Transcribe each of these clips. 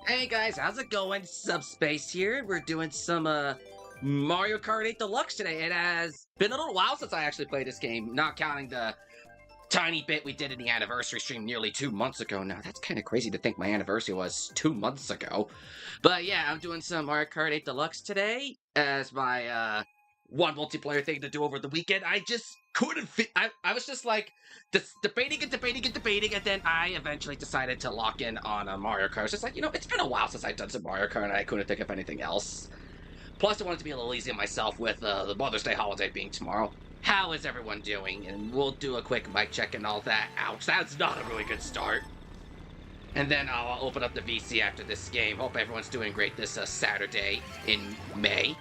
Hey guys, how's it going? Subspace here. We're doing some Mario Kart 8 Deluxe today. It has been a little while since I actually played this game, not counting the tiny bit we did in the anniversary stream nearly 2 months ago. Now, that's kind of crazy to think my anniversary was 2 months ago. But yeah, I'm doing some Mario Kart 8 Deluxe today as my one multiplayer thing to do over the weekend. I just couldn't fit. I was just like debating and then I eventually decided to lock in on a Mario Kart. I was just like, it's been a while since I've done some Mario Kart and I couldn't think of anything else. Plus, I wanted to be a little easy on myself with the Mother's Day holiday being tomorrow. How is everyone doing? And we'll do a quick mic check and all that. Ouch, that's not a really good start. And then I'll open up the VC after this game. Hope everyone's doing great this Saturday in May.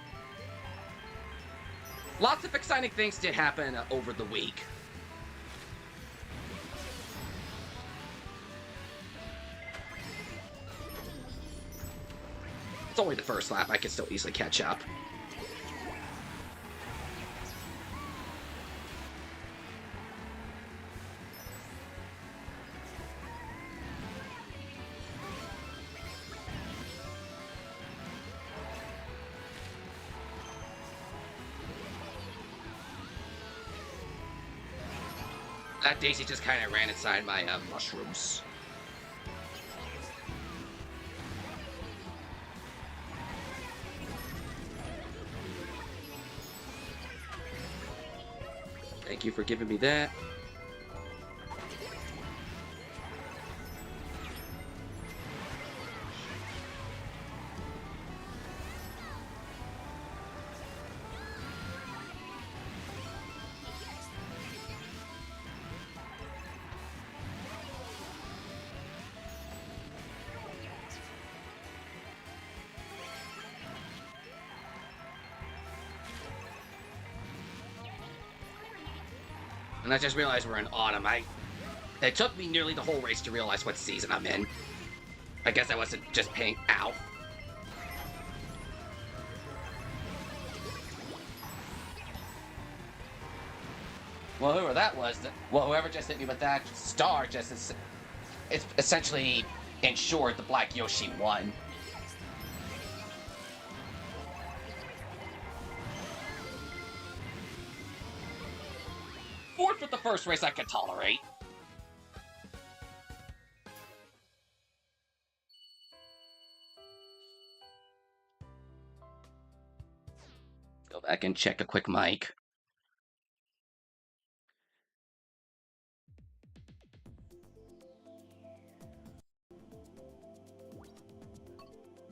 Lots of exciting things did happen over the week. It's only the first lap. I can still easily catch up. That Daisy just kind of ran inside my mushrooms. Thank you for giving me that. And I just realized we're in autumn. It took me nearly the whole race to realize what season I'm in. I guess I wasn't just paying out. Well, whoever that was, whoever just hit me with that star it's essentially ensured the Black Yoshi won. Fourth with the first race I could tolerate. Go back and check a quick mic.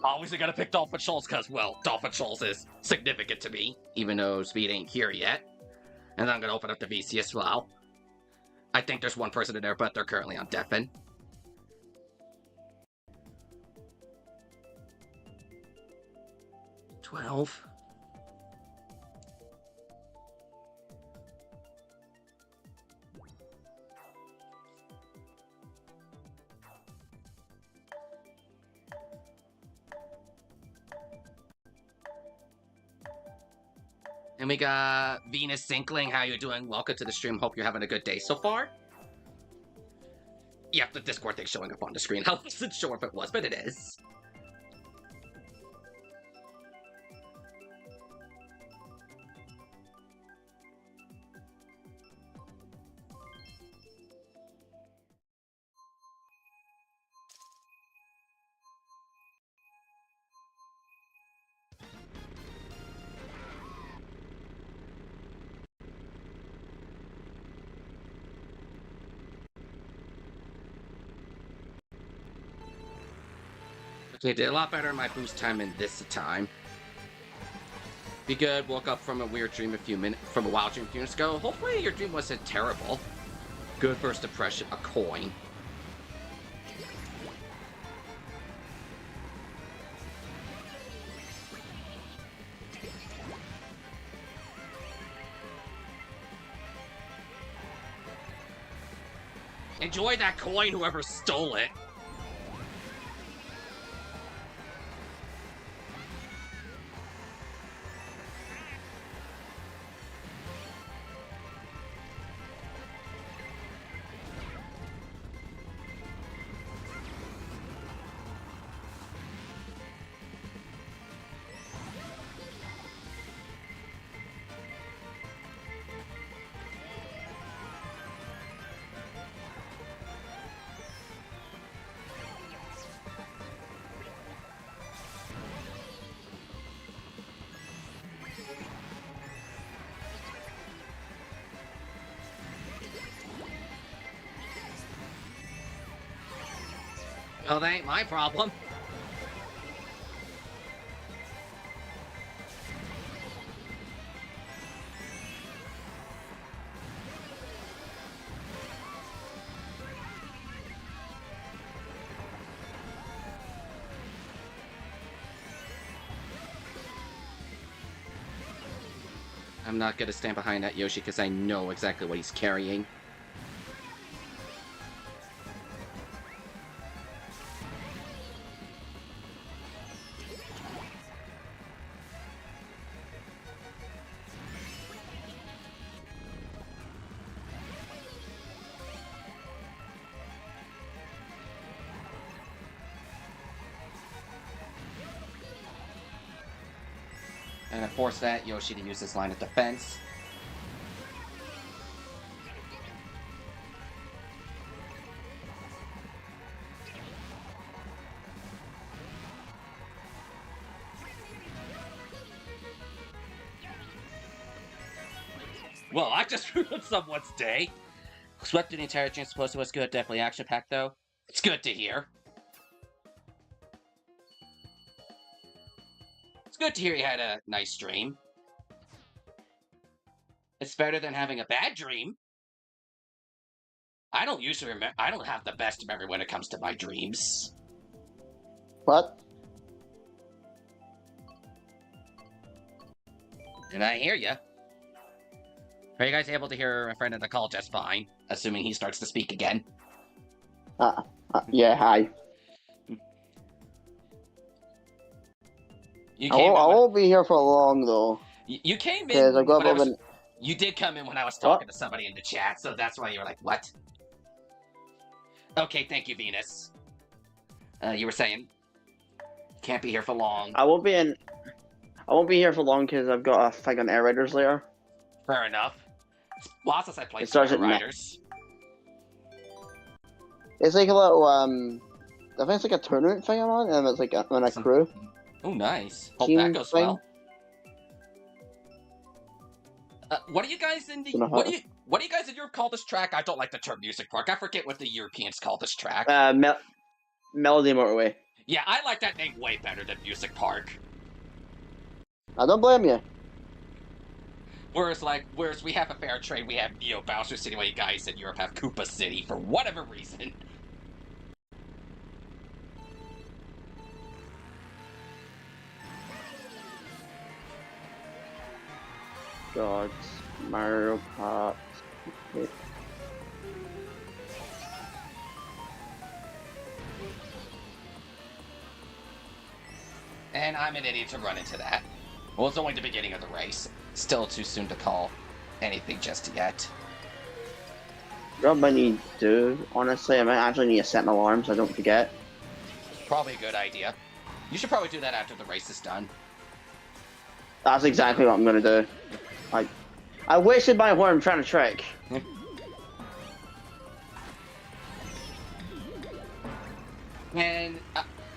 Obviously gotta pick Dolphin Shoals because, well, Dolphin Shoals is significant to me, even though Speed ain't here yet. And then I'm gonna open up the VC as well. I think there's one person in there, but they're currently on deafen. $12. And we got Venus Sinkling. How you doing? Welcome to the stream. Hope you're having a good day so far. Yep, the Discord thing's showing up on the screen. I wasn't sure if it was, but it is. Okay, did a lot better in my boost time in this time. Be good. Woke up from a weird dream from a wild dream a few minutes ago. Hopefully your dream wasn't terrible. Good first impression, a coin. Enjoy that coin, whoever stole it. Well, that ain't my problem. I'm not gonna stand behind that Yoshi because I know exactly what he's carrying. And I force that Yoshi to use this line of defense. Well, I just ruined someone's day. Swept the entire chance. Supposed to was good. Definitely action-packed, though. It's good to hear. It's good to hear you had a nice dream. It's better than having a bad dream. I don't usually remember. I don't have the best memory when it comes to my dreams. What? And I hear you. Are you guys able to hear my friend in the call just fine? Assuming he starts to speak again. Yeah, hi. You I came won't be here for long, though. You came in I've got when you did come in when I was talking to somebody in the chat, so that's why you were like, what? Okay, thank you, Venus. You were saying can't be here for long. I won't be here for long because I've got a thing on Air Riders later. Fair enough. Well, since I played It starts Air at Riders. It's like a little I think it's like a tournament thing I'm on, and it's like on a crew. Oh, nice. Hope Team that goes thing. well. What are you guys in the? What do you guys in Europe call this track? I don't like the term music park. I forget what the Europeans call this track. Melody Motorway. Yeah, I like that name way better than music park. I don't blame you. Whereas we have a fair trade, we have Neo Bowser City, while you guys in Europe have Koopa City for whatever reason. God, Mario Kart. And I'm an idiot to run into that. Well, it's only the beginning of the race. Still too soon to call anything just yet. What I need to do, honestly, I might actually need to set an alarm so I don't forget. Probably a good idea. You should probably do that after the race is done. That's exactly what I'm gonna do. I wasted my horn trying to trick. And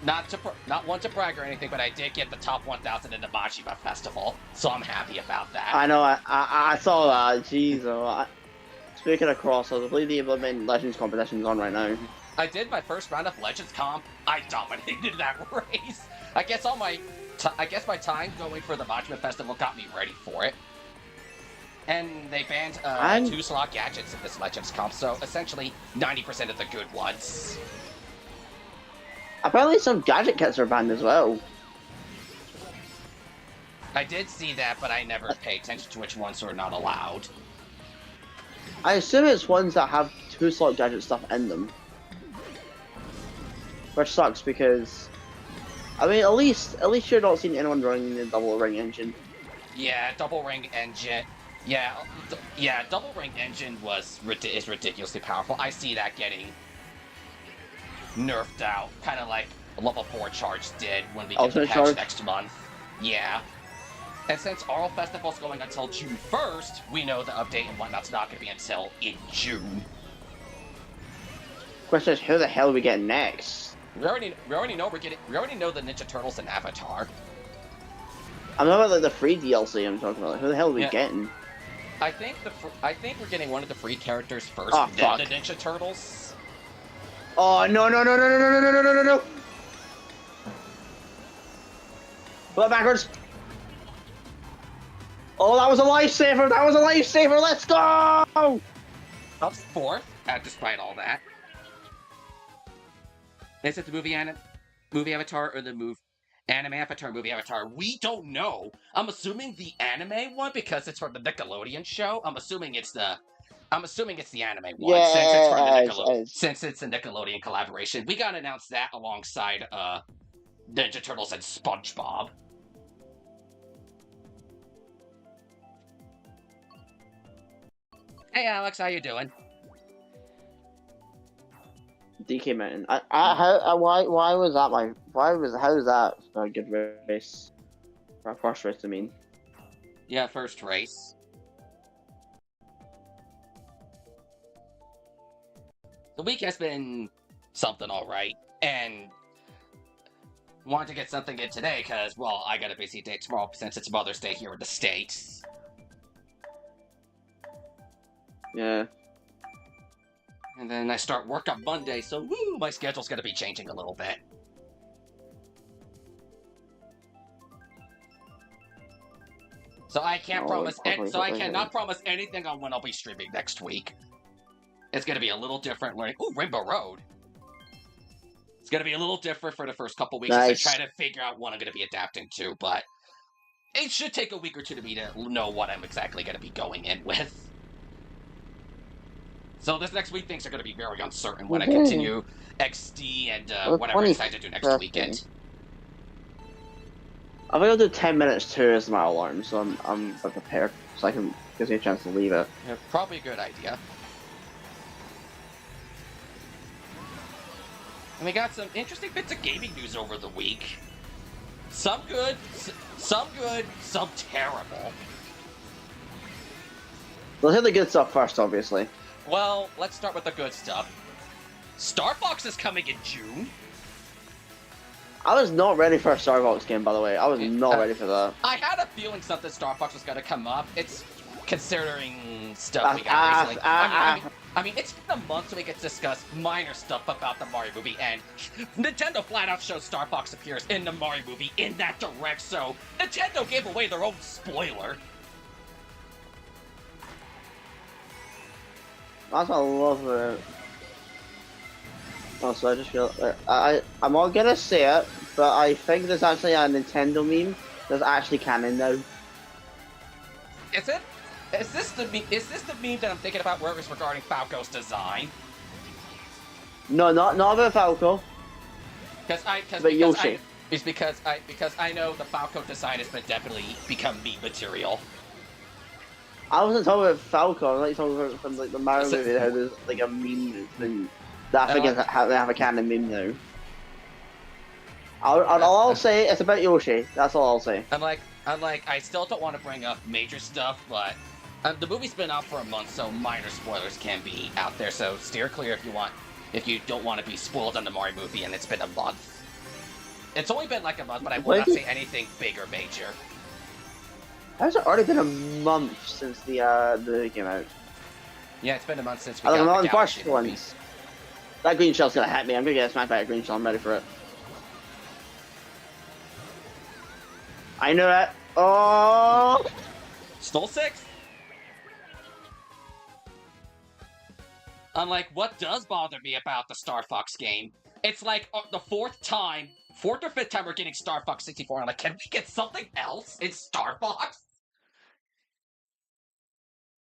not one to brag or anything, but I did get the top 1,000 in the Majima Festival, so I'm happy about that. I know, I saw that. Jeez, speaking of crossovers, I believe the Implement Legends competition is on right now. I did my first round of Legends comp. I dominated that race. I guess my time going for the Majima Festival got me ready for it. And they banned 2-slot gadgets in this Legends comp, so essentially 90% of the good ones. Apparently some gadget kits are banned as well. I did see that, but I never pay attention to which ones are not allowed. I assume it's ones that have 2-slot gadget stuff in them. Which sucks because, I mean, at least you're not seeing anyone running the double ring engine. Yeah, double ring engine. Yeah, double ring engine is ridiculously powerful. I see that getting nerfed out, kind of like level 4 charge did when we get the patch next month. Yeah. And since Aural Festival's going until June 1st, we know the update and whatnot's not going to be until in June. Question is, who the hell are we getting next? We already know the Ninja Turtles and Avatar. I'm talking about like the free DLC. I'm talking about. Who the hell are we getting? I think we're getting one of the free characters first, then the Ninja Turtles. Oh, no, no, no, no, no, no, no, no, no, no, no. Go backwards. Oh, that was a lifesaver. That was a lifesaver. Let's go. Up fourth, despite all that. Is it the movie Avatar or the anime Avatar, movie Avatar? We don't know. I'm assuming the anime one because it's from the Nickelodeon show. I'm assuming it's the anime one since it's from the since it's a Nickelodeon collaboration. We gotta announce that alongside Ninja Turtles and SpongeBob. Hey Alex, how you doing? DK Mountain. Why was that how was that a good race? Our first race, I mean. Yeah, first race. The week has been something alright, and wanted to get something in today because, well, I got a busy day tomorrow since it's Mother's Day here in the States. Yeah. And then I start work on Monday, so woo, my schedule's gonna be changing a little bit. So I can't promise. I cannot promise anything on when I'll be streaming next week. It's gonna be a little different. Like, ooh, Rainbow Road. It's gonna be a little different for the first couple weeks as I try to figure out what I'm gonna be adapting to. But it should take a week or two to me to know what I'm exactly gonna be going in with. So this next week, things are going to be very uncertain when I continue XD and whatever I decide to do next weekend. I think I'll do 10 minutes too as my alarm, so I'm prepared, so I can gives me a chance to leave it. Yeah, probably a good idea. And we got some interesting bits of gaming news over the week. Some good, some terrible. Let's hit the good stuff first, obviously. Well, let's start with the good stuff. Star Fox is coming in June. I was not ready for a Star Fox game, by the way. I was not ready for that. I had a feeling something Star Fox was going to come up. It's considering stuff we got recently. I mean, it's been a month so we could discuss minor stuff about the Mario movie, and Nintendo flat out shows Star Fox appears in the Mario movie in that direct, so Nintendo gave away their own spoiler. That's what I love it. Also, I just feel I'm not gonna say it, but I think there's actually a Nintendo meme that's actually canon now. Is it? Is this the meme that I'm thinking about where it's regarding Falco's design? No, not about Falco. Because I know the Falco design has been definitely become meme material. I wasn't talking about Falco. I was like talking about from like the Mario movie how there's like a meme thing. That I think they have a canon meme now. I'll say it's about Yoshi. That's all I'll say. I'm like, I still don't want to bring up major stuff, but the movie's been out for a month, so minor spoilers can be out there. So steer clear if you don't want to be spoiled on the Mario movie, and it's been a month. It's only been like a month, but I will not say anything big or major. Has it already been a month since the movie came out? Yeah, it's been a month since we got the Galaxy movie. That green shell's gonna hit me. I'm gonna get smacked by a green shell. I'm ready for it. I know that. Oh! Stole 6? Unlike what does bother me about the Star Fox game, it's like the fourth or fifth time we're getting Star Fox 64. I'm like, can we get something else in Star Fox?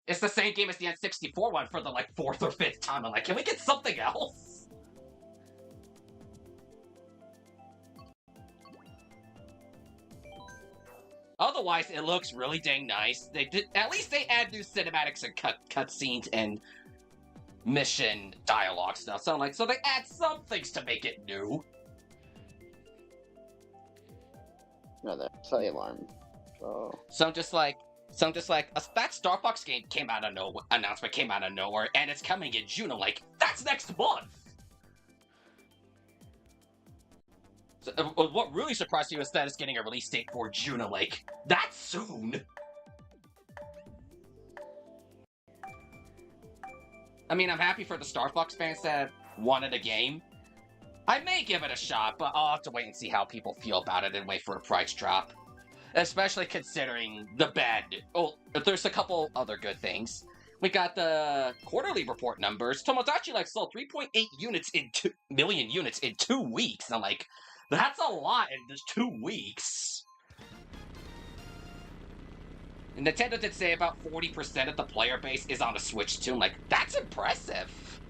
It's the same game as the N64 one for the like fourth or fifth time. I'm like, can we get something else? Otherwise, it looks really dang nice. At least they add new cinematics and cutscenes and mission dialogue stuff. So they add some things to make it new. No, that's the alarm. So I'm just like that Star Fox game came out of nowhere. Announcement came out of nowhere, and it's coming in June. I'm like, that's next month. So, what really surprised me was that it's getting a release date for June. I'm like, that's soon. I mean, I'm happy for the Star Fox fans that wanted a game, I may give it a shot, but I'll have to wait and see how people feel about it and wait for a price drop. Especially considering the bad. Oh, there's a couple other good things. We got the quarterly report numbers. Tomodachi like sold 3.8 units in 2 million units in 2 weeks. I'm like, that's a lot in just 2 weeks. And Nintendo did say about 40% of the player base is on the Switch too. I'm like, that's impressive.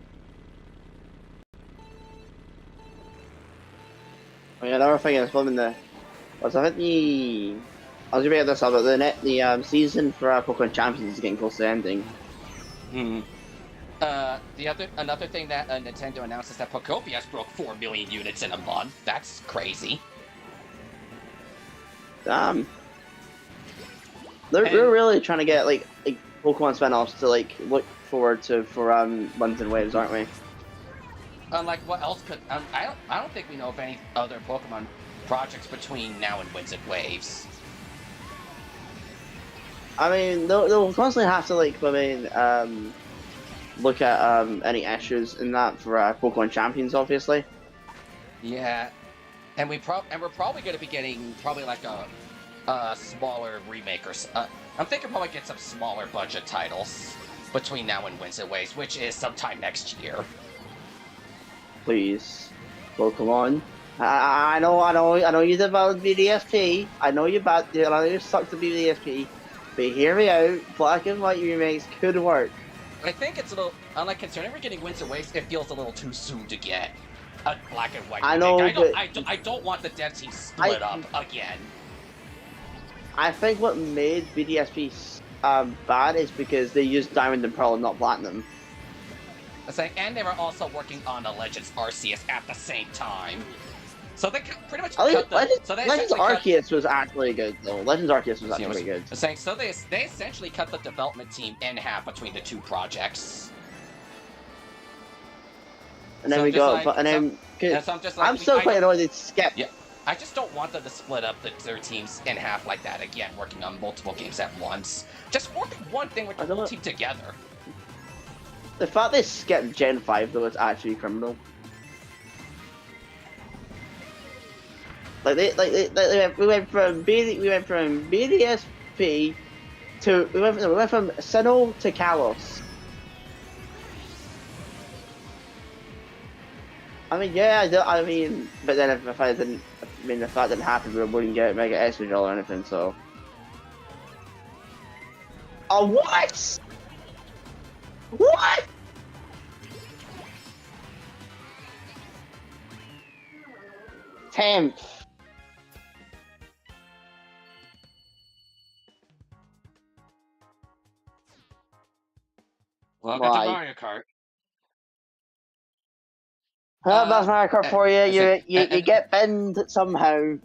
Oh, yeah, another thing is filming the. I think the. I was gonna bring this up, but the season for Pokemon Champions is getting close to ending. Another thing that Nintendo announced is that Pocopias broke 4 million units in a month. That's crazy. Damn. They're really trying to get like Pokemon spin-offs to like look forward to for months and waves, aren't we? Like what else could I don't think we know of any other Pokemon projects between now and Winds and Waves. I mean, they'll constantly have to like look at any issues in that for Pokemon Champions, obviously. Yeah, and we're probably going to be getting like a smaller remake or I'm thinking probably get some smaller budget titles between now and Winds and Waves, which is sometime next year. Please, Pokemon. I know you did about BDSP. I know you suck to BDSP. But hear me out. Black and White remakes could work. I think it's a little, unlike considering we're getting Winds and Waves, it feels a little too soon to get a Black and White remake. I know, I don't want the dev team split up again. I think what made BDSP bad is because they used Diamond and Pearl and not Platinum. And they were also working on a Legends Arceus at the same time. So they pretty much cut the... Legends Arceus was actually good, though. Legends Arceus was actually good. So they essentially cut the development team in half between the two projects. And then I'm still quite annoyed they skipped. Yeah, I just don't want them to split up their teams in half like that again, working on multiple games at once. Just work one thing with the whole team together. The fact they skipped Gen 5, though, is actually criminal. We went from BDSP to we went from Sinnoh to Kalos. I mean, yeah, but then if the fact didn't happen, we wouldn't get Mega Espadrille or anything. So, oh what? What? Tenth. Welcome to Mario Kart. That's Mario Kart for you. You get binned somehow.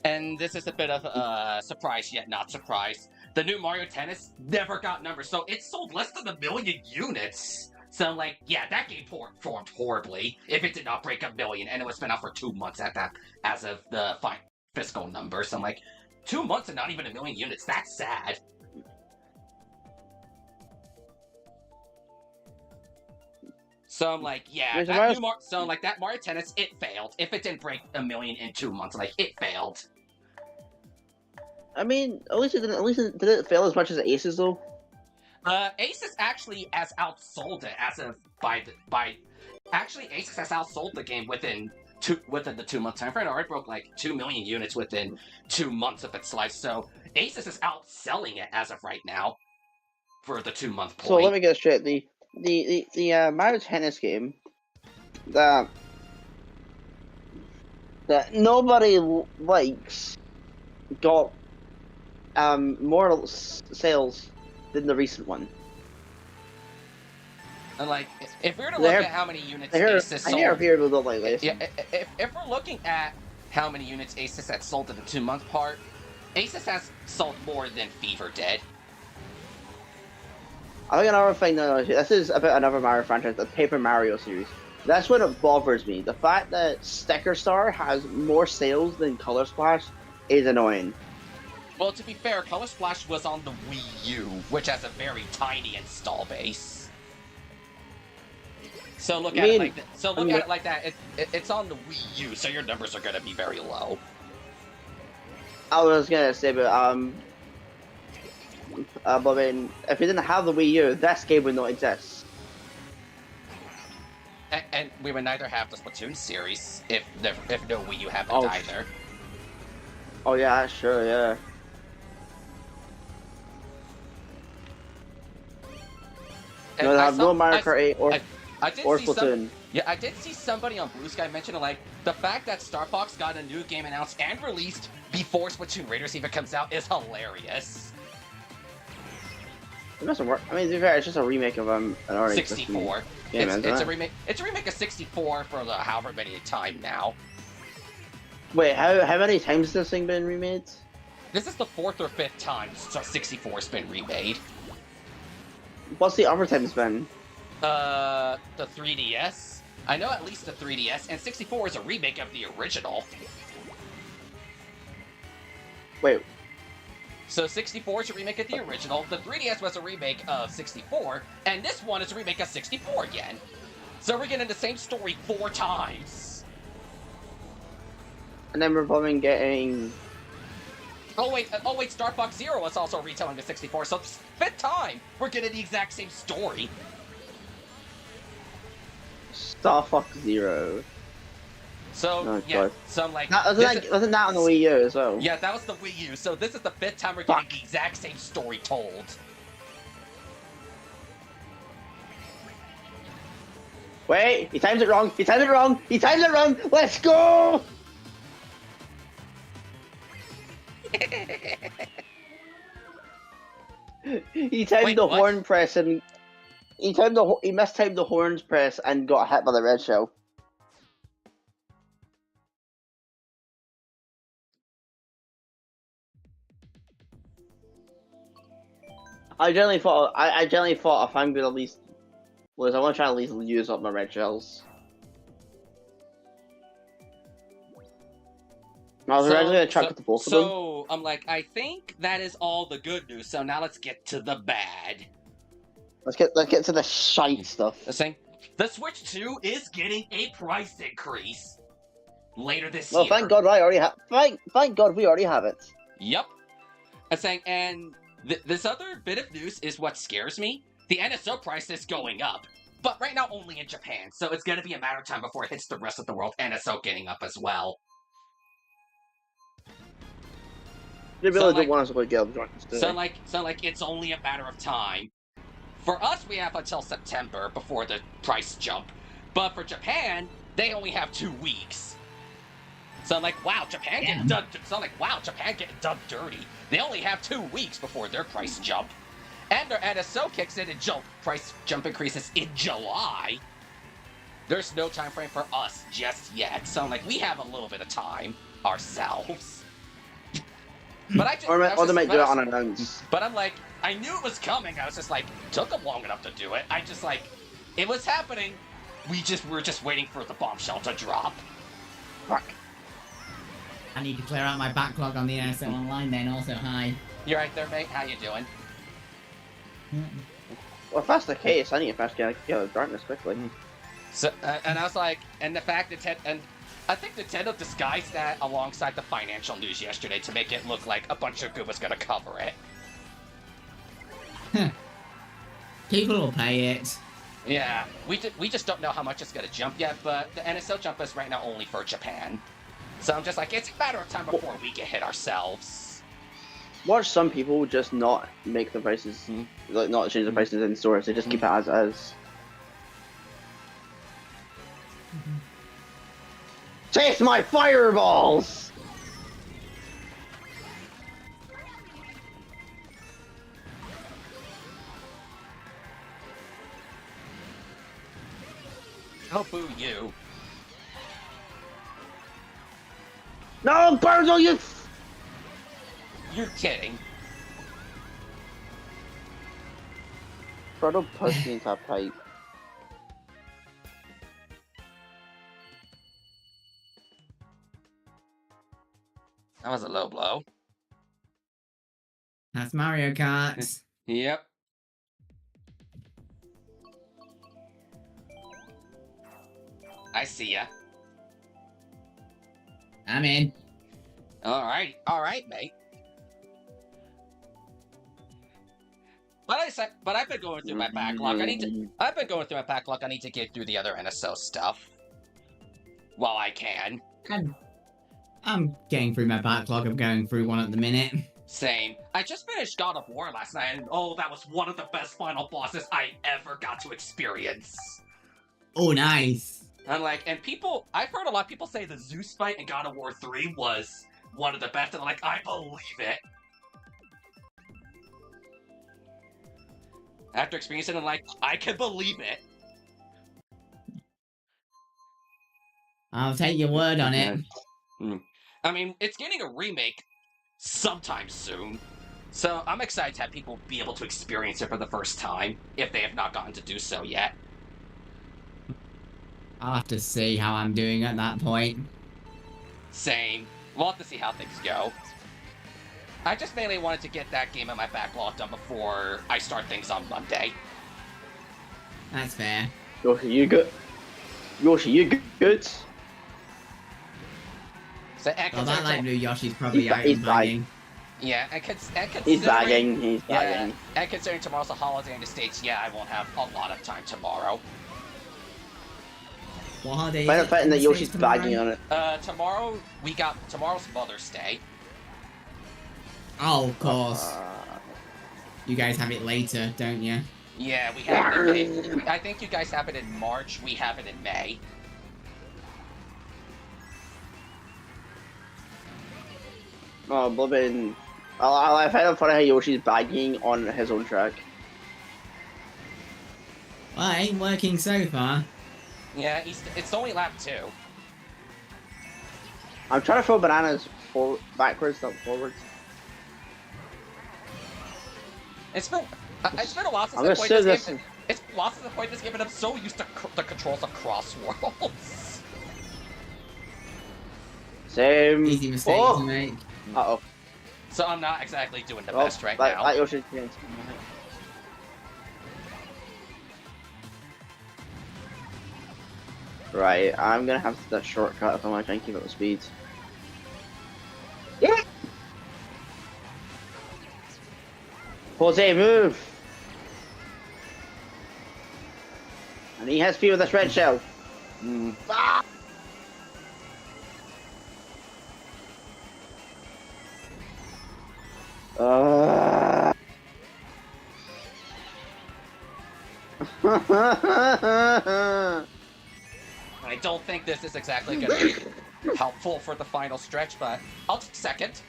And this is a bit of a surprise, yet not surprise. The new Mario Tennis never got numbers, so it sold less than 1 million units. So, like, yeah, that game performed horribly if it did not break 1 million, and it was been out for 2 months at that, as of the fiscal numbers. So I'm like, 2 months and not even 1 million units, that's sad. So I'm like, yeah, that Mario Tennis, it failed. If it didn't break 1 million in 2 months, like, it failed. I mean, at least did it fail as much as Aces though? Aces actually has outsold it as of actually Aces has outsold the game within the 2 month time frame. It already broke like 2 million units within 2 months of its life. So Aces is outselling it as of right now for the 2 month point. So let me get straight. The Mario Tennis game that nobody likes got more sales than the recent one. And like, if we were to look at how many units Aces sold, people don't like this. Yeah, if we're looking at how many units Aces has sold in the 2 month part, Aces has sold more than Fever did. I think another thing, this is about another Mario franchise, the Paper Mario series. That's what it bothers me. The fact that Sticker Star has more sales than Color Splash is annoying. Well, to be fair, Color Splash was on the Wii U, which has a very tiny install base. So look at it like that. So look at it like that. It's on the Wii U, so your numbers are gonna be very low. I was gonna say, but I mean, if you didn't have the Wii U, this game would not exist. And we would neither have the Splatoon series if no Wii U happened either. Oh yeah, sure, yeah. No, they have no Mario Kart 8 or Splatoon. I did see somebody on Blue Sky mention like the fact that Star Fox got a new game announced and released before Splatoon Raiders even comes out is hilarious. It doesn't work. I mean, to be fair, it's just a remake of an already 64. Game, it's a remake. It's a remake of 64 for the however many time now. Wait, how many times has this thing been remade? This is the 4th or 5th time 64 has been remade. What's the other times been? The 3DS. I know at least the 3DS, and 64 is a remake of the original. Wait. So 64 is a remake of the original, the 3DS was a remake of 64, and this one is a remake of 64 again. So we're getting the same story 4 times. And then we're probably getting... Oh wait, Star Fox Zero was also retelling the 64, so 5th time we're getting the exact same story. Star Fox Zero. So, yeah, so I'm like... Wasn't that on the Wii U as well? Yeah, that was the Wii U, so this is the 5th time we're getting the exact same story told. Wait, he times it wrong, he times it wrong, he times it wrong, let's go! He timed the horn press and... He mistimed the horns press and got hit by the red shell. I generally thought if I'm gonna at least lose, I want to try to at least use up my red shells. I was originally gonna chuck it to both of them. So I'm like, I think that is all the good news. So now let's get to the bad. Let's get to the shite stuff. The Switch 2 is getting a price increase later this year. Well, thank God I already have. Thank God we already have it. Yep. And this other bit of news is what scares me. The NSO price is going up, but right now only in Japan. So it's gonna be a matter of time before it hits the rest of the world. NSO getting up as well. They really don't want us to get up. So it's only a matter of time. For us, we have until September before the price jump. But for Japan, they only have 2 weeks. So I'm like, wow, Japan getting done. So I'm like, wow, Japan getting done dirty. They only have 2 weeks before their price jump. And their NSO kicks in and price jump increases in July. There's no time frame for us just yet. So I'm like, we have a little bit of time ourselves. But they might do it unannounced. But I'm like, I knew it was coming. I was just like, took them long enough to do it. I just like, it was happening. We're just waiting for the bombshell to drop. Fuck. I need to clear out my backlog on the NSO Online then also, hi. You're right there, mate. How you doing? Well, if that's the case, I need to fast get out of darkness quickly. So, and I was like, and the fact that I think Nintendo disguised that alongside the financial news yesterday to make it look like a bunch of good was going to cover it. People will pay it. Yeah, we just don't know how much it's going to jump yet, but the NSO jump is right now only for Japan. So I'm just like, it's a matter of time before we get hit ourselves. Watch some people just not make the prices, like not change the prices in stores, they just keep it as is. Taste my fireballs! Oh, boo you. No, Barzo, you... You're kidding. Bro, don't push me into a pipe. That was a low blow. That's Mario Kart. Yep. I see ya. I'm in. All right, mate. But I've been going through my backlog. I've been going through my backlog. I need to get through the other NSO stuff while I can. I'm getting through my backlog. I'm going through one at the minute. Same. I just finished God of War last night, and oh, that was one of the best final bosses I ever got to experience. Oh, nice. And I've heard a lot of people say the Zeus fight in God of War 3 was one of the best, and I believe it. After experiencing it, I can believe it. I'll take your word on it. I mean, it's getting a remake sometime soon, so I'm excited to have people be able to experience it for the first time, if they have not gotten to do so yet. I'll have to see how I'm doing at that point. Same. We'll have to see how things go. I just mainly wanted to get that game in my backlog done before I start things on Monday. That's fair. Yoshi, you good? Yoshi, you good? So, Well, that light blue Yoshi's probably he's bagging. Yeah, and considering... He's bagging, he's bagging. Yeah, and considering tomorrow's a holiday in the States, yeah, I won't have a lot of time tomorrow. What holiday is Find it? a fighting that Yoshi's bagging on it. Tomorrow's Mother's Day. Oh, of course. You guys have it later, don't you? Yeah, we have it. I think you guys have it in March, we have it in May. Oh, Blibbin. I find it funny how Yoshi's bagging on his own track. Well, it ain't working so far. Yeah, it's only lap 2. I'm trying to throw bananas backwards, not forwards. It's been a while since I'm I gonna played say this this. game. It's a while since I played this game, and I'm so used to the controls of Cross Worlds. Same. Easy mistakes to make. Uh-oh. So I'm not exactly doing the best right now. now. Yoshi's right, I'm gonna have to do that shortcut if I want to try and keep up the speeds. Yeah! Jose, move! And he has speed with this red shell. Ah! I don't think this is exactly going to be helpful for the final stretch, but I'll take second.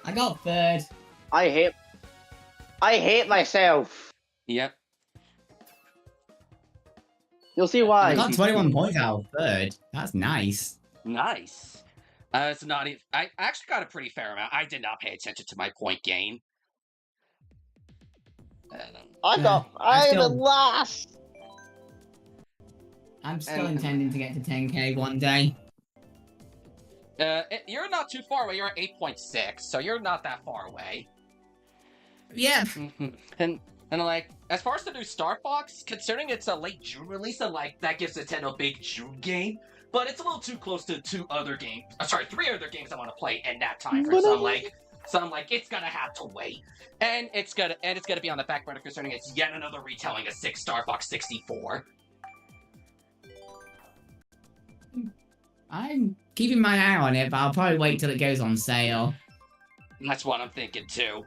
I got third. I hate myself. Yep. You'll see why. I got 21 points out of third. That's nice. Nice. It's not even... I actually got a pretty fair amount. I did not pay attention to my point gain. I'm the last. I'm still intending to get to 10k one day. You're not too far away. You're at 8.6, so you're not that far away. Yeah. And as far as the new Star Fox, considering it's a late June release, and that gives Nintendo a big June game, but it's a little too close to 3 other games I want to play in that time frame. So I'm like, it's gonna have to wait, and it's gonna be on the back burner concerning it's yet another retelling of Star Fox 64. I'm keeping my eye on it, but I'll probably wait till it goes on sale. That's what I'm thinking too.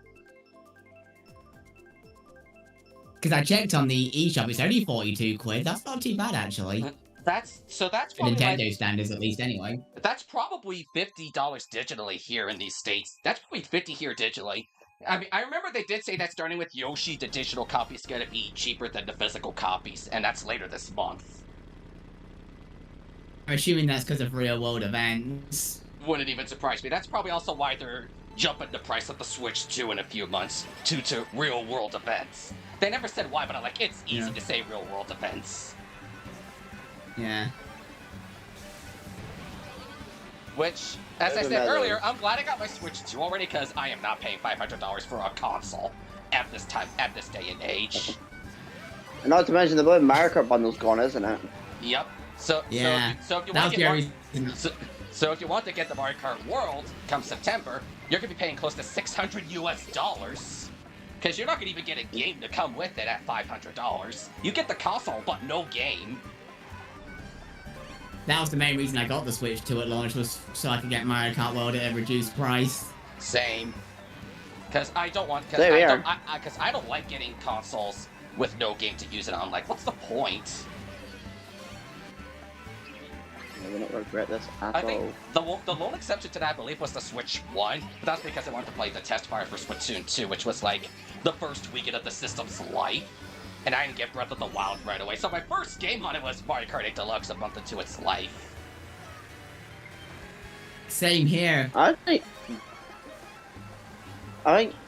Because I checked on the eShop, it's only 42 quid. That's not too bad, actually. That's for probably Nintendo standards, at least, anyway. That's probably $50 digitally here in these states. That's probably $50 here digitally. I mean, I remember they did say that starting with Yoshi, the digital copy is going to be cheaper than the physical copies, and that's later this month. I'm assuming that's because of real-world events. Wouldn't even surprise me. That's probably also why they're jumping the price of the Switch 2 in a few months, due to real-world events. They never said why, but it's easy to say real-world events. Yeah. Which, as I said earlier, I'm glad I got my Switch 2 already, because I am not paying $500 for a console at this day and age. And not to mention the Mario Kart bundle's gone, isn't it? Yep. Yeah, so if you that want was to the get only reason. so if you want to get the Mario Kart World come September, you're gonna be paying close to $600 because you're not gonna even get a game to come with it at $500. You get the console, but no game. That was the main reason I got the Switch 2 at launch, was so I could get Mario Kart World at a reduced price. Same. Because I don't want, because I don't like getting consoles with no game to use it on. Like, what's the point? I will not regret this at I all. think the lone exception to that, I believe, was the Switch 1. But that's because I wanted to play the test fire for Splatoon 2, which was like the first weekend of the system's life. And I didn't get Breath of the Wild right away. So my first game on it was Mario Kart 8 Deluxe a month into its life. Same here. I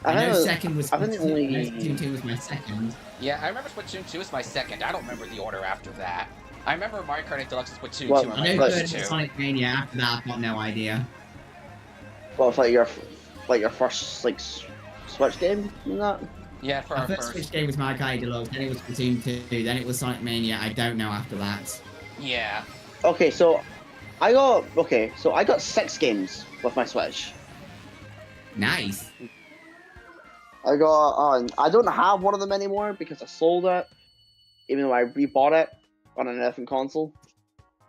know second was only... Splatoon 2 was my second. Yeah, I remember Splatoon 2 was my second. I don't remember the order after that. I remember Mario Kart 8 Deluxe and Splatoon 2 are I my know first two. Sonic Mania after that, I've got no idea. Well, it's like your first like Switch game and that. Yeah, for Our our first first. Switch game was Mario Kart 8 Deluxe, then it was Splatoon 2, then it was Sonic Mania. I don't know after that. Yeah. Okay, so I got 6 games with my Switch. Nice. I don't have one of them anymore because I sold it, even though I rebought it on a different console.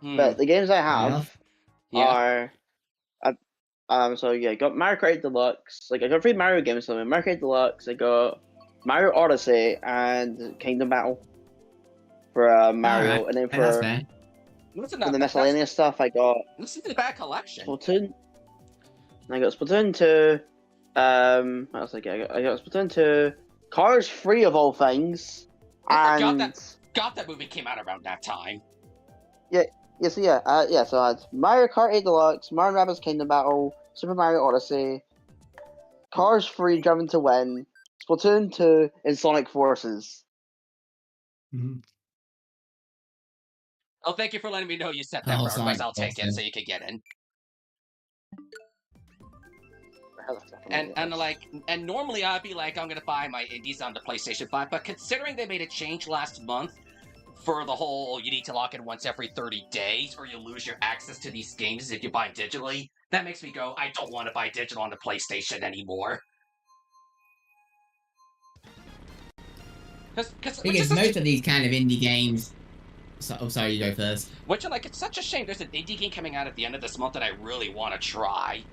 But the games I have are, so yeah, I got Mario Kart 8 Deluxe. Like I got 3 Mario games. So Mario Kart 8 Deluxe, I got Mario Odyssey and Kingdom Battle for Mario, and then for the miscellaneous stuff, I got This isn't a bad collection. Splatoon. I got Splatoon 2. What else I got? I got Splatoon 2. Cars 3 of all things. I And forgot that movie came out around that time. so I had Mario Kart 8 Deluxe, Mario & Rabbids Kingdom Battle, Super Mario Odyssey, Cars 3 Driven to Win, Splatoon 2, and Sonic Forces. Mm-hmm. Oh, thank you for letting me know you set that for otherwise I'll take it so you can get in. And normally I'd be like, I'm gonna buy my indies on the PlayStation 5, but considering they made a change last month for the whole you need to log in once every 30 days or you lose your access to these games if you buy digitally, that makes me go, I don't want to buy digital on the PlayStation anymore. Because most of these kind of indie games... sorry, you go first. Which, like, it's such a shame. There's an indie game coming out at the end of this month that I really want to try.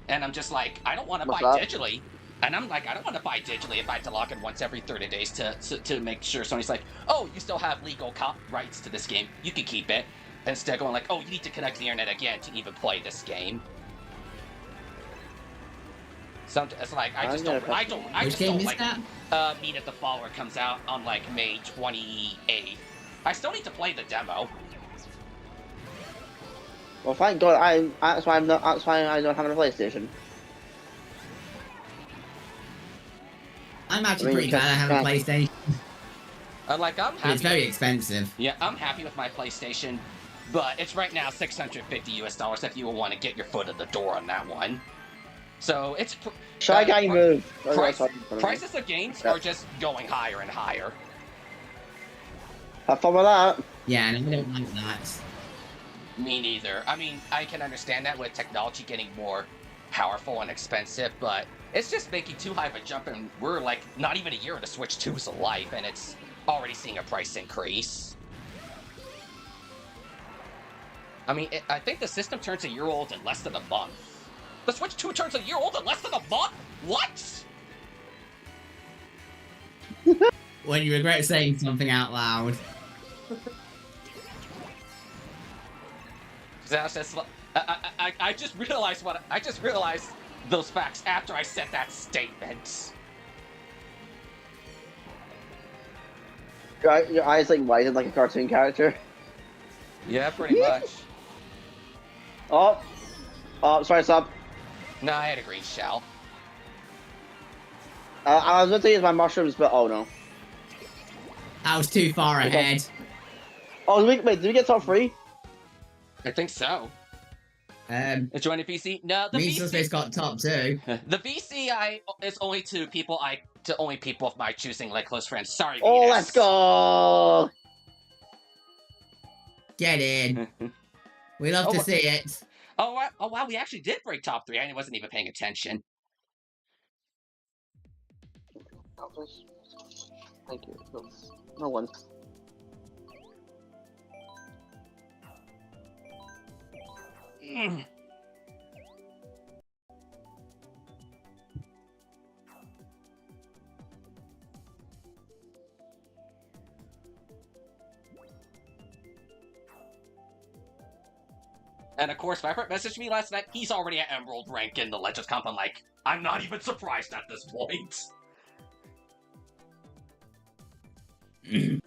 And I'm just like, I don't want to buy digitally. And I'm like, I don't want to buy digitally if I have to log in once every 30 days to make sure. Sony's like, oh, you still have legal rights to this game. You can keep it. Instead of going like, oh, you need to connect to the internet again to even play this game. So it's like, I just don't like Meet at the Follower comes out on like May 28th. I still need to play the demo. Well, thank God, that's why I don't have a PlayStation. I'm actually pretty glad I have a PlayStation. I'm happy. It's very expensive. Yeah, I'm happy with my PlayStation, but it's right now $650 if you want to get your foot in the door on that one. So it's prices of games are just going higher and higher. Have fun with that. Yeah, and I don't like that. Me neither. I mean, I can understand that with technology getting more powerful and expensive, but it's just making too high of a jump, and we're like not even a year into Switch 2's life, and it's already seeing a price increase. I mean, I think the system turns a year old in less than a month. The Switch 2 turns a year old in less than a month? What? When you regret saying something out loud. That's just, I just realized those facts after I said that statement. Your eyes like widened like a cartoon character. Yeah, pretty much. Oh, sorry, Sub. No, I had a green shell. I was going to use my mushrooms, but oh no. I was too far ahead. Oh, wait, did we get top 3? I think so. Join a VC? No, the VC... Subspace got top 2. The VC is only to only people of my choosing, like close friends. Sorry, Oh, Venus. let's go! Get in. We love to see it. Oh wow, we actually did break top 3. I wasn't even paying attention. Oh, please. Thank you. No one. And of course, Vibrant messaged me last night. He's already at Emerald rank in the Legends comp. I'm like, I'm not even surprised at this point. Leave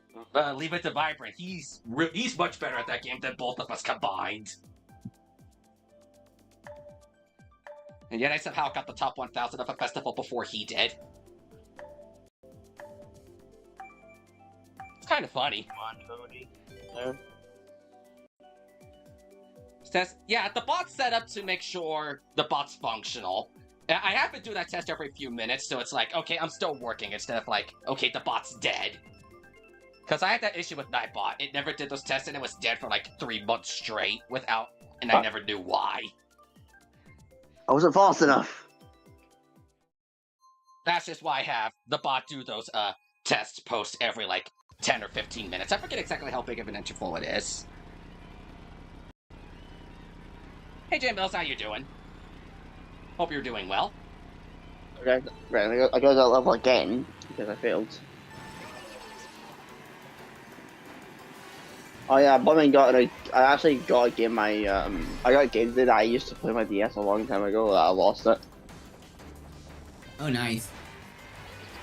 it to Vibrant. He's much better at that game than both of us combined. And yet I somehow got the top 1,000 of a festival before he did. It's kind of funny. Come on, Cody. No. Says, yeah, the bot's set up to make sure the bot's functional. I have to do that test every few minutes, so it's like, okay, I'm still working, instead of like, okay, the bot's dead. Because I had that issue with Nightbot. It never did those tests, and it was dead for like 3 months straight without, and I never knew why. I wasn't fast enough. That's just why I have the bot do those tests post every like 10 or 15 minutes. I forget exactly how big of an interval it is. Hey, J Mills, how you doing? Hope you're doing well. Okay, right, I go that level again because I failed. Oh yeah, I actually got a game I got a game that I used to play my DS a long time ago. I lost it. Oh, nice.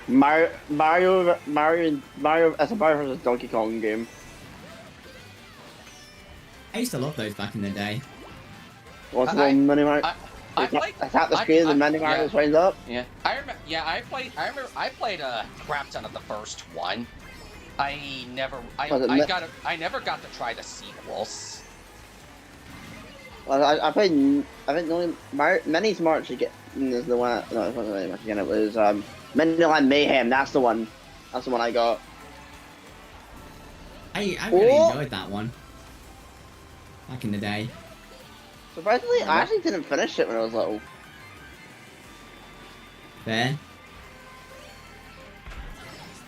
Mario as a Mario vs Donkey Kong game. I used to love those back in the day. What's the mini Mario? I played. I tap the screen and the mini Mario swings up. Yeah, I remember. Yeah, I played a crap ton of the first one. I never got to try the sequels. Well, I played. I think the only Mini Smart should get is the one. No, it wasn't Mini Smart again. It was Miniland Mayhem. That's the one. That's the one I got. I really enjoyed that one back in the day. Surprisingly, I actually didn't finish it when I was little. Fair.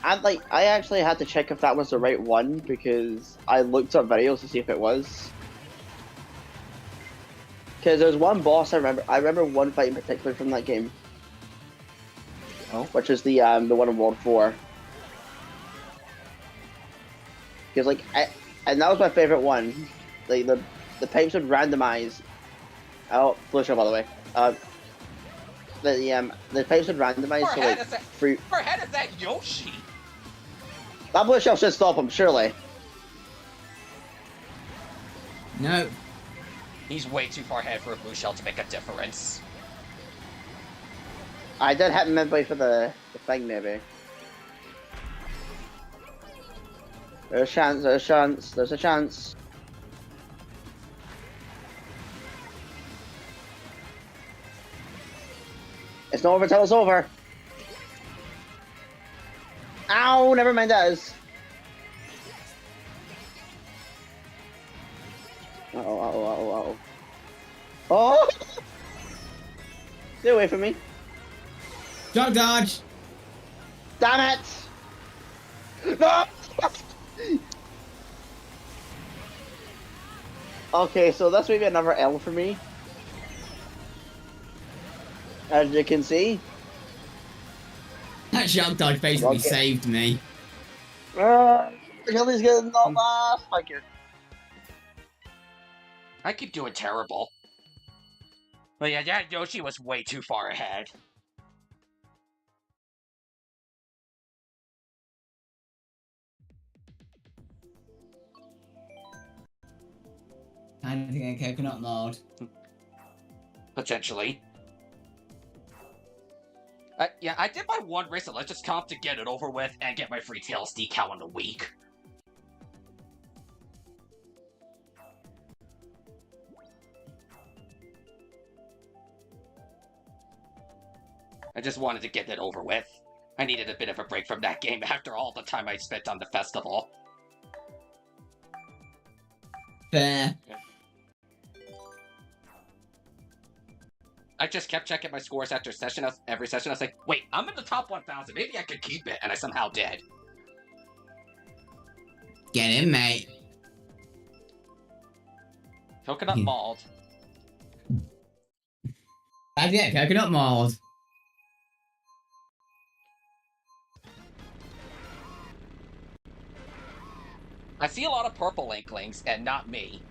I actually had to check if that was the right one because I looked up videos to see if it was. Because there's one boss I remember one fight in particular from that game. Oh. Which is the one in World 4. Because and that was my favorite one. Like the pipes would randomize. Oh, blue shell by the way. The pipes would randomize For head is that Yoshi? That blue shell should stop him, surely. No. He's way too far ahead for a blue shell to make a difference. I did hit him midway for the thing, maybe. There's a chance, there's a chance, there's a chance. It's not over till it's over. Ow, never mind that is. Uh-oh. Oh! Stay away from me. Jump dodge! Damn it! No! Okay, so that's maybe another L for me. As you can see. That jump dodge basically saved me. Kelly's getting the last. Thank you. I keep doing terrible. But yeah, that Yoshi was way too far ahead. I don't think a coconut mod. Potentially. Yeah, I did my one race at Legends Comp to get it over with and get my free Tails decal in a week. I just wanted to get it over with. I needed a bit of a break from that game after all the time I spent on the festival. Fair. I just kept checking my scores after every session. I was like, wait, I'm in the top 1,000. Maybe I could keep it, and I somehow did. Get in, mate. Coconut malt. That's it, coconut malt. I see a lot of purple inklings, and not me.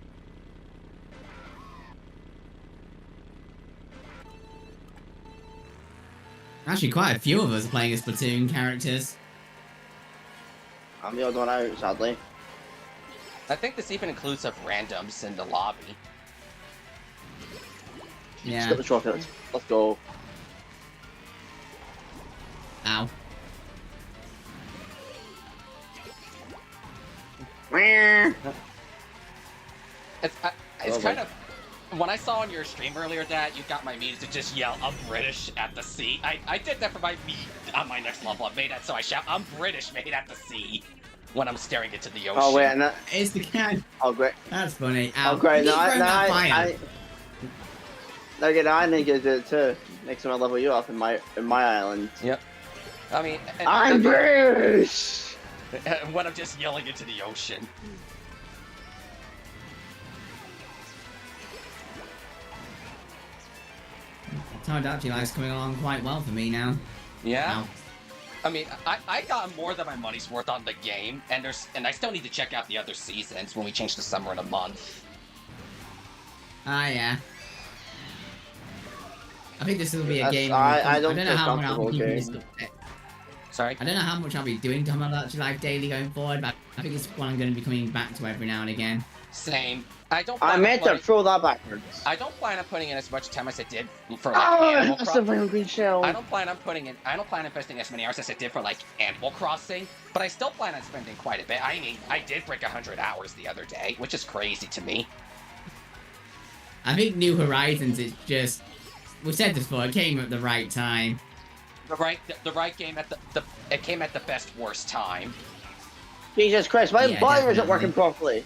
Actually, quite a few of us are playing as Splatoon characters. I'm the odd one out, sadly. I think this even includes of randoms in the lobby. Yeah. Skip the chocolates. Let's go. Ow. It's kind of... When I saw on your stream earlier that you got my memes to just yell, I'm British at the sea. I did that for my meme on my next level. I made that so I shout, I'm British made at the sea. When I'm staring into the ocean. Oh wait, and that... It's the can. Oh great. That's funny. Ow. Oh great, no, I need to do it too. Next time I level you up in my island. Yep. I mean... I'm British! When I'm just yelling into the ocean. Tomodachi Life's coming along quite well for me now. Yeah? Ow. I mean, I got more than my money's worth on the game, and I still need to check out the other seasons when we change the summer in a month. Ah, yeah. I think this will be a game. I don't know feel how much comfortable I'll be keeping game. this. Sorry? I don't know how much I'll be doing Tomodachi Life daily going forward, but I think it's one I'm going to be coming back to every now and again. Same. I meant to throw that backwards. I don't plan on putting in as much time as I did for like Animal Crossing. Green shell. I don't plan on investing as many hours as I did for like Animal Crossing, but I still plan on spending quite a bit. I mean, I did break 100 hours the other day, which is crazy to me. I think New Horizons is just... We've said this before, it came at the right time. The right game at it came at the best worst time. Jesus Christ, my volume isn't definitely. working properly.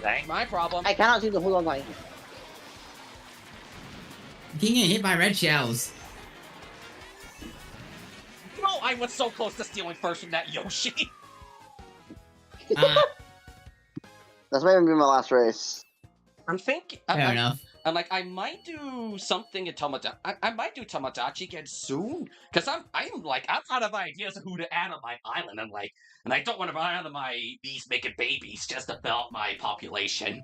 That ain't my problem. I cannot seem to hold on my... Getting hit by red shells. No, I was so close to stealing first from that Yoshi. That's maybe be my last race. I'm thinking. Fair enough. I'm like, I might do something in Tomodachi. I might do Tomodachi again soon, because I'm out of ideas of who to add on my island. And I don't want to run out of my bees making babies just to fill up my population.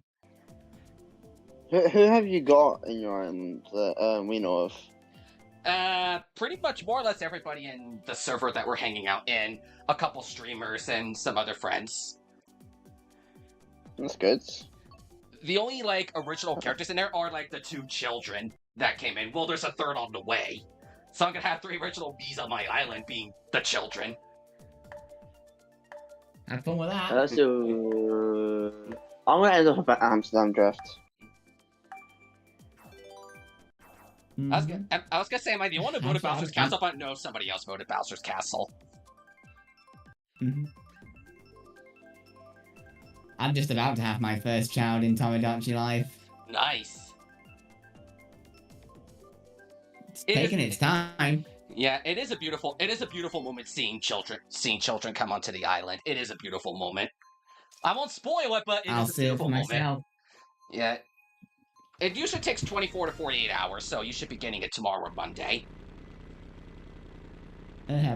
Who have you got in your island that we know of? Pretty much more or less everybody in the server that we're hanging out in, a couple streamers and some other friends. That's good. The only, original characters in there are, the 2 children that came in. Well, there's a third on the way. So I'm gonna have 3 original bees on my island being the children. Have fun with that. Let's do... I'm gonna end up at Amsterdam Drift. I was gonna say, am I the one who voted Bowser's Castle? But no, somebody else voted Bowser's Castle. I'm just about to have my first child in Tomodachi Life. Nice. It's taking its time. Yeah, it is a beautiful moment seeing children come onto the island. It is a beautiful moment. I won't spoil it, but I'll is a see it beautiful for moment. myself. Yeah. It usually takes 24 to 48 hours, so you should be getting it tomorrow or Monday.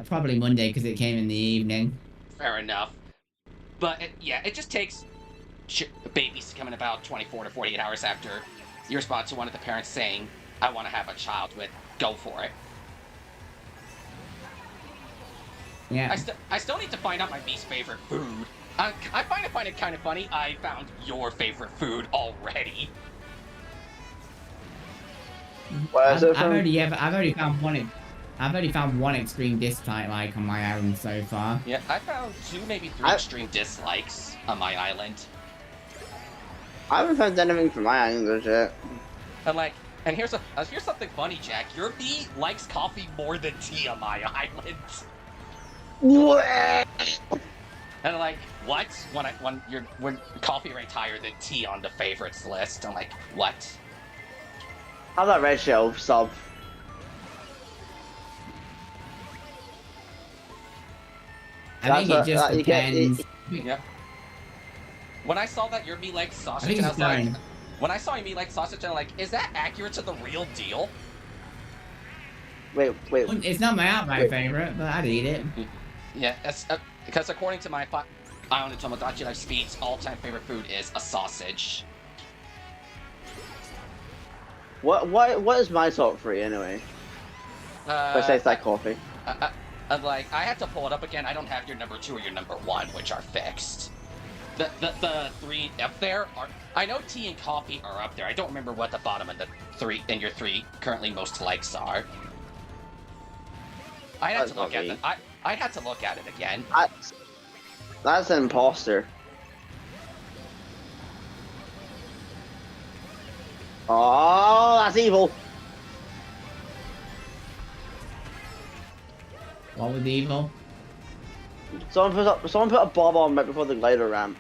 Probably Monday because it came in the evening. Fair enough. But it just takes babies to come in about 24 to 48 hours after you respond to one of the parents saying, I want to have a child with, go for it. Yeah. I still need to find out my niece's favorite food. I find it kind of funny. I found your favorite food already. What is it from? I've already found one extreme dislike on my island so far. Yeah, I found 2, maybe 3 extreme dislikes on my island. I haven't found anything from my island yet. And here's something funny, Jack. Your bee likes coffee more than tea on my island. What? And I'm like, what? When coffee ranked higher than tea on the favorites list. I'm like, what? How's that red shell sub? I think it just depends. Yeah. When I saw that your meat like sausage, and I was like, when I saw your meat like sausage, I'm like, is that accurate to the real deal? Wait. It's not my outright favorite, but I'd eat it. Yeah, that's, because according to my Ion and Tomodachi Life Speed's all-time favorite food is a sausage. What is my top 3 anyway? Besides that coffee. Like, I had to pull it up again. I don't have your number 2 or your number 1, which are fixed. The 3 up there are... I know tea and coffee are up there. I don't remember what the bottom of the 3 in your 3 currently most likes are. I'd have to look at it. I'd have to look at it again. That's an imposter. Oh, that's evil. What was evil? Someone put a bob on right before the glider ramp.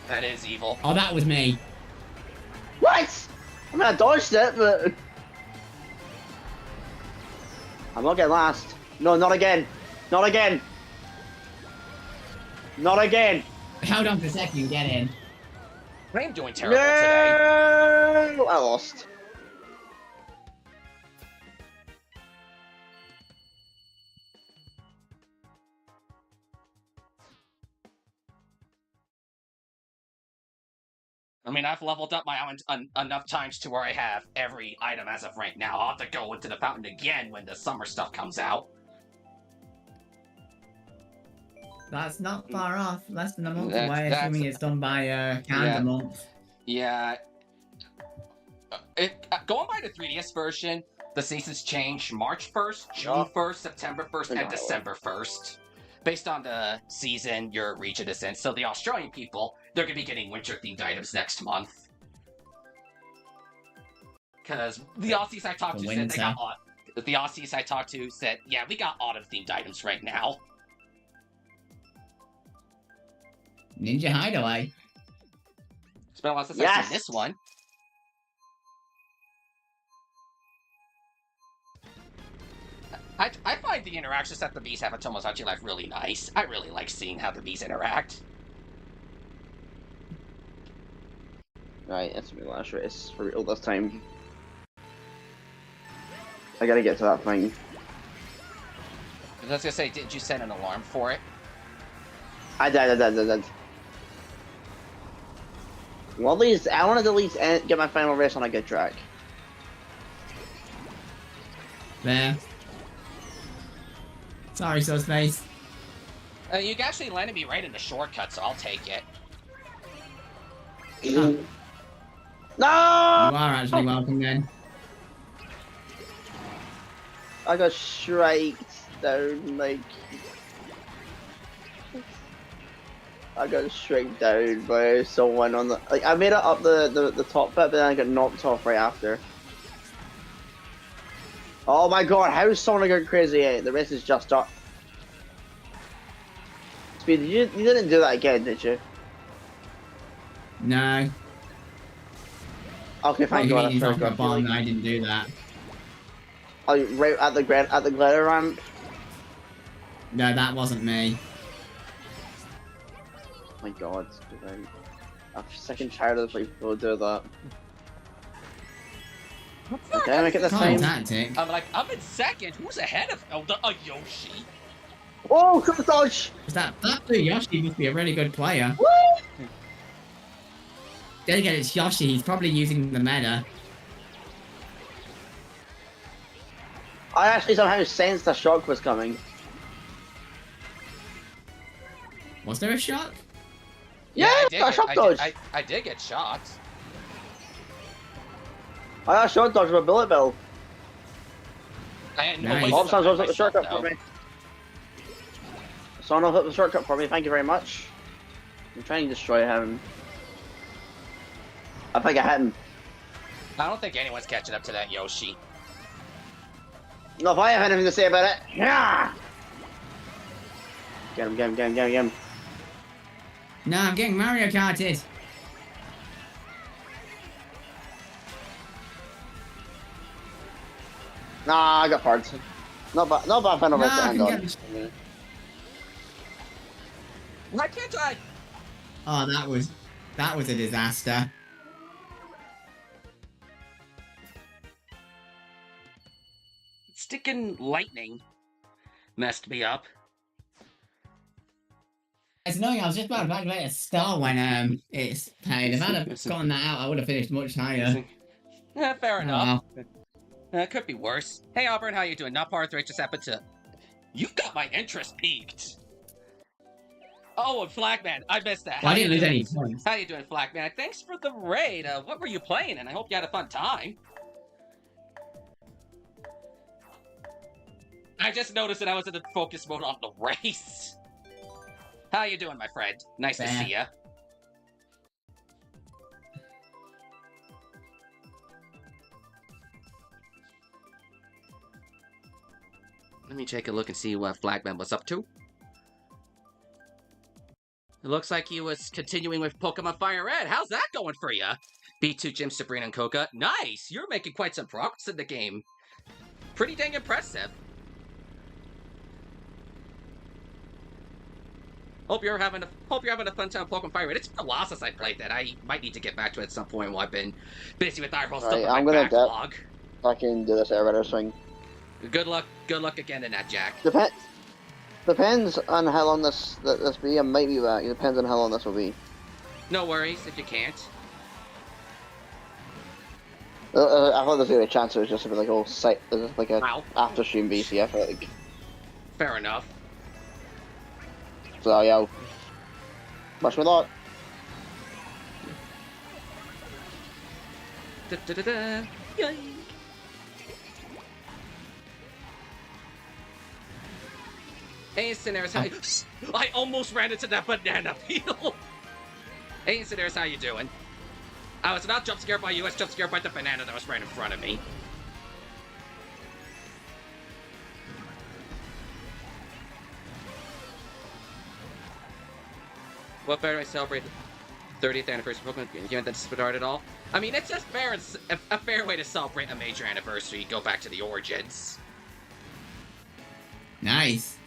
That is evil. Oh, that was me. What? I mean, I dodged it, but... I'm not getting last. No, not again. Not again. Not again. Hold on for a second, get in. I am doing terrible today. No, I lost. I mean, I've leveled up my own enough times to where I have every item as of right now. I'll have to go into the fountain again when the summer stuff comes out. That's not far off. Less than a month away, assuming it's done by calendar month. Yeah. Going by the 3DS version, the seasons change March 1st, June 1st, September 1st, and December 1st. Based on the season your region is in. So the Australian people, they're going to be getting winter-themed items next month. Because the Aussies I talked to said they got... The Aussies I talked to said, yeah, we got autumn-themed items right now. Ninja Hideaway. It's been a while since I've seen this one. I find the interactions that the bees have in Tomodachi Life really nice. I really like seeing how the bees interact. Right, that's my last race for real this time. I gotta get to that thing. I was gonna say, did you set an alarm for it? I did. Well, at least, I wanted to at least get my final race on a good track. There. Sorry, Subspace. You actually landed me right in the shortcut, so I'll take it. No! You are actually welcome then. I got straight down, like... I got straight down by someone on the... Like, I made it up the top bit, but then I got knocked off right after. Oh my god, how is someone going crazy? The race is just up. Speed, you didn't do that again, did you? No. Okay, thank God. I didn't do that. Oh, right at the glider ramp? No, that wasn't me. Oh my god, I'm sick and tired of people who do that. Okay, I make it this time. Tactic. I'm like, I'm in second. Who's ahead of a Yoshi? Oh, quick dodge! That blue Yoshi must be a really good player. Woo! Then again, it's Yoshi. He's probably using the meta. I actually somehow sensed a shock was coming. Was there a shock? Yeah, I shock dodge. I did get shocked. I got shock dodge with a bullet bill. I had no Nice. way Oh, to someone's defend hit the shortcut myself, for me. Someone hit the shortcut for me, thank you very much. I'm trying to destroy him. I think I hit him. I don't think anyone's catching up to that Yoshi. No, if I have anything to say about it, yeah! Get him. No, I'm getting Mario Karted. Nah, I got parts. Not bad final race to end on. Why can't I? Oh, that was a disaster. Sticking lightning messed me up. It's annoying. I was just about to back a star when it's played. If I'd have gotten that out, I would have finished much higher. Yeah, fair enough. Wow. Could be worse. Hey, Auburn, how you doing? Not part of the race just happened to... You got my interest peaked. Oh, and Flagman, I missed that. Well, I didn't lose any points. How you doing, Flagman? Thanks for the raid. What were you playing? And I hope you had a fun time. I just noticed that I was in the focus mode on the race. How you doing, my friend? Nice to see ya. Let me take a look and see what Flagman was up to. It looks like he was continuing with Pokemon Fire Red. How's that going for you? B2 Jim, Sabrina, and Coca. Nice! You're making quite some progress in the game. Pretty dang impressive. Hope you're having a fun time Pokemon Fire Red. It's been a while since I played that. I might need to get back to it at some point while I've been busy with our whole stuff in my backlog. I can do this air swing. Good luck again in that, Jack. Depends on how long this be. I might be back. It depends on how long this will be. No worries if you can't. I thought there's a chance it was just a bit like all site, like a after stream BC. I feel like. Fair enough. So yo, wish me luck. Yay. Hey, Cineris, how I almost ran into that banana peel. Hey, Cineris, how you doing? I was not jump scared by you, I was jump scared by the banana that was right in front of me. What better I celebrate the 30th anniversary of Pokemon event than Spadart at all? I mean, it's just fair, a fair way to celebrate a major anniversary. Go back to the origins. Nice.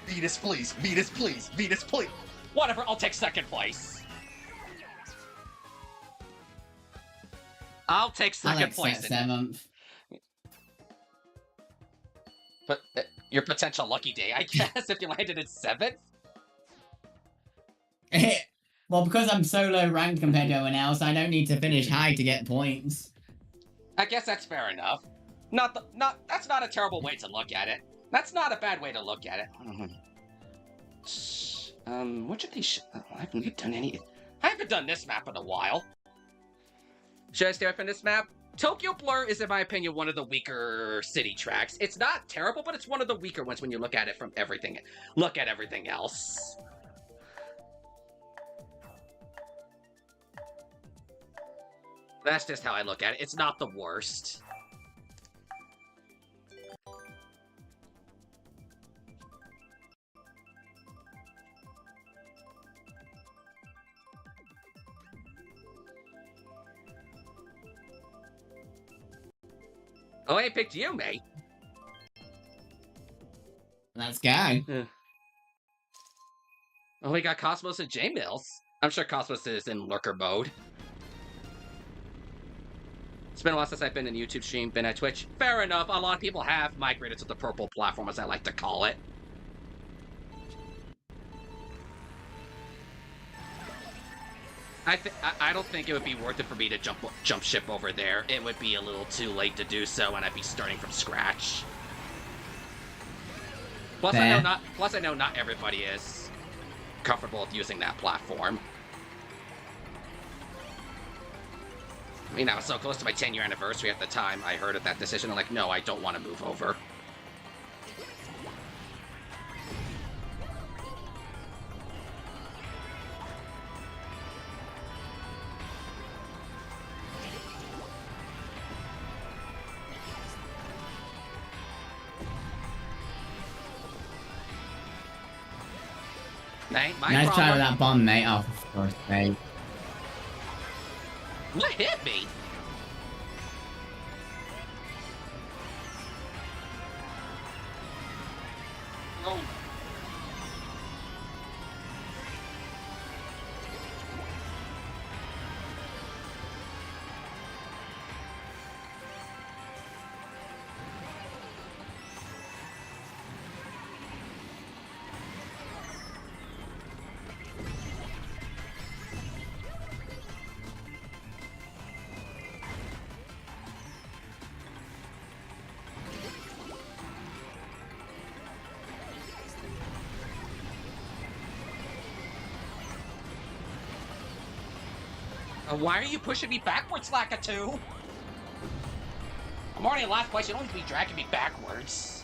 Venus, please! Venus, please! Venus, please! Whatever, I'll take second place. I'll take second place. Seventh. But your potential lucky day, I guess, if you landed in 7th? Well, because I'm so low ranked compared to anyone else, I don't need to finish high to get points. I guess that's fair enough. That's not a terrible way to look at it. That's not a bad way to look at it. What should they I haven't done any... I haven't done this map in a while. Should I stay away from this map? Tokyo Blur is, in my opinion, one of the weaker city tracks. It's not terrible, but it's one of the weaker ones when you look at it from everything. Look at everything else. That's just how I look at it. It's not the worst. Oh, I picked you, mate. Let's go. Oh, we got Cosmos and J-Mills. I'm sure Cosmos is in lurker mode. It's been a while since I've been in YouTube stream, been at Twitch. Fair enough, a lot of people have migrated to the purple platform, as I like to call it. I don't think it would be worth it for me to jump ship over there. It would be a little too late to do so, and I'd be starting from scratch. Plus, I know not everybody is comfortable with using that platform. I mean, I was so close to my 10-year anniversary at the time. I heard of that decision. I'm like, no, I don't want to move over. Nice try with that bomb, mate. Oh, of course, mate. What hit me? Oh. Why are you pushing me backwards, Lakitu? I'm already in last place. You don't need to be dragging me backwards.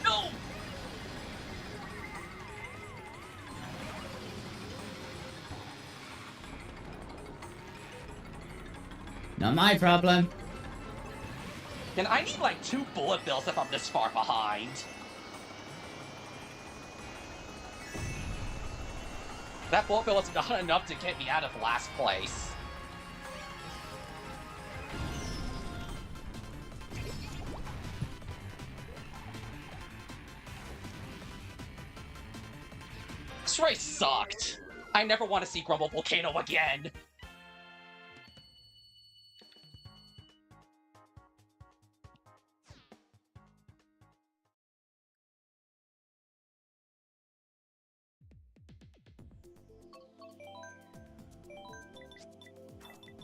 No! Not my problem. And I need like 2 bullet bills if I'm this far behind. That bullet bill is not enough to get me out of last place. This race sucked. I never want to see Grumble Volcano again.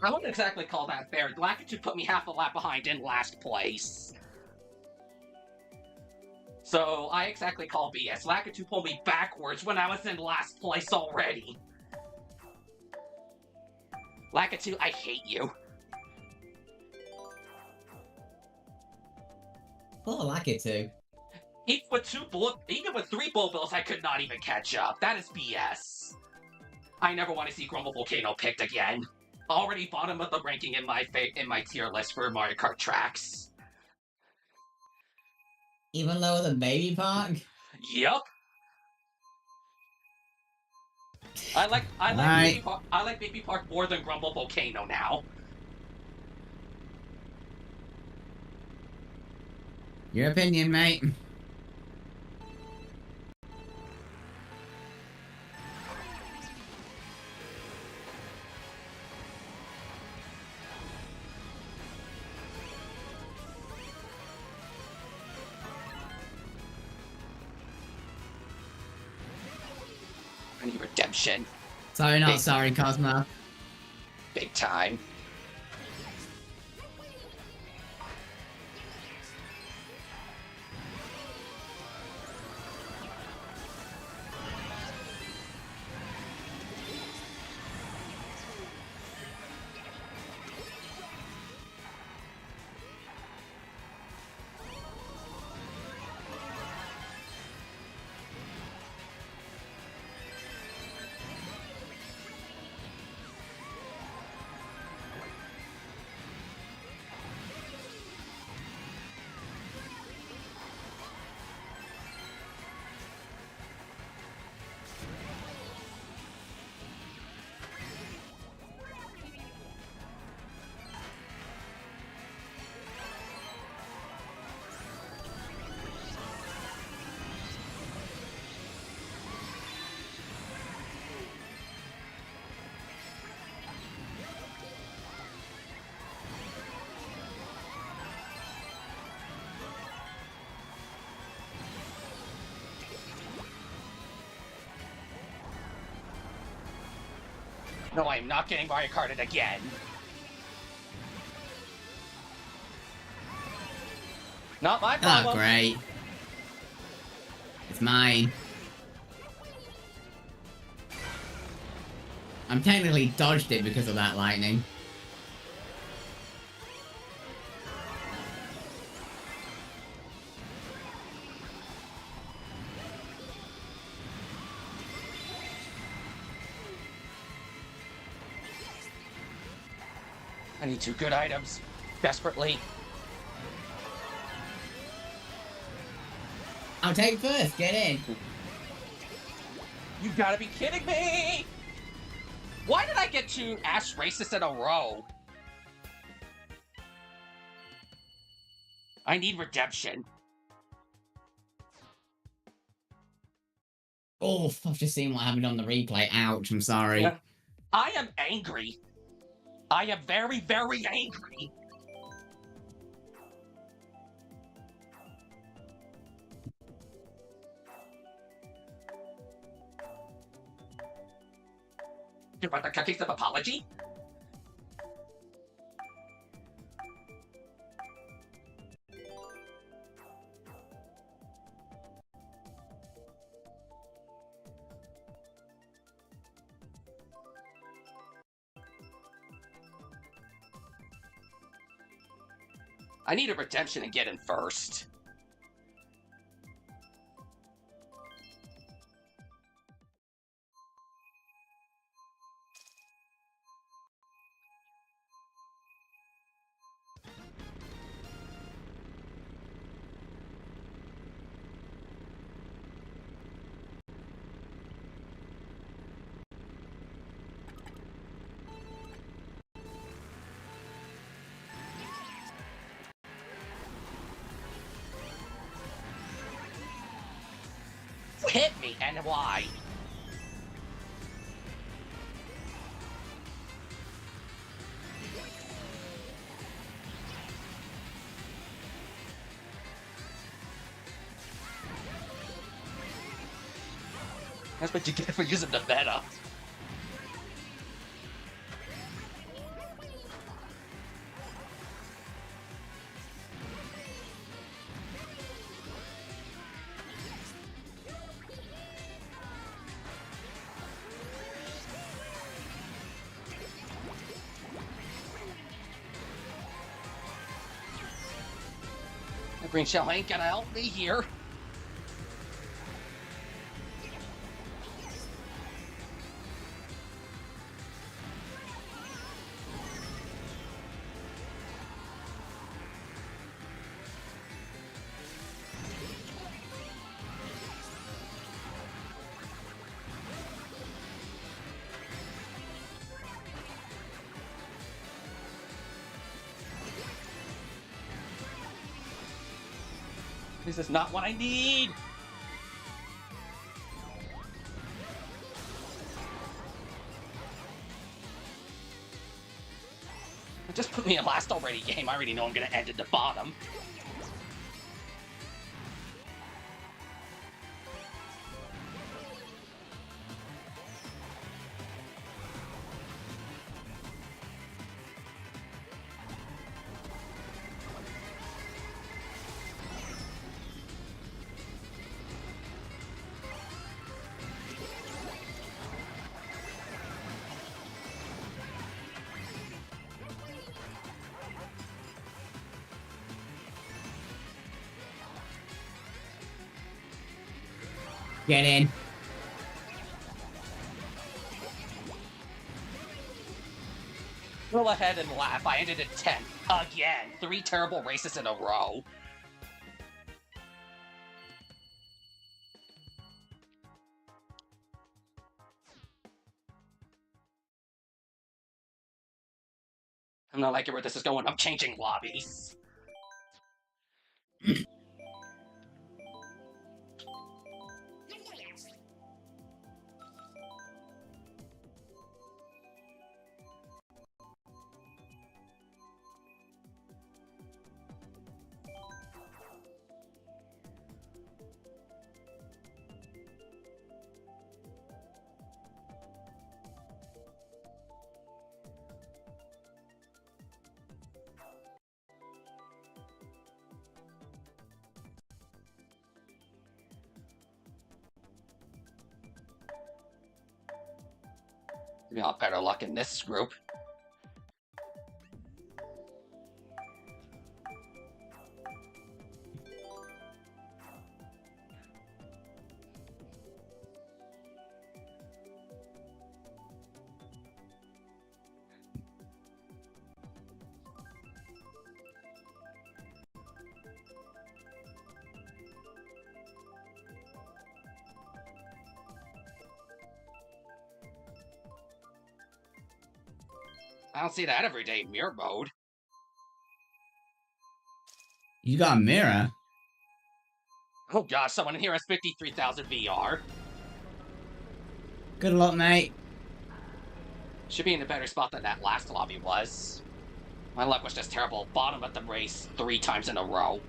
I wouldn't exactly call that fair. Lakitu put me half a lap behind in last place. So, I exactly call BS. Lakitu pulled me backwards when I was in last place already. Lakitu, I hate you. Oh, Lakitu. Even with 3 bullet bills, I could not even catch up. That is BS. I never want to see Grumble Volcano picked again. Already bottom of the ranking in my tier list for Mario Kart tracks. Even lower than Baby Park? Yep. I like Baby Park more than Grumble Volcano now. Your opinion, mate. I need redemption. Sorry, not sorry, Cosmo. Big time. No, I am not getting Mario Karted again. Not my Oh, problem. great. It's mine. I'm technically dodged it because of that lightning. I need 2 good items. Desperately. I'll take first. Get in. You gotta be kidding me! Why did I get 2 Ash races in a row? I need redemption. Oh, I've just seen what happened on the replay. Ouch, I'm sorry. Yeah. I am angry. I am very, very angry. You want the cookies of apology? I need a redemption and get in first. Hit me, and why? That's what you get for using the meta. The green shell ain't gonna help me here. This is not what I need. Just put me in last already game. I already know I'm gonna end at the bottom. Get in. Go ahead and laugh. I ended at 10. Again. 3 terrible races in a row. I'm not liking where this is going. I'm changing lobbies. We got better luck in this group. I don't see that every day in mirror mode. You got a mirror? Oh gosh, someone in here has 53,000 VR. Good luck, mate. Should be in a better spot than that last lobby was. My luck was just terrible. Bottom of the race 3 times in a row.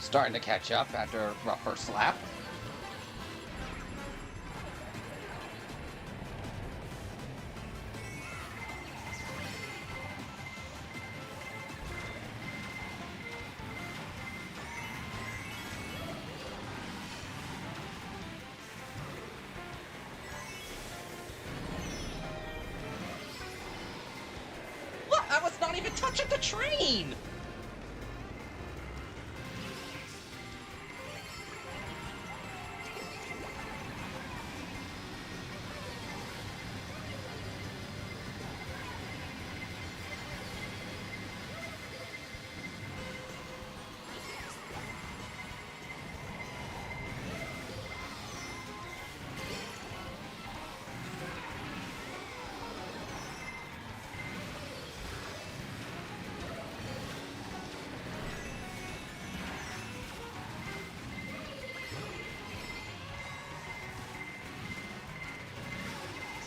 Starting to catch up after a rough first lap. Look, I was not even touching the train!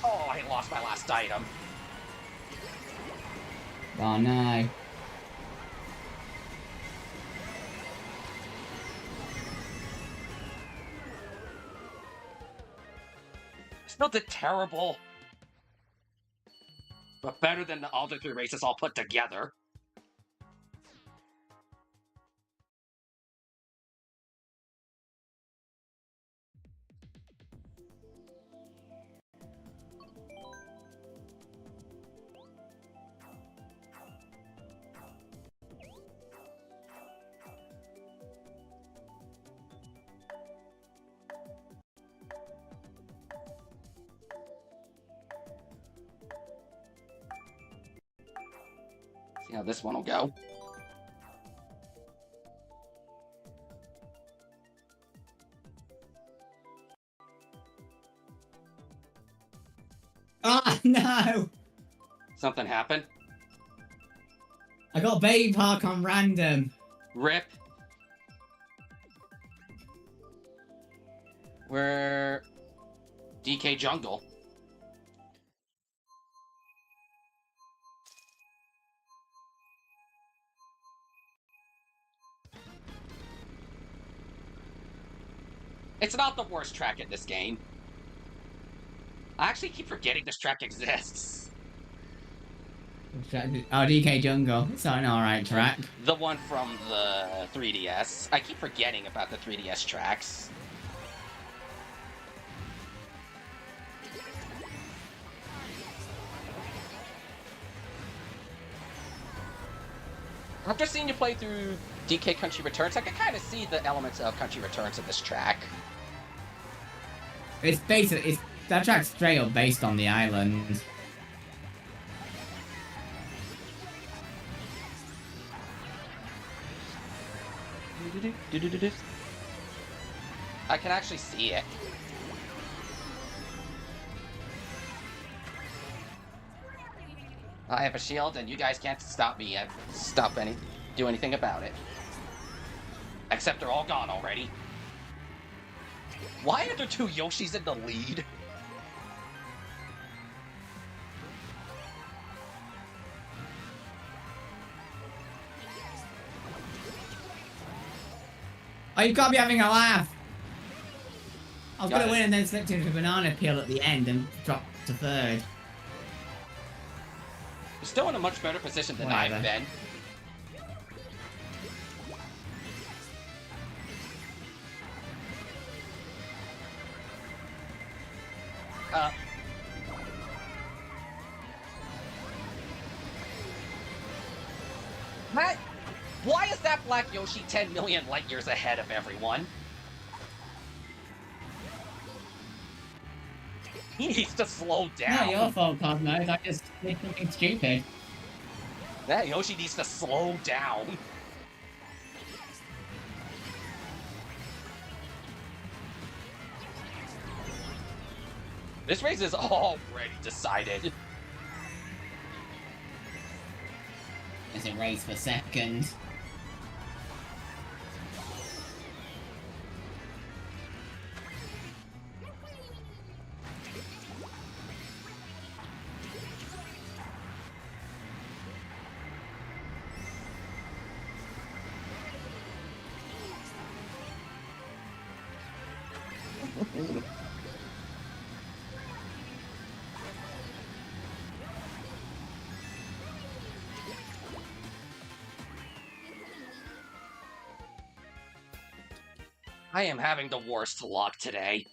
Oh, I lost my last item. Oh no. Still did terrible. But better than the other 3 races all put together. See how this one will go. Oh no! Something happened. I got Baby Park on random. Rip. We're DK Jungle. It's not the worst track in this game. I actually keep forgetting this track exists. Oh, DK Jungle. It's an alright track. The one from the 3DS. I keep forgetting about the 3DS tracks. After seeing you play through DK Country Returns, I can kind of see the elements of Country Returns in this track. It's basically that track's straight up based on the island. I can actually see it. I have a shield, and you guys can't stop me yet. Do anything about it. Except they're all gone already. Why are there 2 Yoshis in the lead? Oh, you can't be having a laugh. I was going to win and then slipped into a banana peel at the end and dropped to 3rd. You're still in a much better position than I've been. Matt, why is that Black Yoshi 10 million light years ahead of everyone? He needs to slow down. Not your fault, Cosmos. I just did something stupid. That Yoshi needs to slow down. This race is already decided. It's a race for 2nd. I am having the worst luck today.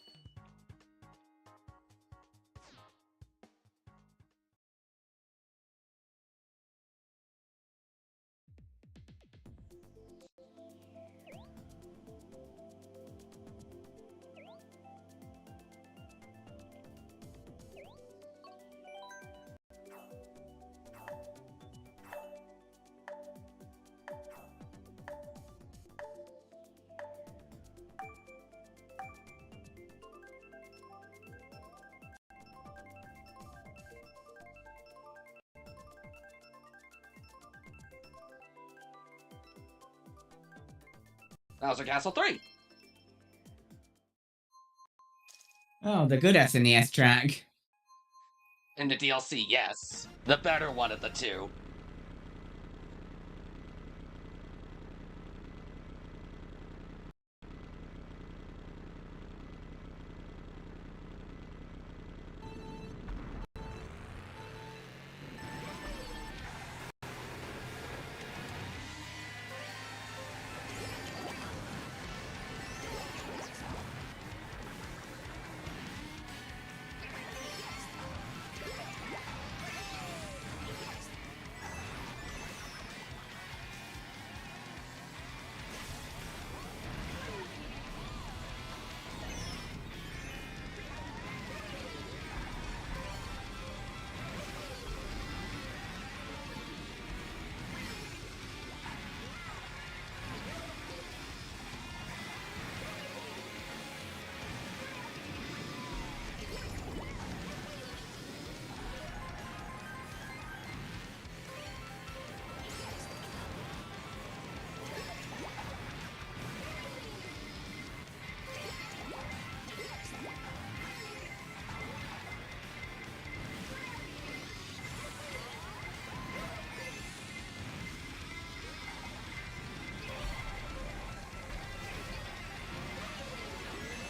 Bowser Castle 3. Oh, the good SNES track. In the DLC, yes. The better one of the 2.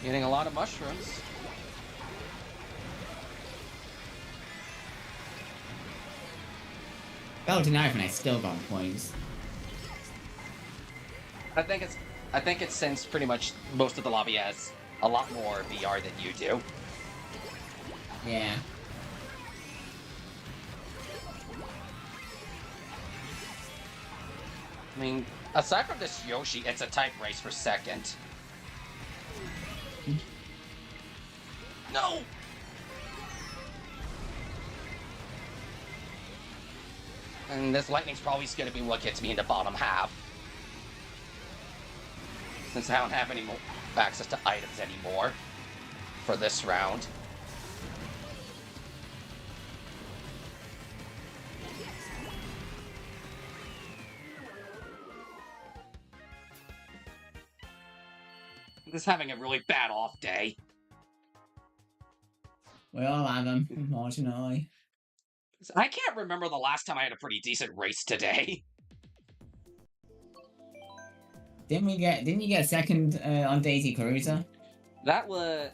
Getting a lot of mushrooms. Bell to knife and I still got points. I think it's since pretty much most of the lobby has a lot more VR than you do. Yeah. I mean, aside from this Yoshi, it's a tight race for 2nd. No! And this lightning's probably going to be what gets me in the bottom half. since I don't have any more access to items anymore for this round. I'm just having a really bad off day. We all have them, unfortunately. I can't remember the last time I had a pretty decent race today. Didn't you get a second on Daisy Cruiser? That was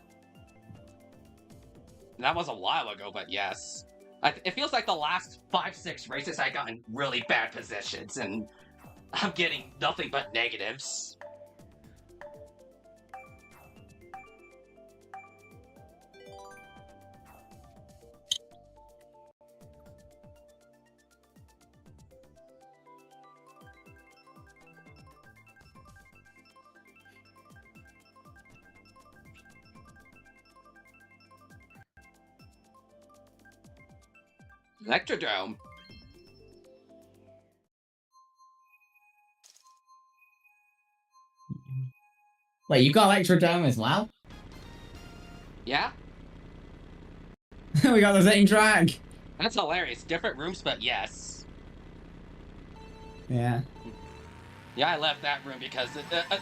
a while ago, but yes. It feels like the last 5-6 races I got in really bad positions, and I'm getting nothing but negatives. Electrodrome. Wait, you got Electrodrome as well? Yeah? We got the same track. That's hilarious. Different rooms, but yes. Yeah. Yeah, I left that room because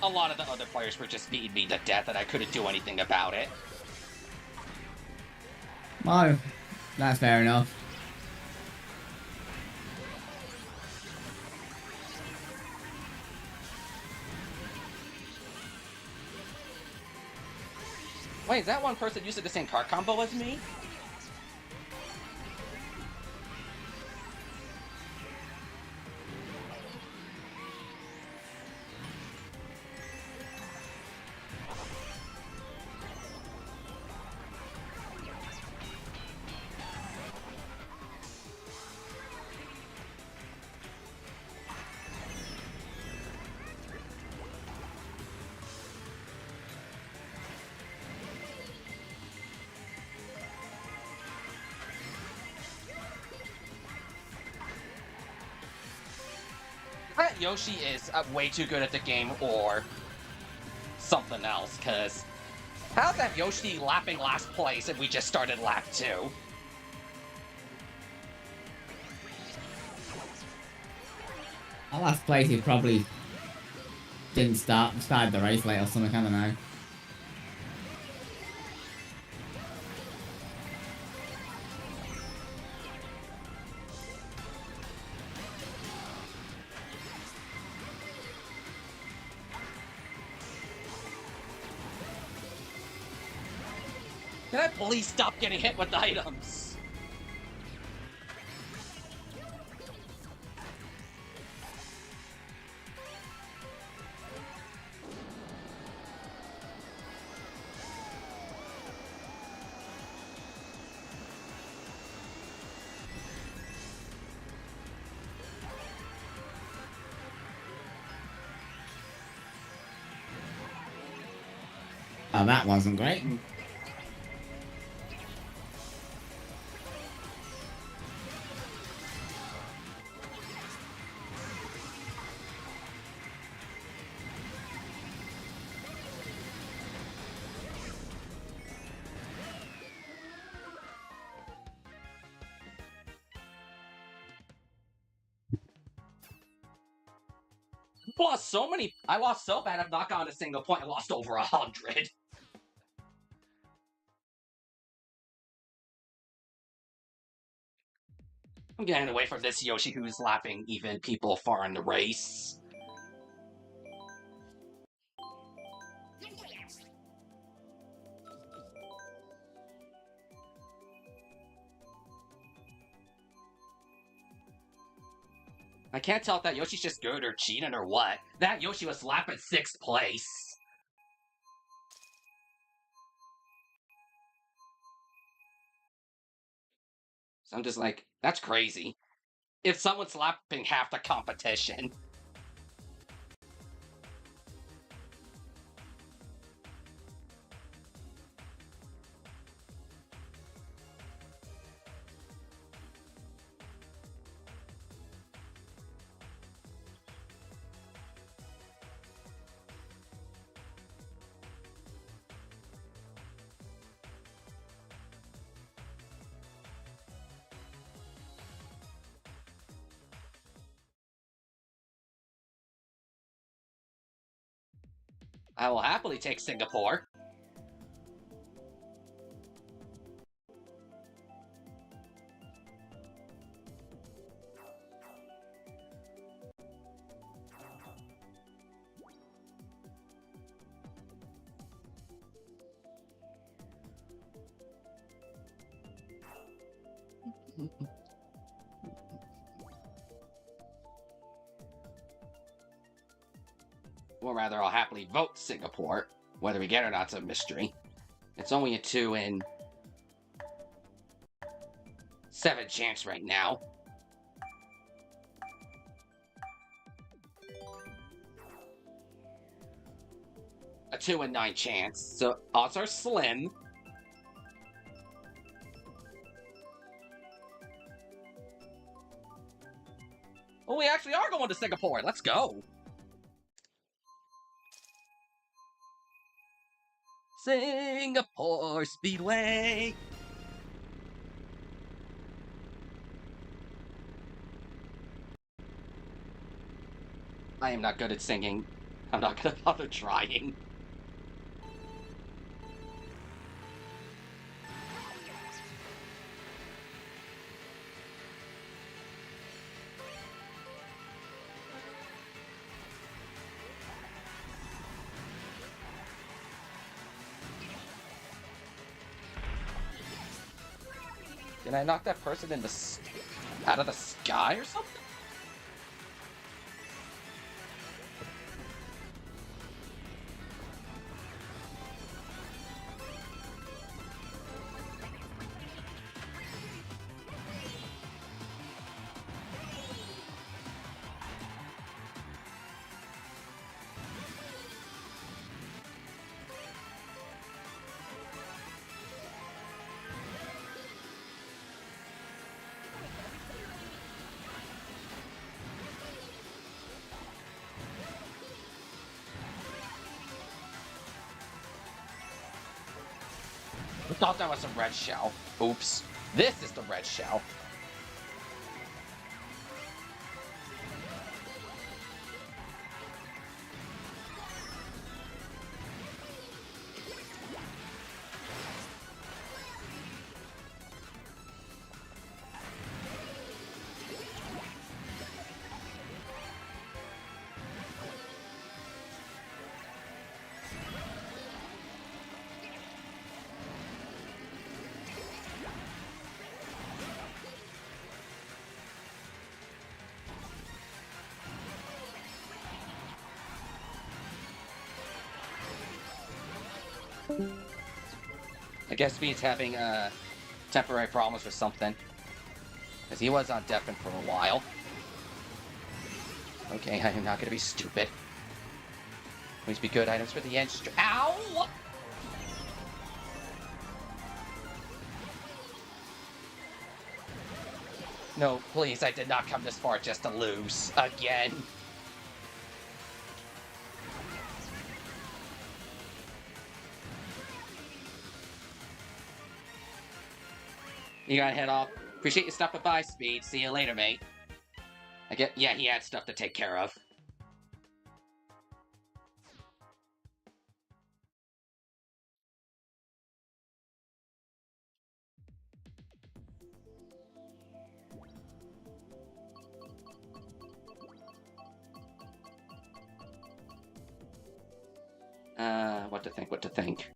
a lot of the other players were just beating me to death and I couldn't do anything about it. Oh, that's fair enough. Wait, is that one person using the same card combo as me? That Yoshi is way too good at the game or something else, because how's that Yoshi lapping last place if we just started lap 2? Our last place, he probably didn't started the race late or something, I don't know. Can I please stop getting hit with items? Oh, that wasn't great. I lost so bad I've not gotten a single point. I lost over 100. I'm getting away from this Yoshi who's lapping even people far in the race. I can't tell if that Yoshi's just good or cheating or what. That Yoshi was lapping 6th place. So I'm just like, that's crazy. If someone's lapping half the competition. I will happily take Singapore. Or rather, I'll happily vote Singapore. Whether we get it or not's a mystery. It's only a 2 in 7 chance right now. A 2 in 9 chance, so odds are slim. Oh, we actually are going to Singapore. Let's go. Singapore Speedway. I am not good at singing. I'm not gonna bother trying. Did I knock that person in out of the sky or something? I thought that was a red shell. Oops. This is the red shell. I guess he's having temporary problems or something. Because he was on deafen for a while. Okay, I am not going to be stupid. Please be good items for the end. Ow! No, please, I did not come this far just to lose. Again. You gotta head off. Appreciate you stopping by, Speed. See you later, mate. Yeah, he had stuff to take care of. What to think.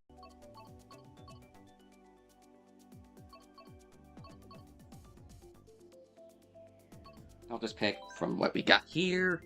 I'll just pick from what we got here.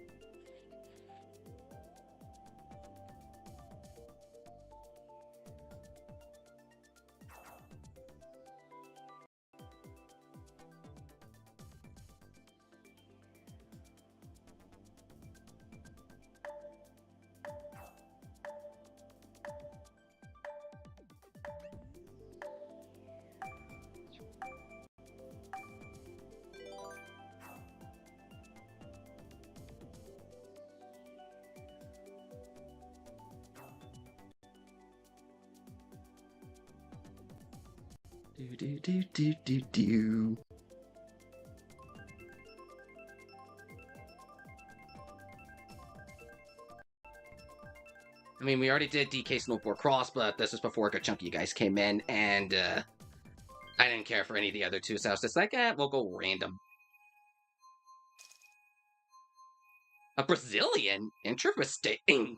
Do. I mean, we already did DK Snowboard Cross, but this was before a good chunk of you guys came in, and I didn't care for any of the other two, so I was just like, we'll go random. A Brazilian? Interesting.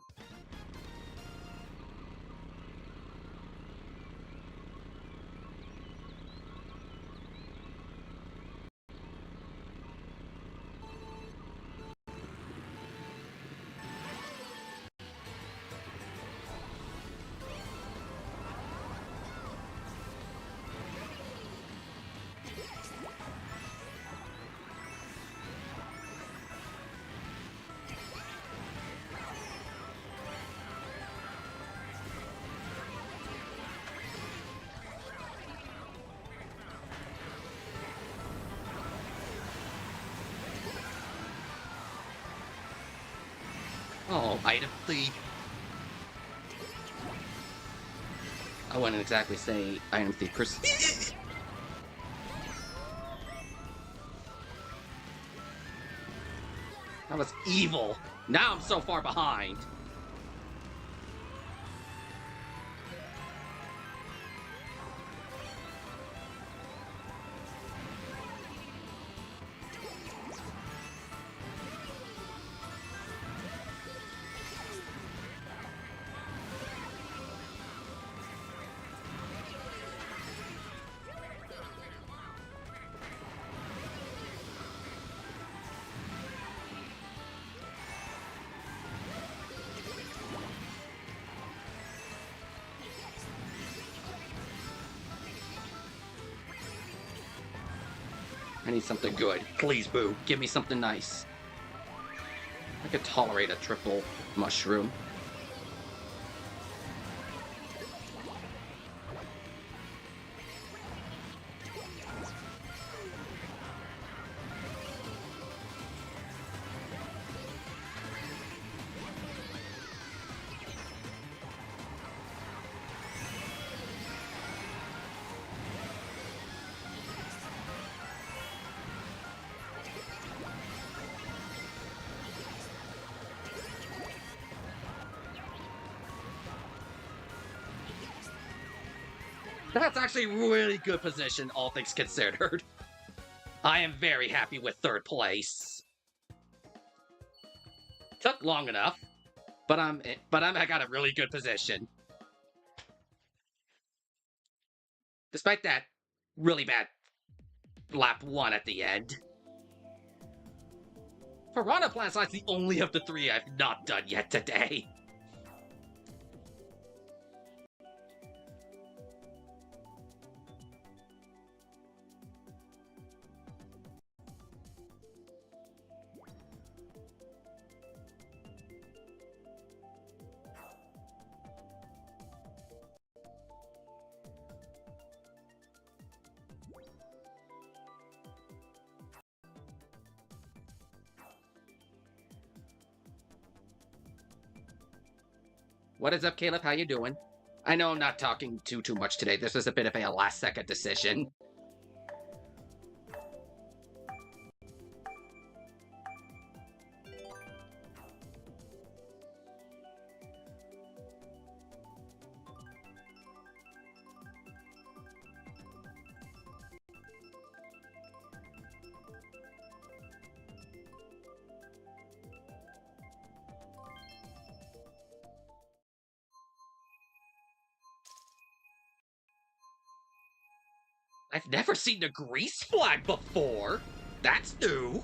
Oh, item thief. I wouldn't exactly say item thief per se. That was evil. Now I'm so far behind. I need something good. Please, Boo. Give me something nice. I could tolerate a triple mushroom. That's actually really good position, all things considered. I am very happy with third place. Took long enough, but I got a really good position. Despite that really bad lap 1 at the end. Piranha Plant's the only of the 3 I've not done yet today. What is up, Caleb? How you doing? I know I'm not talking too much today. This was a bit of a last-second decision. I've never seen the grease flag before. That's new.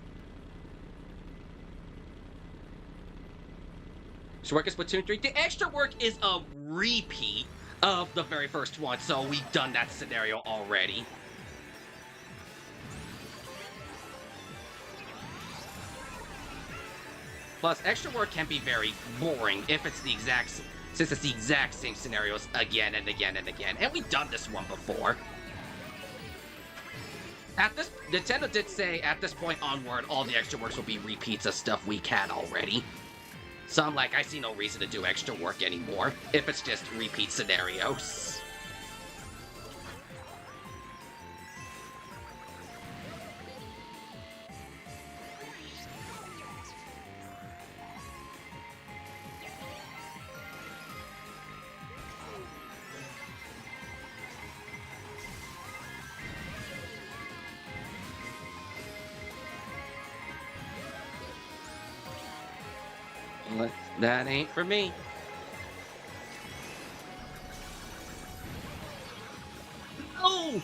So work is Splatoon 3. The extra work is a repeat of the very first one, so we've done that scenario already. Plus, extra work can be very boring if it's the exact, since it's the exact same scenarios again and again and again. And we've done this one before. Nintendo did say at this point onward, all the extra works will be repeats of stuff we can already. So I'm like, I see no reason to do extra work anymore, if it's just repeat scenarios. That ain't for me. No!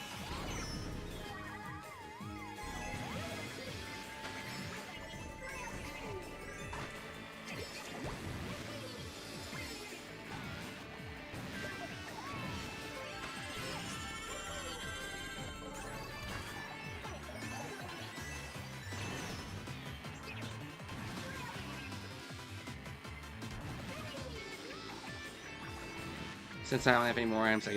Since I don't have any more items,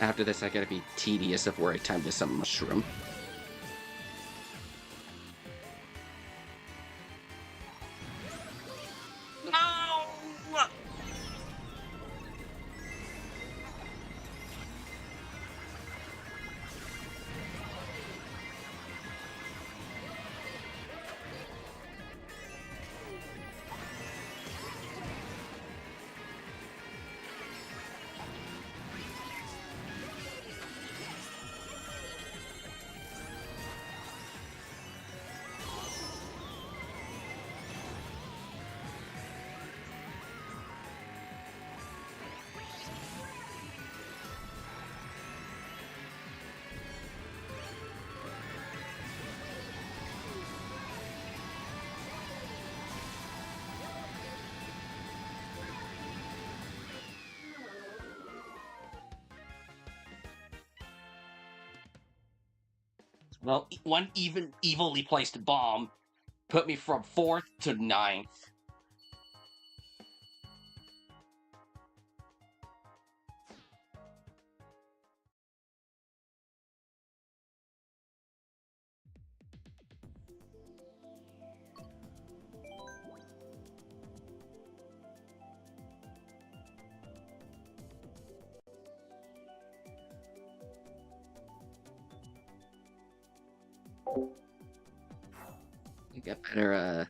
after this, I gotta be tedious of where I time this some mushroom. No! Well, one evilly placed bomb put me from 4th to 9th. I think I better,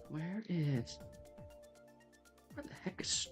where the heck is...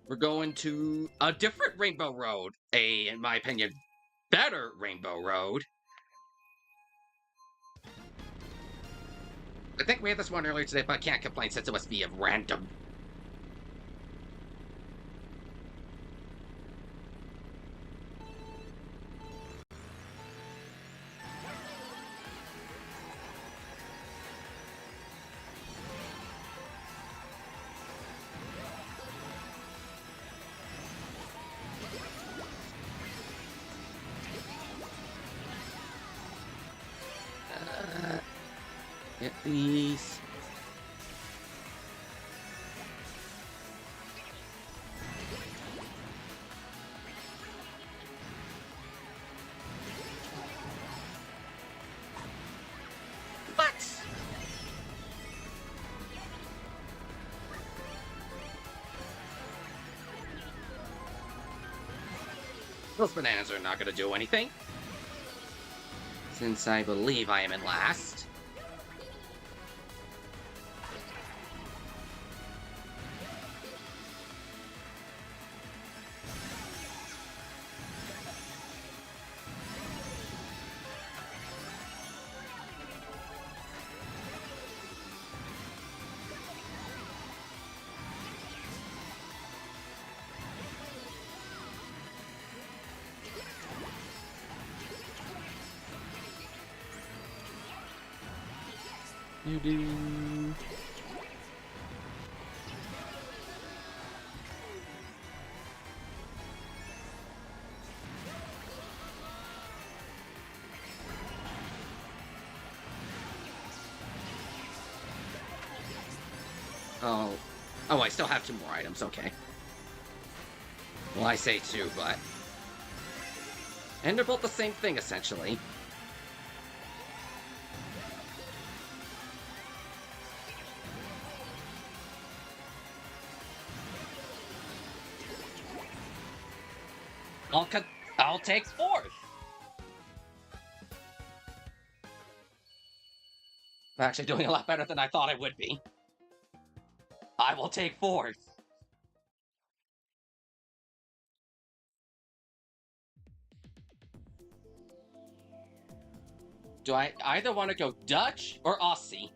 We're going to a different Rainbow Road. In my opinion, better Rainbow Road. I think we had this one earlier today, but I can't complain since it was via random. Get these. What? Those bananas are not going to do anything. Since I believe I am in last. You do. Oh, I still have 2 more items, okay. Well, I say 2, but... And they're both the same thing, essentially. I'll take 4th. I'm actually doing a lot better than I thought I would be. I will take 4th. Do I either want to go Dutch or Aussie?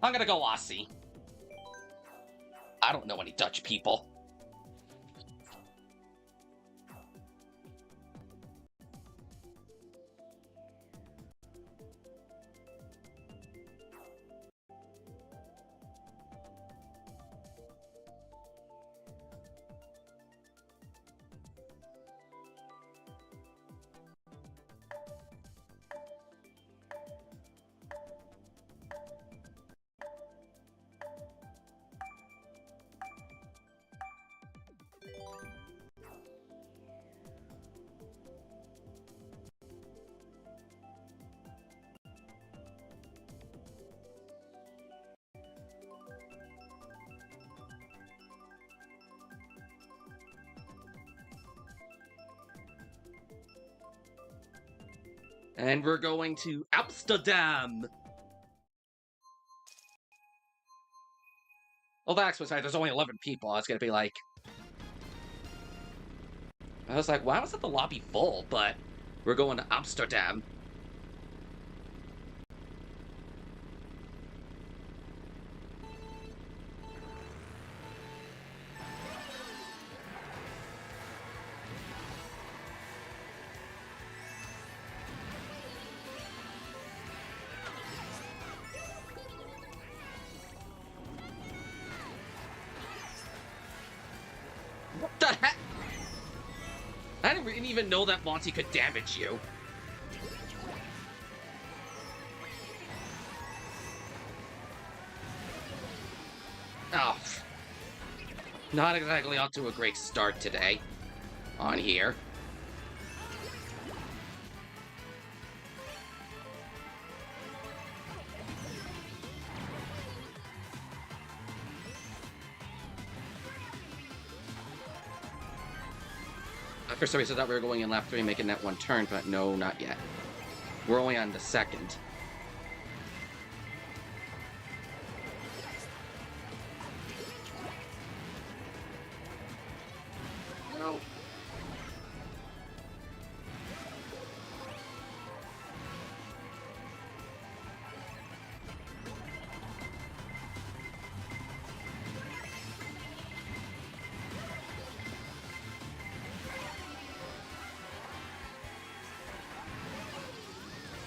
I'm gonna go Aussie. I don't know any Dutch people. And we're going to Amsterdam. Well, that's what's right. There's only 11 people. I was gonna be like, why was the lobby full? But we're going to Amsterdam. What the heck? I didn't even know that Monty could damage you. Oh. Not exactly off to a great start today. On here. For some reason I thought we were going in lap 3 making that one turn, but no, not yet. We're only on the second. No.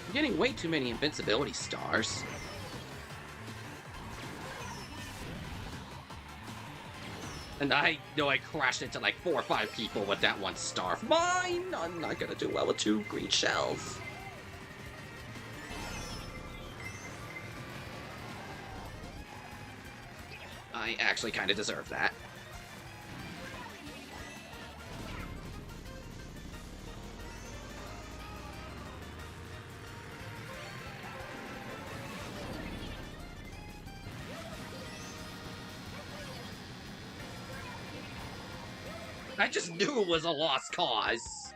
I'm getting way too many invincibility stars. And I know I crashed into like 4 or 5 people with that one star. Mine! I'm not gonna do well with 2 green shells. I actually kind of deserve that. I just knew it was a lost cause.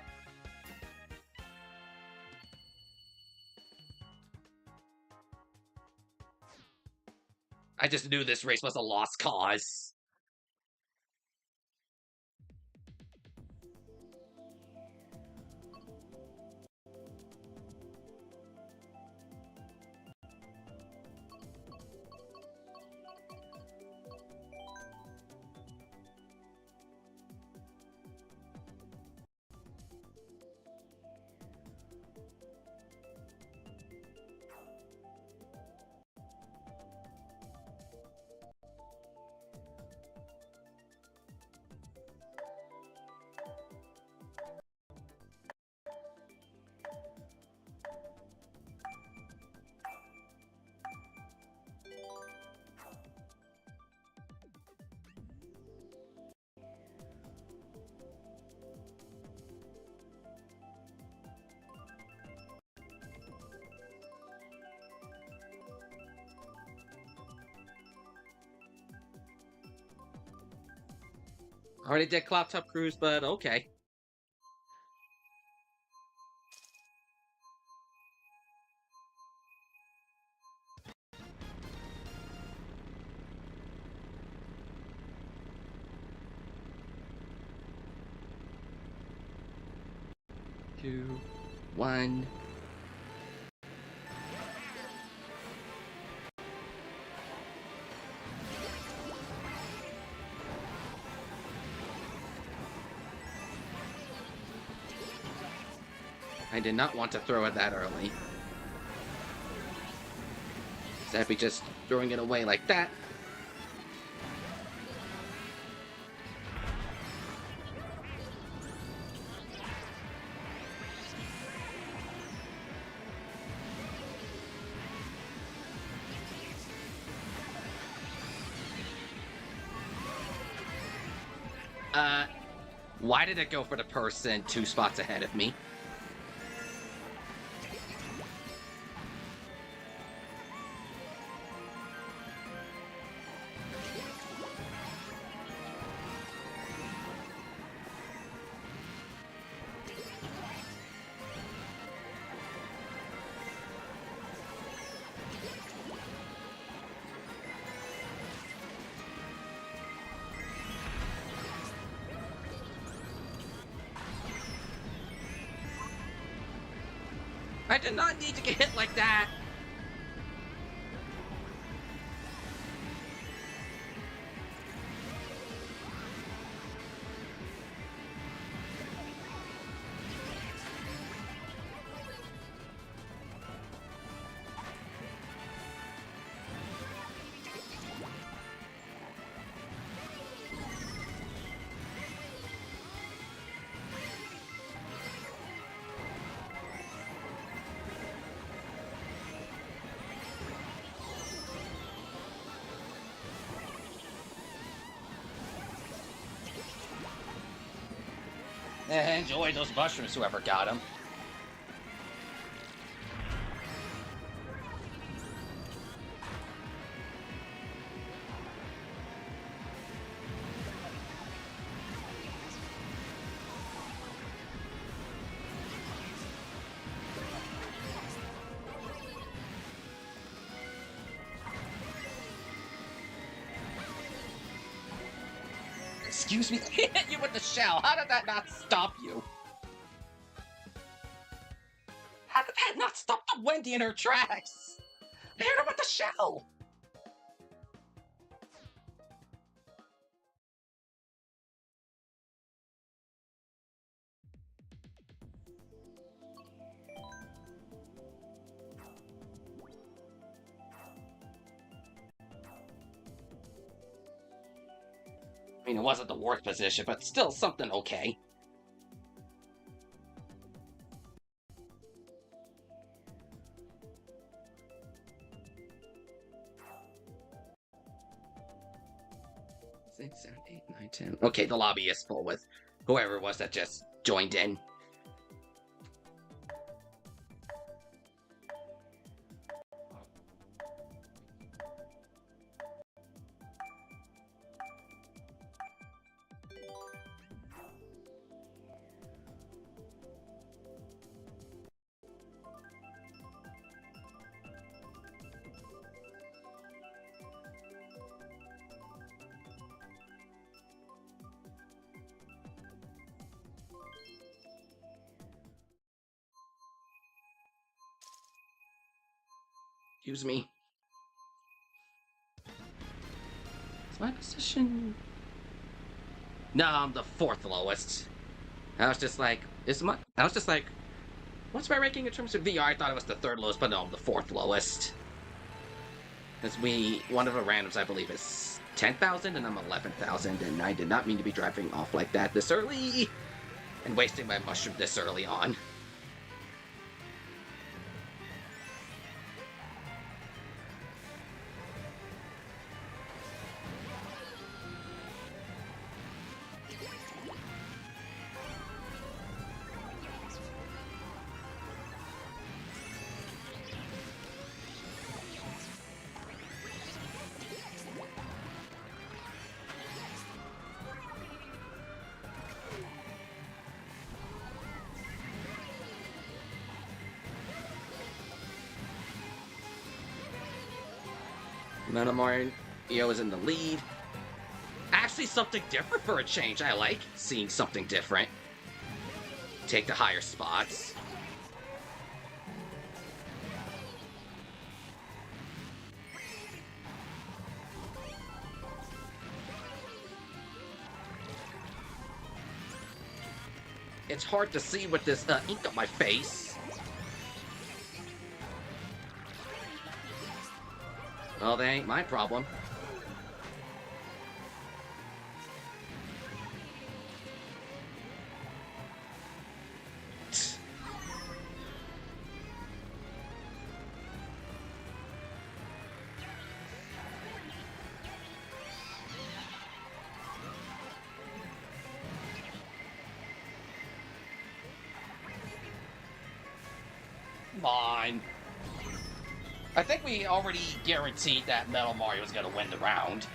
I just knew this race was a lost cause. Already did Cloud Top Cruise, but okay. Two, one. I did not want to throw it that early. Instead of just throwing it away like that. Why did it go for the person 2 spots ahead of me? I did not need to get hit like that. Enjoy those mushrooms, whoever got them. Excuse me, I hit you with the shell. How did that not stop you? How did that not stop the Wendy in her tracks? I hit her with the shell. I mean, it wasn't the worst position, but still something okay. Six, 7, 8, 9, 10. Okay, the lobby is full with whoever it was that just joined in. Excuse me. Is my position? No, I'm the 4th lowest. I was just like, what's my ranking in terms of VR? I thought it was the 3rd lowest, but no, I'm the 4th lowest. Because one of the randoms, I believe, is 10,000, and I'm 11,000, and I did not mean to be driving off like that this early, and wasting my mushroom this early on. Metal Mario is in the lead. Actually, something different for a change. I like seeing something different. Take the higher spots. It's hard to see with this ink on my face. Well, that ain't my problem. Come on. I think we already guaranteed that Metal Mario was going to win the round.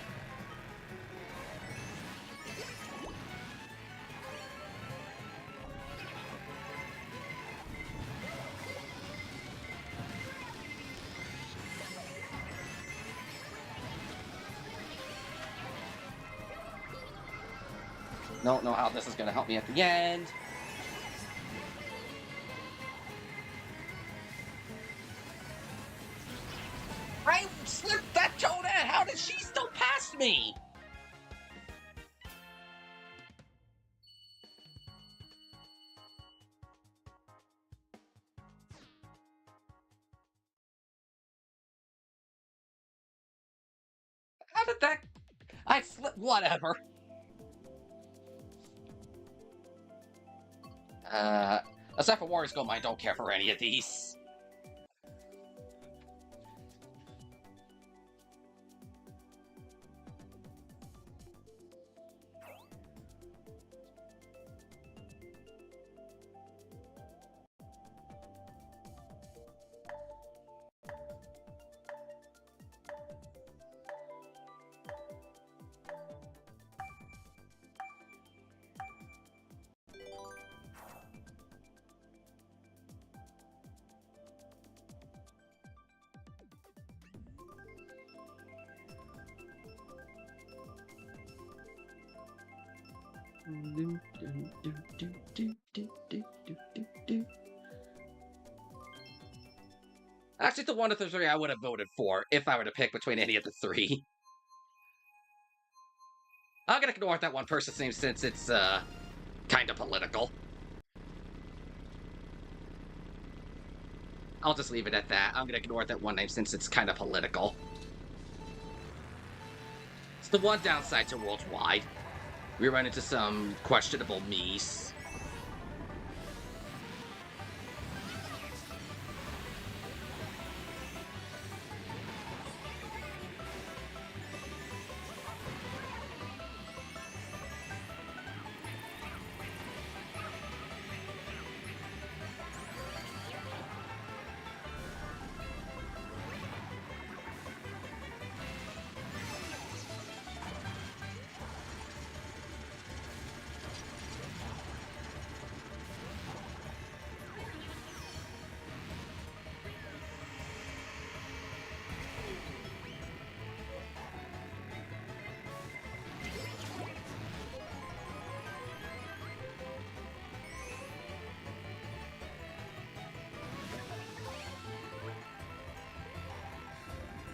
Don't know how this is going to help me at the end. I slipped that Toadette! How did she still pass me? How did that... I slipped... Whatever. Aside from Warriors Gold, I don't care for any of these. Actually, the one of the three I would have voted for if I were to pick between any of the three. I'm gonna ignore that one person's name since it's, kind of political. I'll just leave it at that. I'm gonna ignore that one name since it's kind of political. It's the one downside to Worldwide. We run into some questionable me's.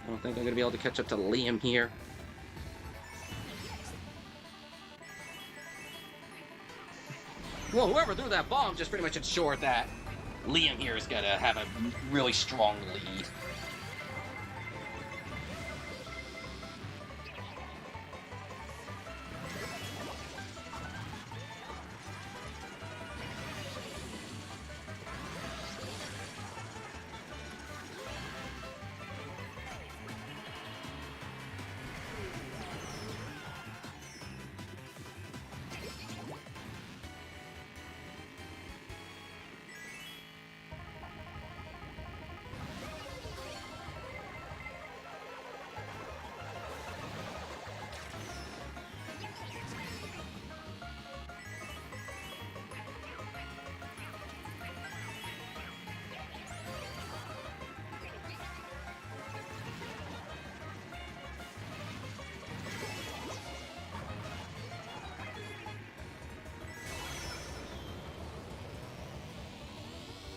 I don't think I'm gonna be able to catch up to Liam here. Well, whoever threw that bomb just pretty much ensured that Liam here is gonna have a really strong lead.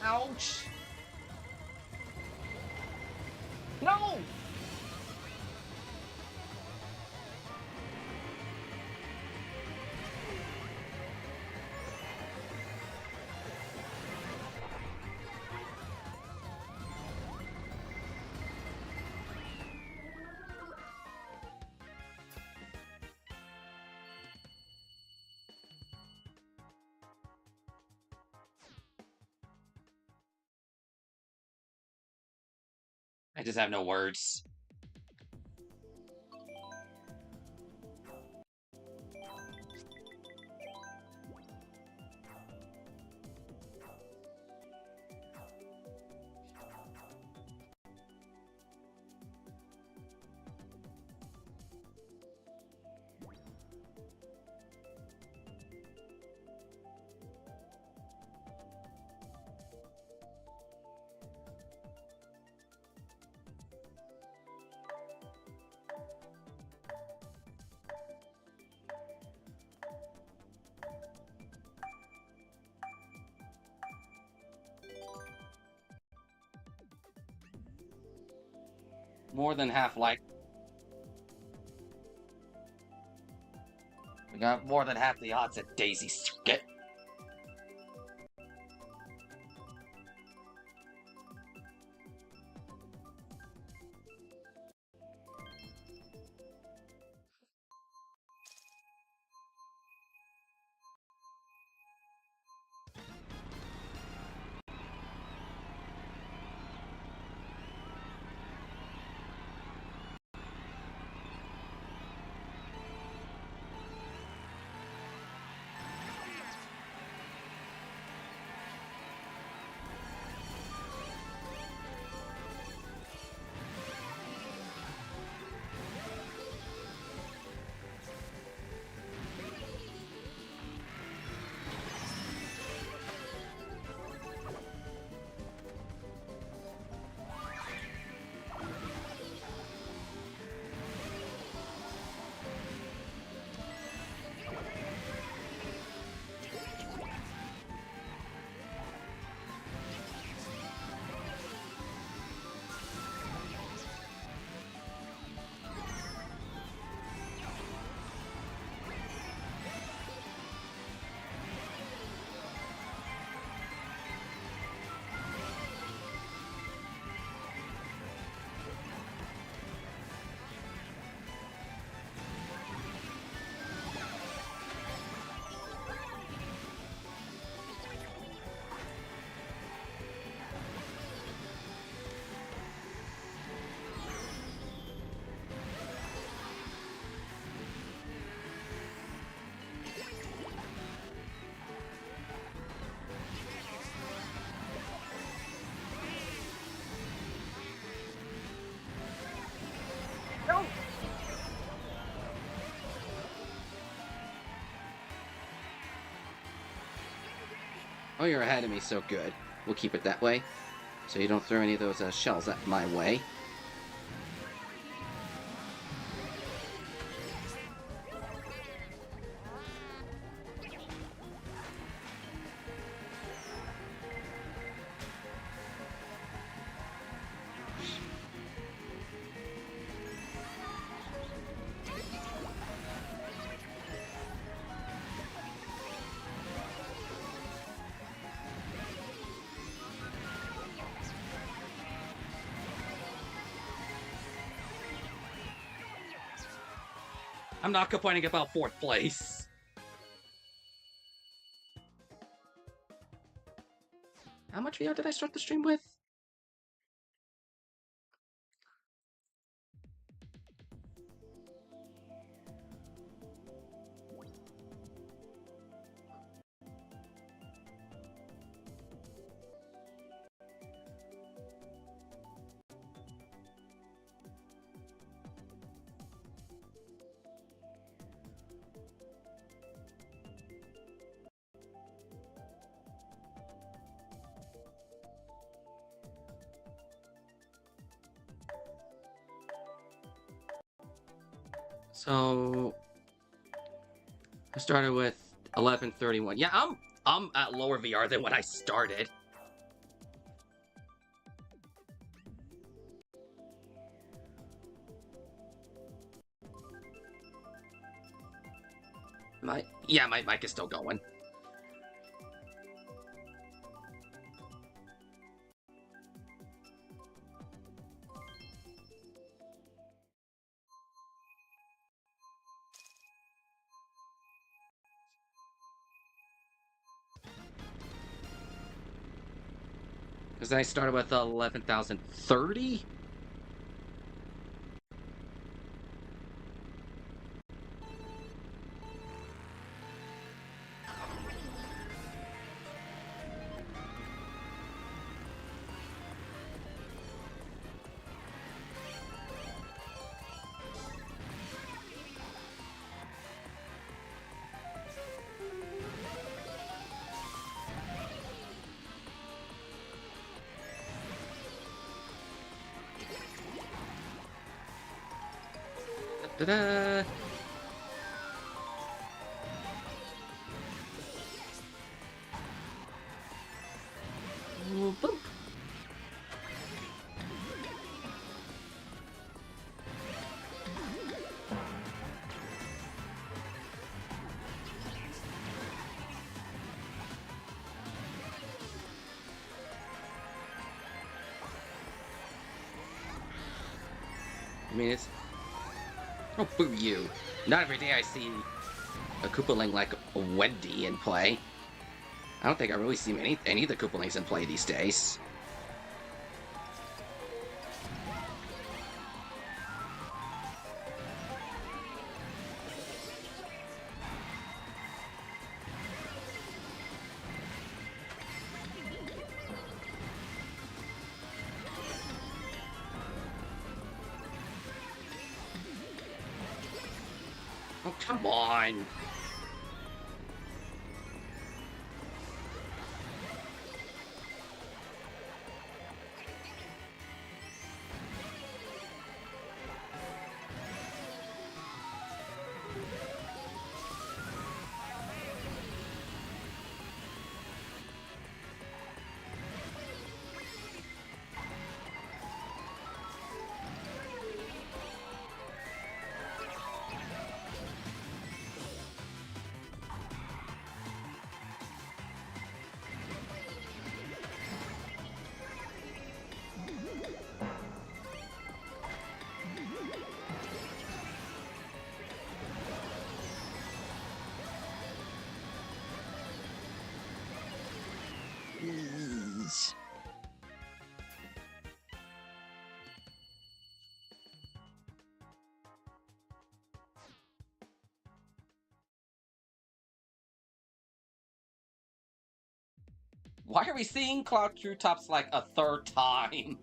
Ouch! No! I just have no words. More than half like. We got more than half the odds at Daisy Circuit. Oh, you're ahead of me, so good. We'll keep it that way, so you don't throw any of those shells at my way. I'm not complaining about 4th place. How much VO did I start the stream with? So I started with 1131. Yeah, I'm at lower VR than when I started. My mic is still going. Because I started with 11,030? Da-da! Boop. I mean, it's... Oh, boo you. Not every day I see a Koopaling like Wendy in play. I don't think I really see any of the Koopalings in play these days. Oh, come on! Why are we seeing Cloud True Tops like a third time?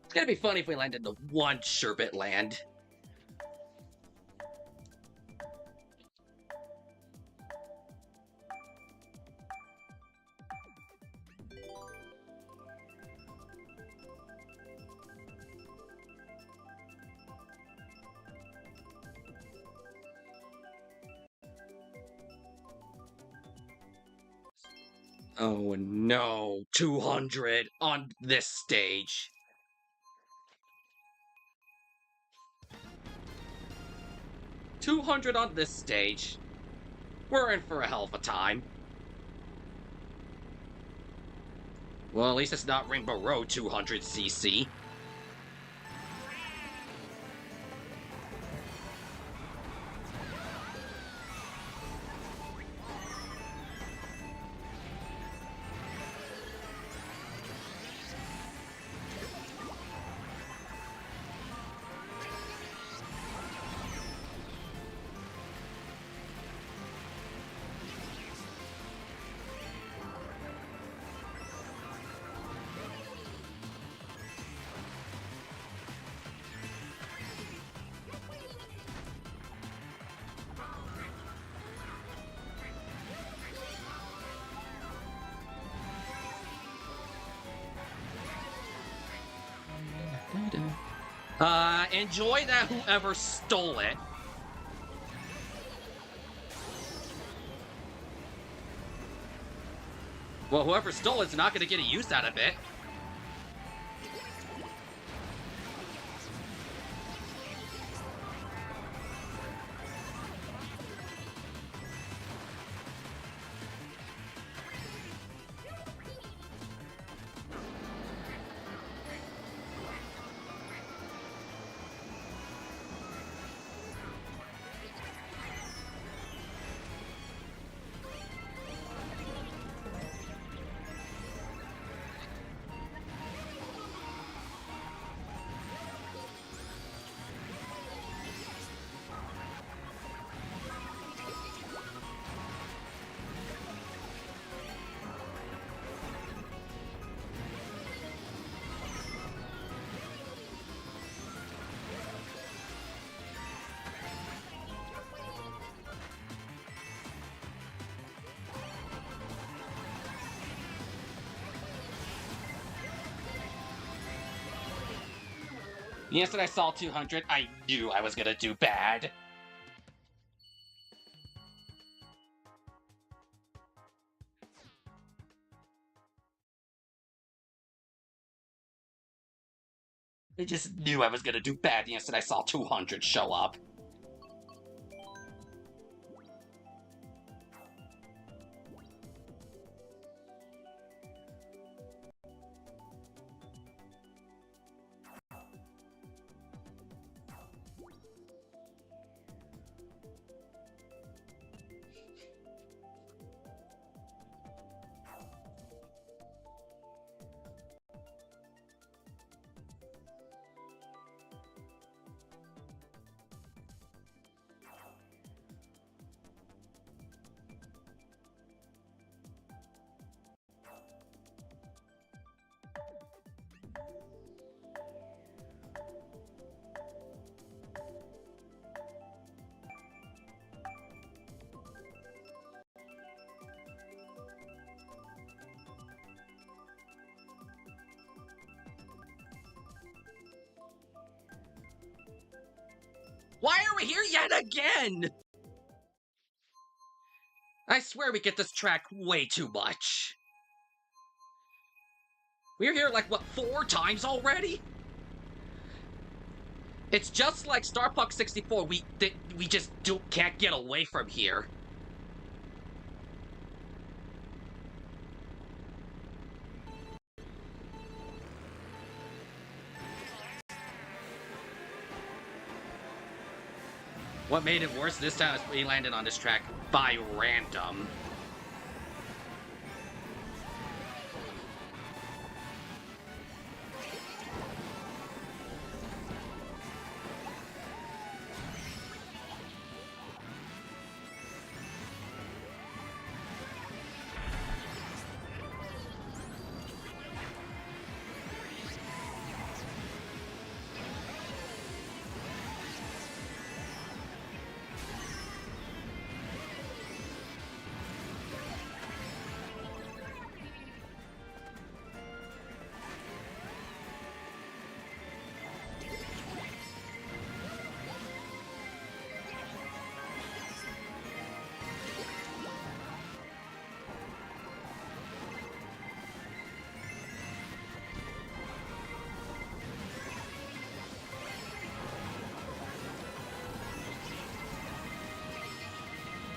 It's gonna be funny if we land into one Sherbet land. Oh no, 200 on this stage. $200 on this stage. We're in for a hell of a time. Well, at least it's not Rainbow Road 200cc. Enjoy that whoever stole it. Well, whoever stole it's not going to get a use out of it. The instant I saw 200, I knew I was gonna do bad. I just knew I was gonna do bad the instant I saw 200 show up. Why are we here yet again? I swear we get this track way too much. We're here like, what, 4 times already? It's just like Starpuck 64, we just can't get away from here. What made it worse this time is we landed on this track by random.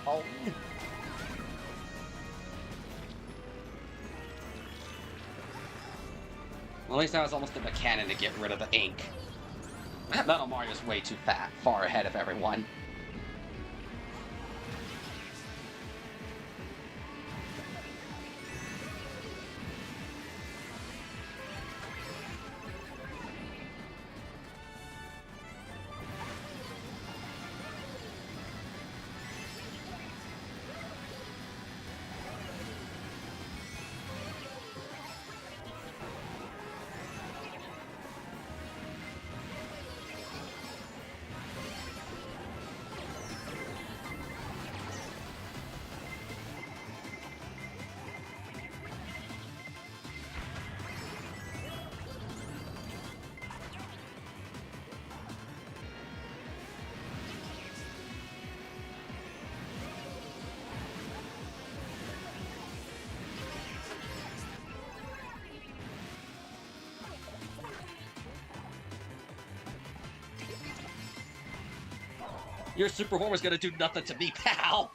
Oh. Well, at least that was almost a mechanic to get rid of the ink. That Metal Mario's way too far ahead of everyone. Your super horn was gonna do nothing to me, pal.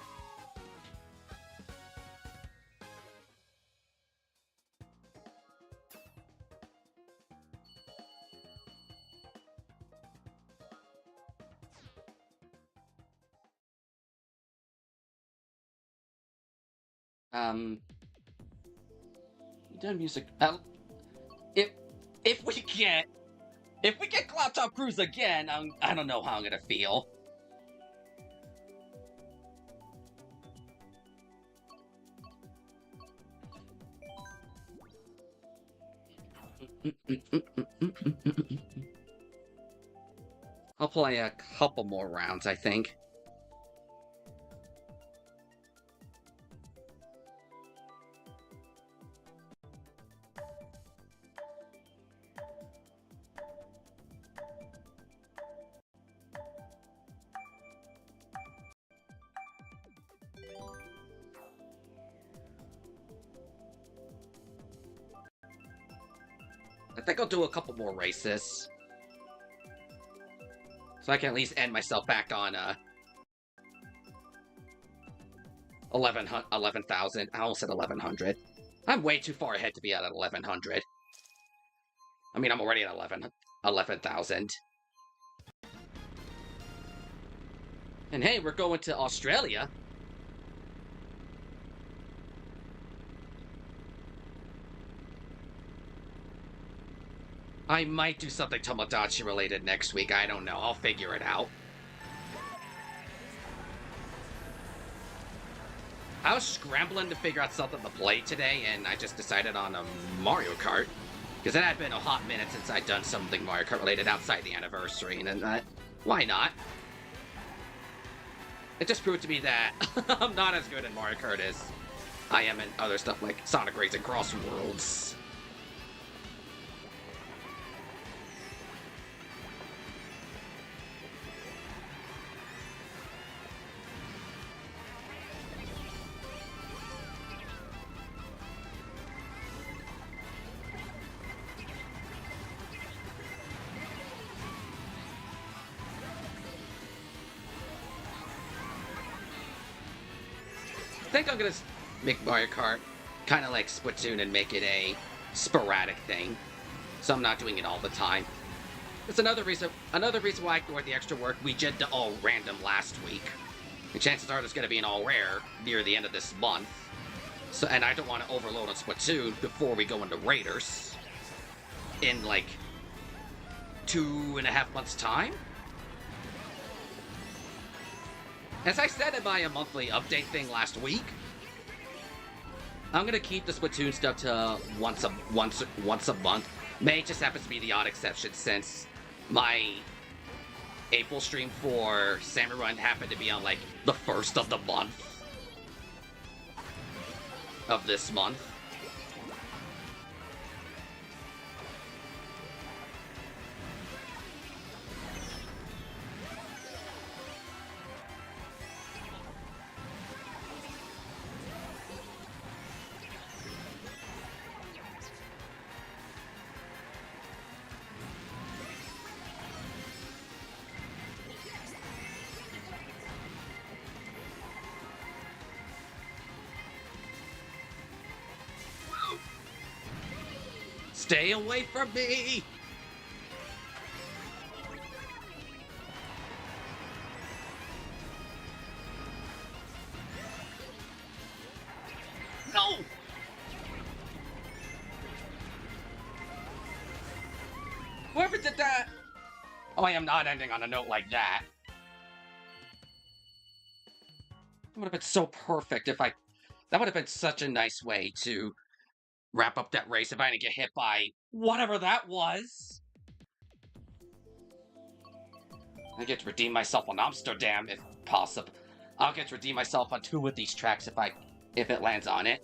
Done music. If we get Cloud Top Cruise again, I don't know how I'm gonna feel. I'll play a couple more rounds, I think. I think I'll do a couple more races. So I can at least end myself back on 11,000. I almost said 1100. I'm way too far ahead to be at 1100. I mean, I'm already at 11,000. And hey, we're going to Australia. I might do something Tomodachi related next week. I don't know. I'll figure it out. I was scrambling to figure out something to play today, and I just decided on a Mario Kart. Because it had been a hot minute since I'd done something Mario Kart related outside the anniversary, and why not? It just proved to me that I'm not as good at Mario Kart as I am in other stuff like Sonic Racing Cross Worlds. I think I'm gonna make Mario Kart kind of like Splatoon and make it a sporadic thing, so I'm not doing it all the time. It's another reason why I ignored the extra work we did the all random last week. And chances are there's gonna be an all rare near the end of this month. So, and I don't want to overload on Splatoon before we go into Raiders in like 2.5 months' time. As I said in my monthly update thing last week, I'm gonna keep the Splatoon stuff to once a month. May just happens to be the odd exception since my April stream for Salmon Run happened to be on like the 1st of the month of this month. Stay away from me! No! Whoever did that! Oh, I am not ending on a note like that. That would have been so perfect if I... That would have been such a nice way to wrap up that race if I didn't get hit by whatever that was. I get to redeem myself on Amsterdam if possible. I'll get to redeem myself on 2 of these tracks if it lands on it.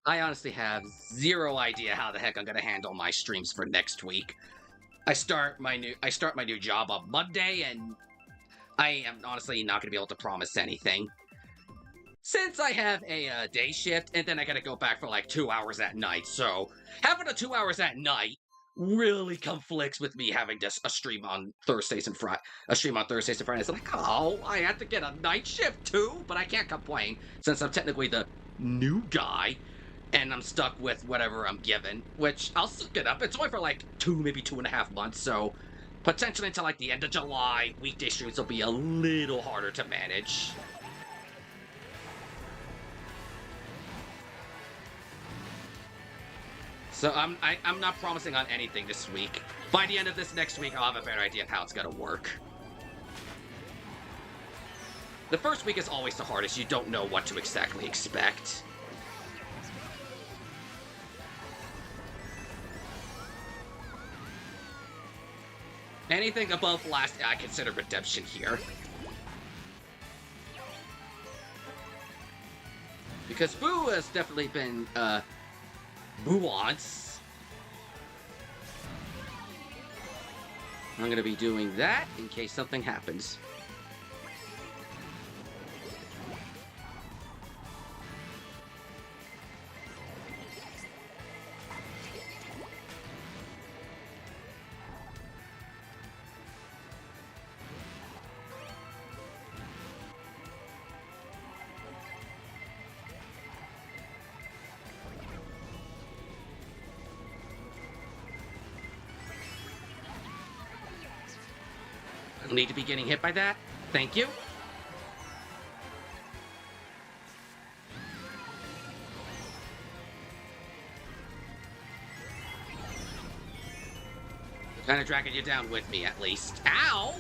I honestly have zero idea how the heck I'm gonna handle my streams for next week. I start my new job on Monday, and I am honestly not gonna be able to promise anything. Since I have a day shift, and then I gotta go back for like 2 hours at night, so having the 2 hours at night really conflicts with me having a stream on Thursdays and Fridays. A stream on Thursdays and Fridays. Like, oh, I have to get a night shift too, but I can't complain since I'm technically the new guy, and I'm stuck with whatever I'm given. Which I'll suck it up. It's only for like maybe 2.5 months, so potentially until like the end of July, weekday streams will be a little harder to manage. So I'm not promising on anything this week. By the end of this next week, I'll have a better idea of how it's gonna work. The first week is always the hardest. You don't know what to exactly expect. Anything above last, I consider redemption here. Because Boo has definitely been, nuance. I'm gonna be doing that in case something happens. Need to be getting hit by that. Thank you. Kind of dragging you down with me, at least. Ow!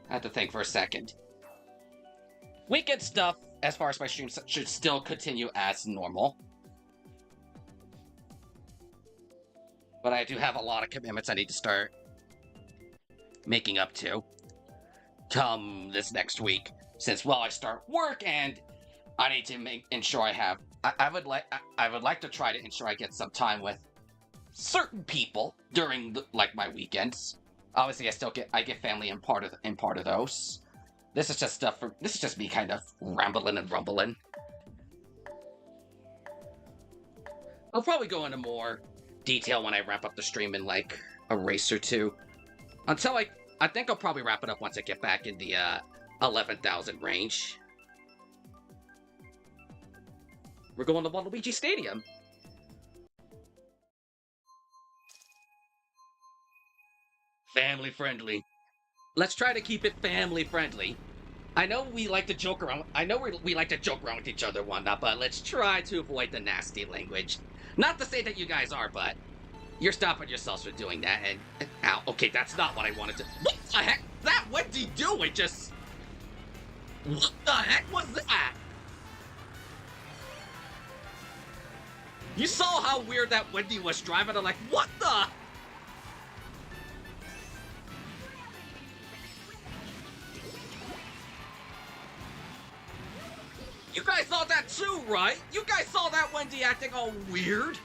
I have to think for a second. Weekend stuff, as far as my streams, should still continue as normal. But I do have a lot of commitments I need to start making up to come this next week. Since, well, I start work and I need to ensure I have. I would like to try to ensure I get some time with certain people during my weekends. Obviously, I get family in part of those. This is just me kind of rambling and rumbling. I'll probably go into more detail when I wrap up the stream in like a race or two. Until I think I'll probably wrap it up once I get back in the 11,000 range. We're going to Waluigi Stadium. Family friendly. Let's try to keep it family friendly. I know we like to joke around. I know we like to joke around with each other and whatnot, but let's try to avoid the nasty language. Not to say that you guys are, but you're stopping yourselves from doing that. And ow, okay, that's not what I wanted to. What the heck? What did he do? It just. What the heck was that? You saw how weird that Wendy was driving. I'm like, what the? You guys saw that too, right? You guys saw that Wendy acting all weird?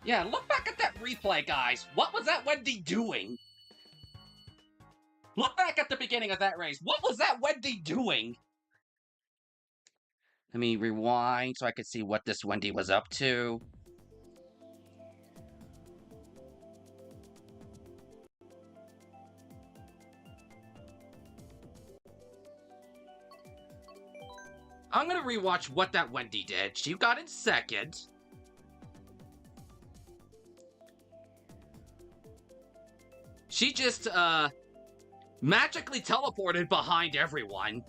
Yeah, look back at that replay, guys. What was that Wendy doing? Look back at the beginning of that race. What was that Wendy doing? Let me rewind so I could see what this Wendy was up to. I'm gonna rewatch what that Wendy did. She got in second. She just, magically teleported behind everyone.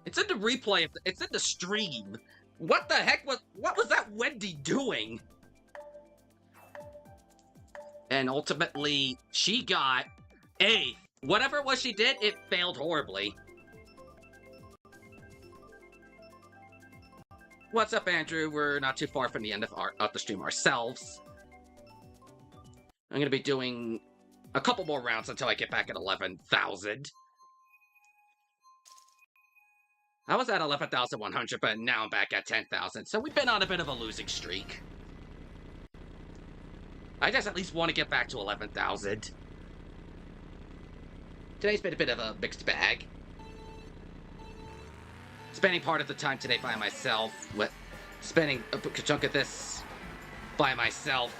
It's in the replay, it's in the stream. What the heck what was that Wendy doing? And ultimately, she got 8th. Whatever it was she did, it failed horribly. What's up, Andrew? We're not too far from the end of the stream ourselves. I'm going to be doing a couple more rounds until I get back at 11,000. I was at 11,100, but now I'm back at 10,000, so we've been on a bit of a losing streak. I just at least want to get back to 11,000. Today's been a bit of a mixed bag. Spending part of the time today by myself, spending a chunk of this by myself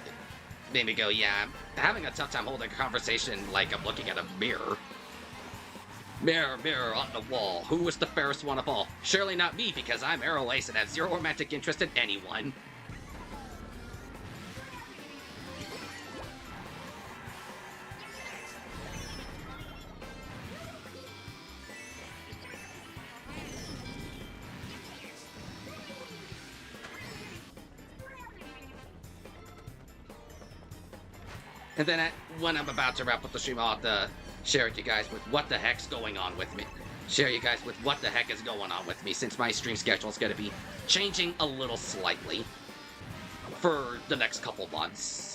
made me go, yeah, I'm having a tough time holding a conversation like I'm looking at a mirror. Mirror, mirror on the wall, who is the fairest one of all? Surely not me, because I'm Arrow Ace and have zero romantic interest in anyone. And then when I'm about to wrap up the stream, I'll have to share with you guys with what the heck's going on with me. Share you guys with what the heck is going on with me, since my stream schedule is going to be changing a little slightly for the next couple months.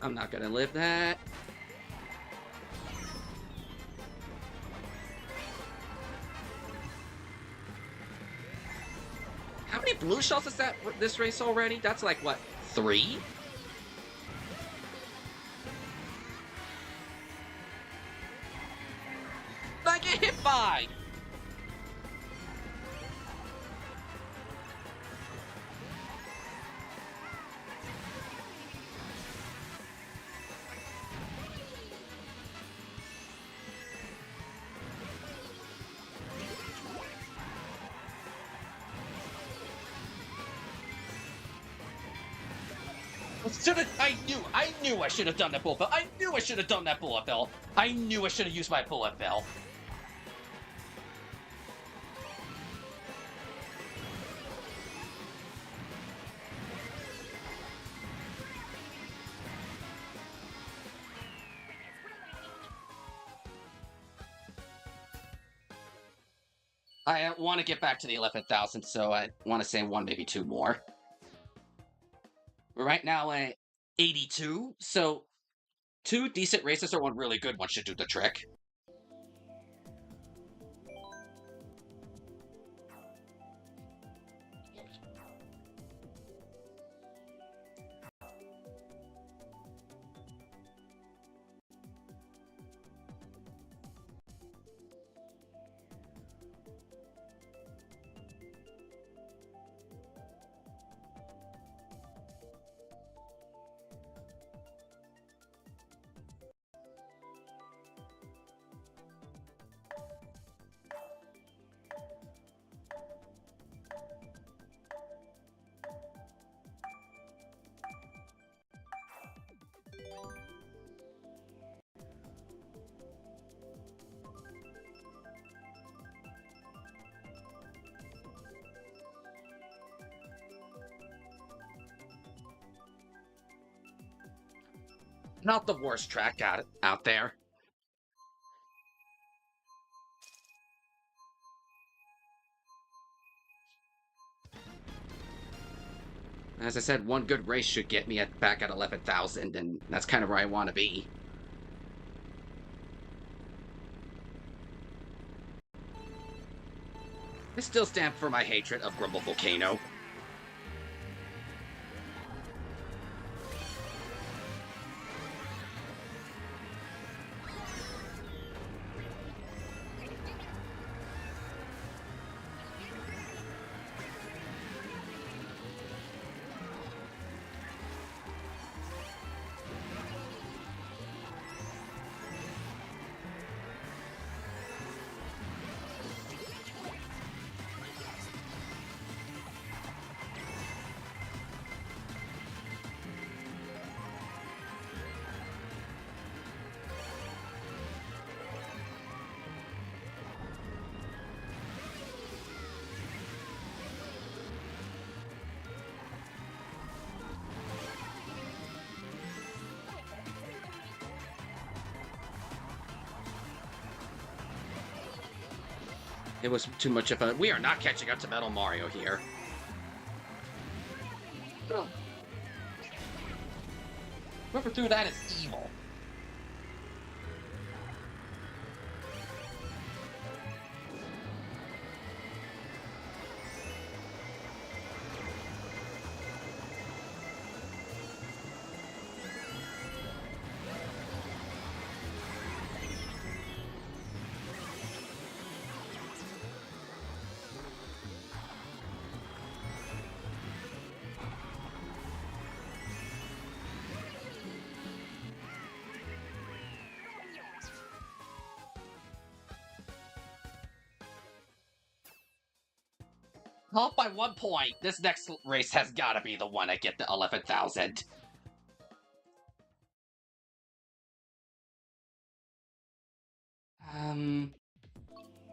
I'm not gonna live that. How many blue shells is that this race already? That's like, what, 3? I get hit by! I knew I should have done that bullet bill. I knew I should have done that bullet bill. I knew I should have used my bullet bill. I want to get back to the 11,000, so I want to say 1, maybe 2 more. We're right now at 82, so 2 decent races or 1 really good one should do the trick. Not the worst track out there. As I said, one good race should get me back at 11,000, and that's kind of where I want to be. I still stand for my hatred of Grumble Volcano. It was too much of a... We are not catching up to Metal Mario here. Oh. Whoever threw that is evil. Off by 1 point. This next race has got to be the one I get the 11,000.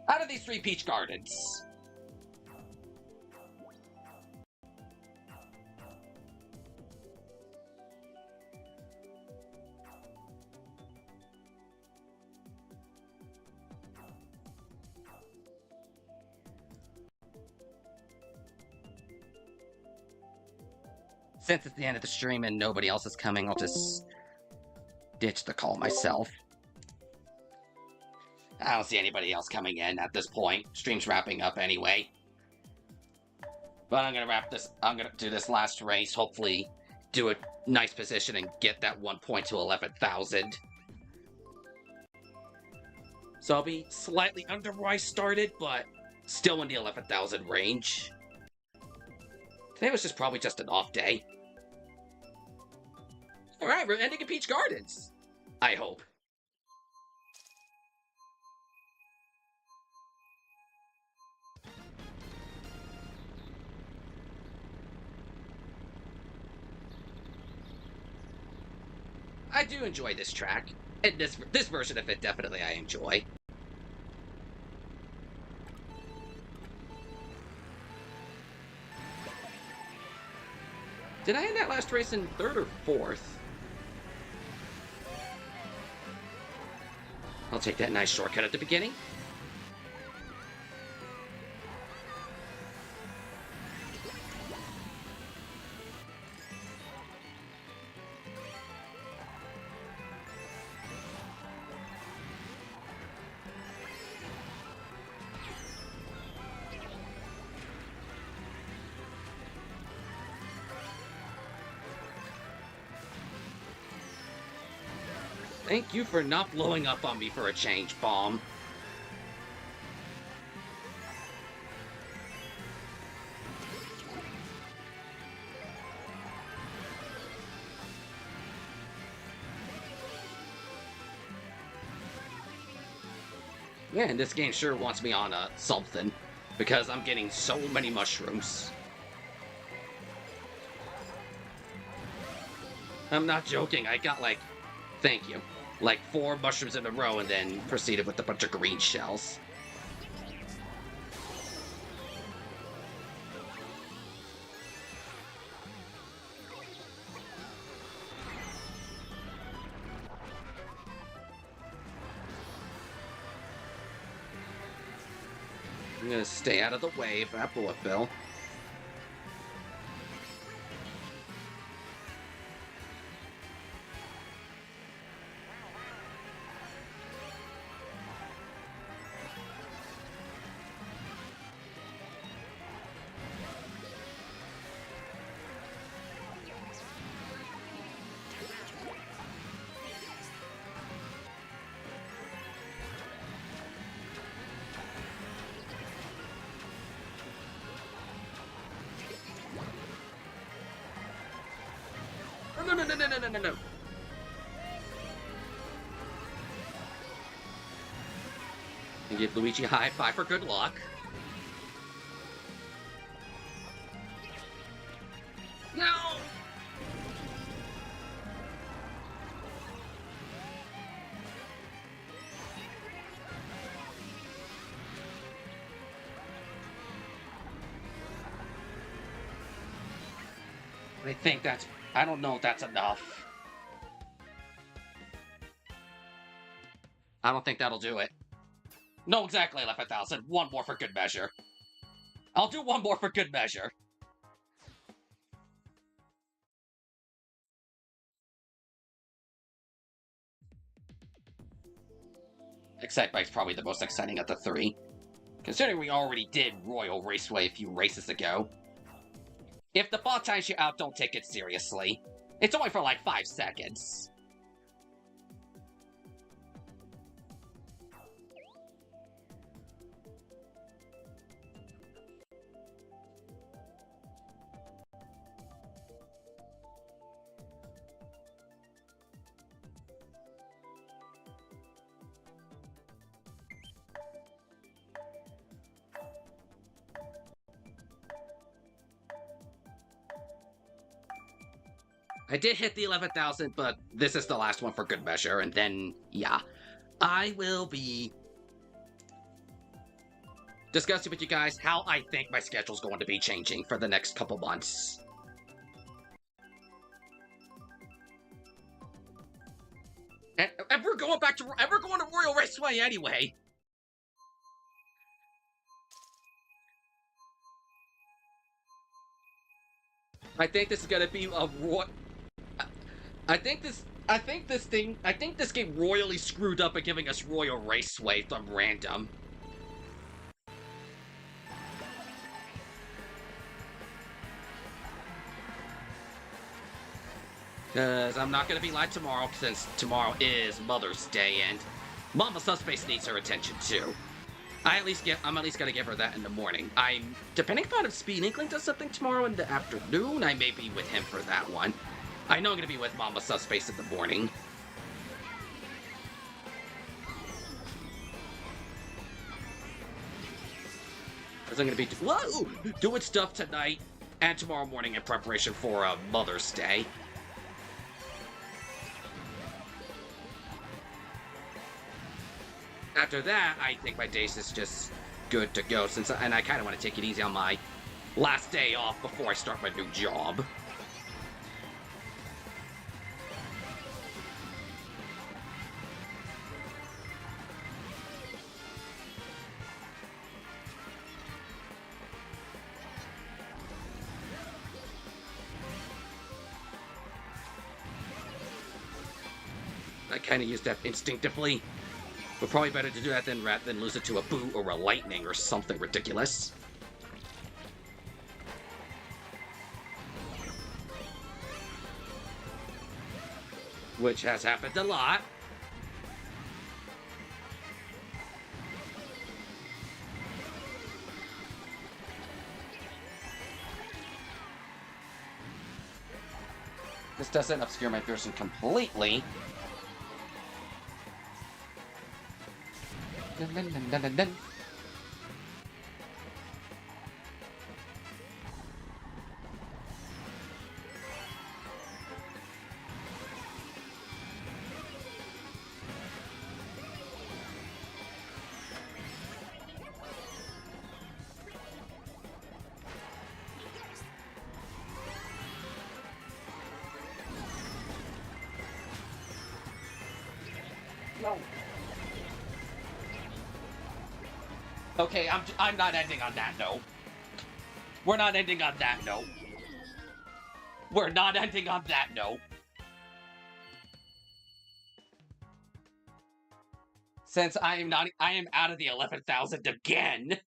Out of these 3 Peach Gardens. Since it's the end of the stream and nobody else is coming, I'll just ditch the call myself. I don't see anybody else coming in at this point. Stream's wrapping up anyway. But I'm gonna do this last race, hopefully do a nice position and get that 1 point to 11,000. So I'll be slightly under where I started, but still in the 11,000 range. Today was probably just an off day. Alright, we're ending at Peach Gardens. I hope. I do enjoy this track. And this version of it, definitely I enjoy. Did I end that last race in 3rd or 4th? I'll take that nice shortcut at the beginning. Thank you for not blowing up on me for a change, Bomb. Yeah, and this game sure wants me on something, because I'm getting so many mushrooms. I'm not joking, I got like, thank you, like 4 mushrooms in a row and then proceeded with a bunch of green shells. I'm gonna stay out of the way of that bullet bill. No. And give Luigi a high five for good luck. No! I think that's... I don't know if that's enough. I don't think that'll do it. No, exactly 11,000. One more for good measure. I'll do one more for good measure. Excite Bike's probably the most exciting of the three. Considering we already did Royal Raceway a few races ago. If the bot times you out, don't take it seriously. It's only for like 5 seconds. I did hit the 11,000, but this is the last one for good measure, and then, yeah. I will be discussing with you guys how I think my schedule's going to be changing for the next couple months. And we're going back to, and we're going to Royal Raceway anyway. I think this is gonna be a I think this game royally screwed up by giving us Royal Raceway from random. Because I'm not going to be live tomorrow, since tomorrow is Mother's Day, and Mama Subspace needs her attention too. I'm at least going to give her that in the morning. Depending upon if Speed Inkling does something tomorrow in the afternoon, I may be with him for that one. I know I'm going to be with Mama Subspace in the morning. Because I'm going to be doing stuff tonight and tomorrow morning in preparation for Mother's Day. After that, I think my days is just good to go, and I kind of want to take it easy on my last day off before I start my new job. I kind of use that instinctively. But probably better to do that than lose it to a boot or a lightning or something ridiculous. Which has happened a lot. This doesn't obscure my person completely. Dun, dun, dun, dun, dun, dun. No. Okay, I'm not ending on that note. We're not ending on that note. We're not ending on that note. Since I am out of the 11,000 again.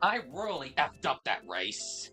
I really effed up that race.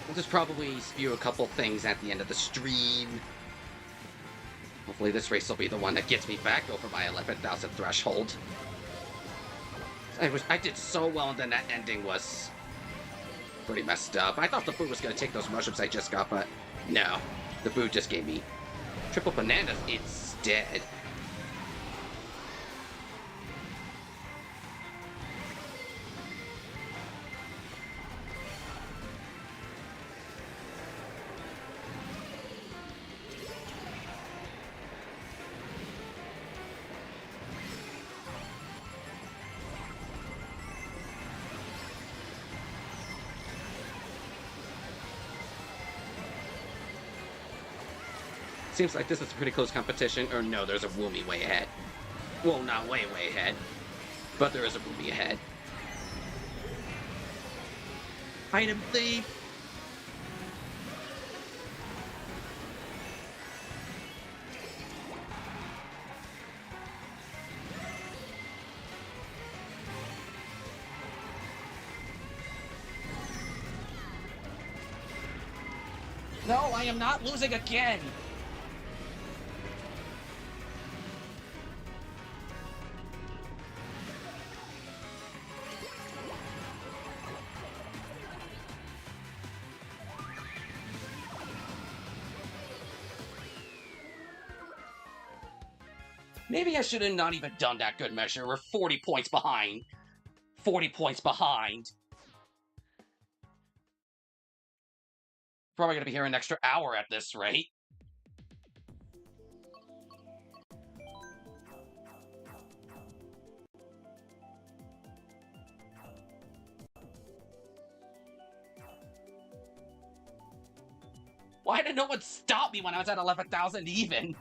We'll just probably spew a couple things at the end of the stream. Hopefully this race will be the one that gets me back over my 11,000 threshold. I did so well, and then that ending was pretty messed up. I thought the food was going to take those mushrooms I just got, but no. The food just gave me triple bananas instead. Seems like this is a pretty close competition. Or no, there's a Woomy way ahead. Well, not way ahead. But there is a Woomy ahead. Item thief! No, I am not losing again! Maybe I should have not even done that good measure. We're 40 points behind. 40 points behind. Probably gonna be here an extra hour at this rate. Why did no one stop me when I was at 11,000 even?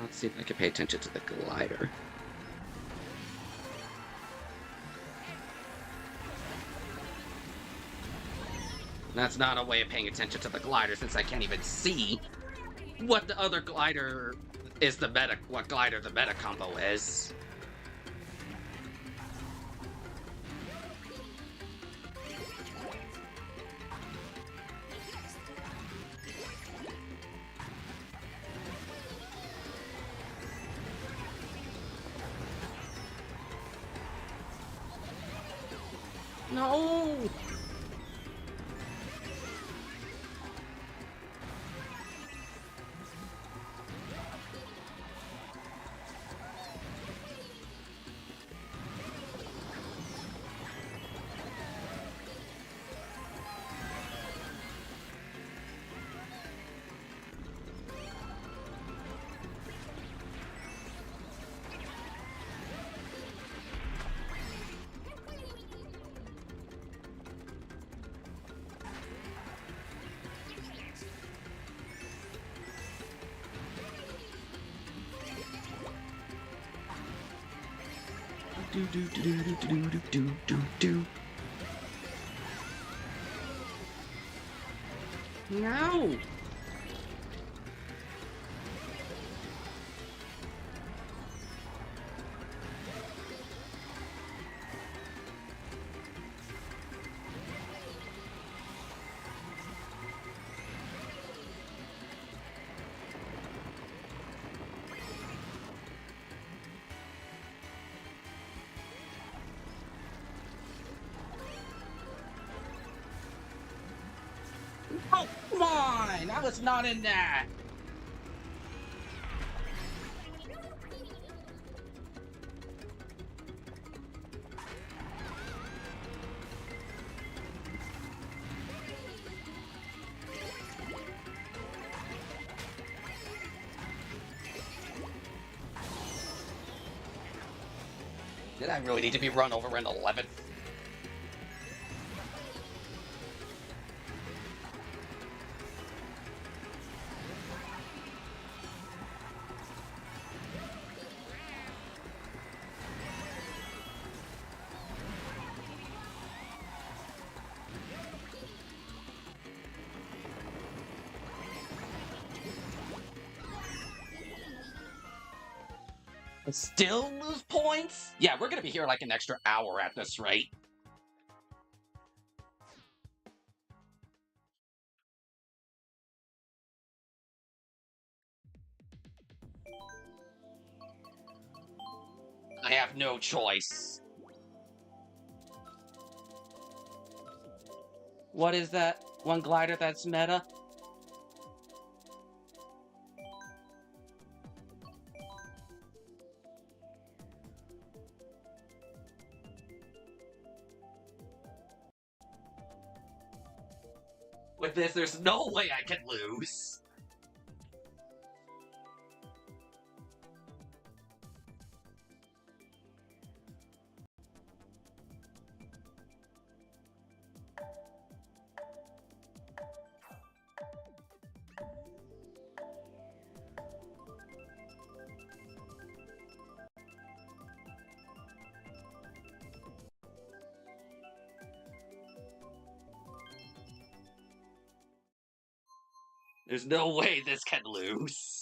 Let's see if I can pay attention to the glider. That's not a way of paying attention to the glider since I can't even see what the other glider is what glider the meta combo is. No! Do. No! Oh, come on! I was not in that! Did I really need to be run over in 11th? Still lose points? Yeah, we're gonna be here like an extra hour at this rate. I have no choice. What is that? One glider that's meta? With this, there's no way I can lose. There's no way this can lose.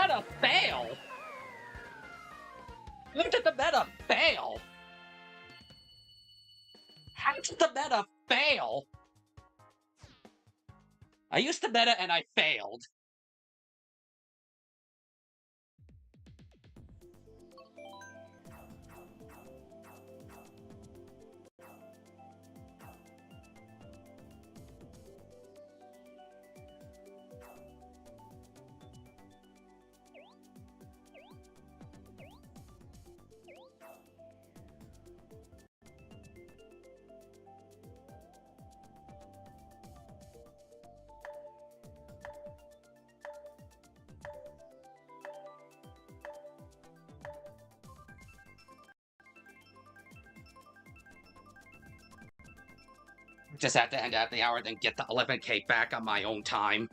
meta fail? When did the meta fail? How did the meta fail? I used the meta and I failed. Just have to end at the hour, then get the 11K back on my own time.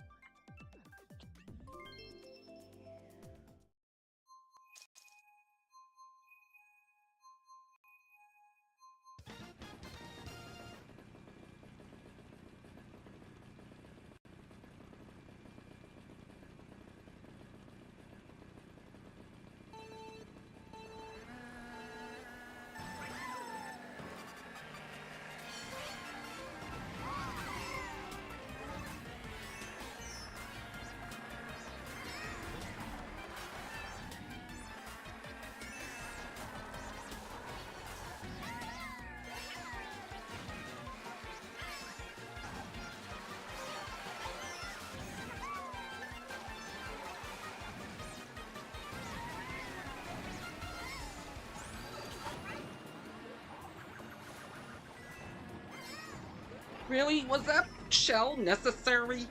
Really? Was that shell necessary?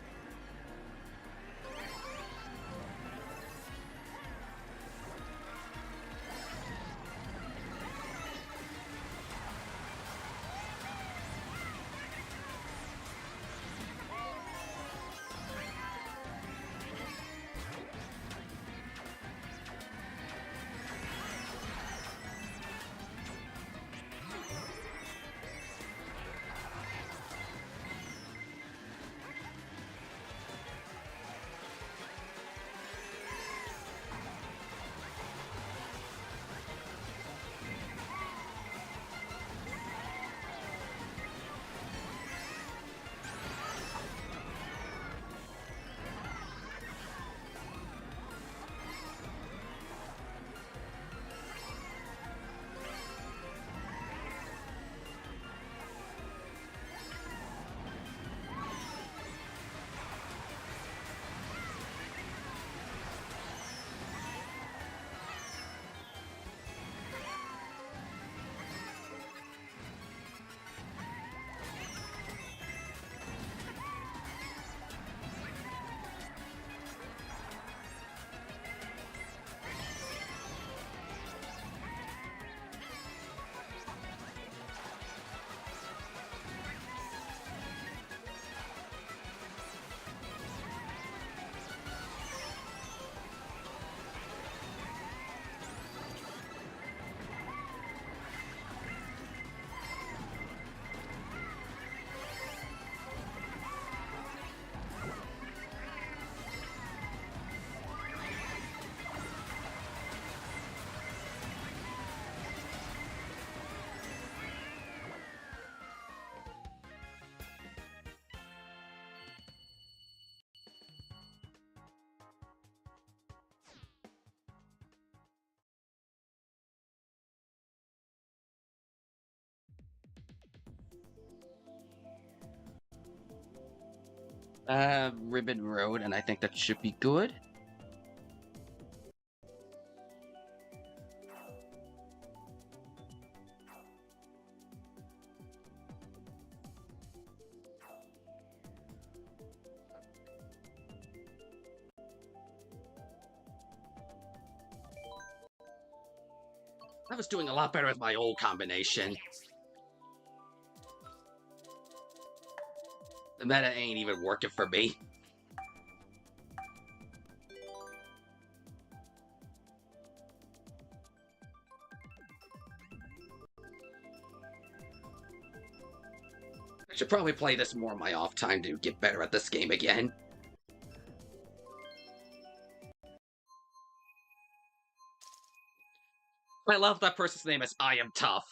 Ribbon Road, and I think that should be good. I was doing a lot better with my old combination. The meta ain't even working for me. I should probably play this more on my off time to get better at this game again. I love that person's name is I Am Tough.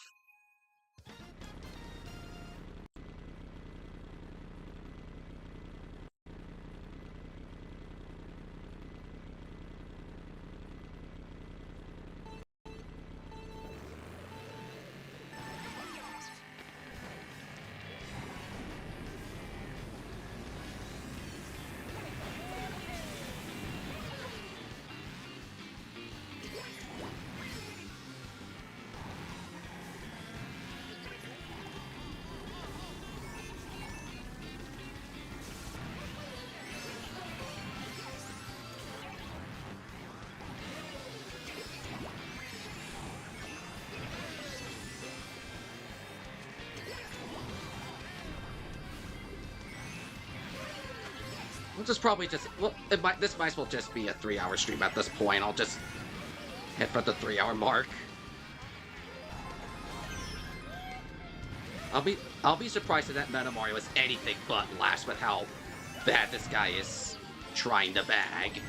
We'll just probably just... Well, this might as well just be a 3-hour stream at this point. I'll just hit for the 3-hour mark. I'll be surprised if that Meta Mario is anything but last with how bad this guy is trying to bag.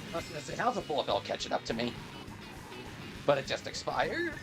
I was gonna say, how's a bullet bill catching up to me? But it just expired.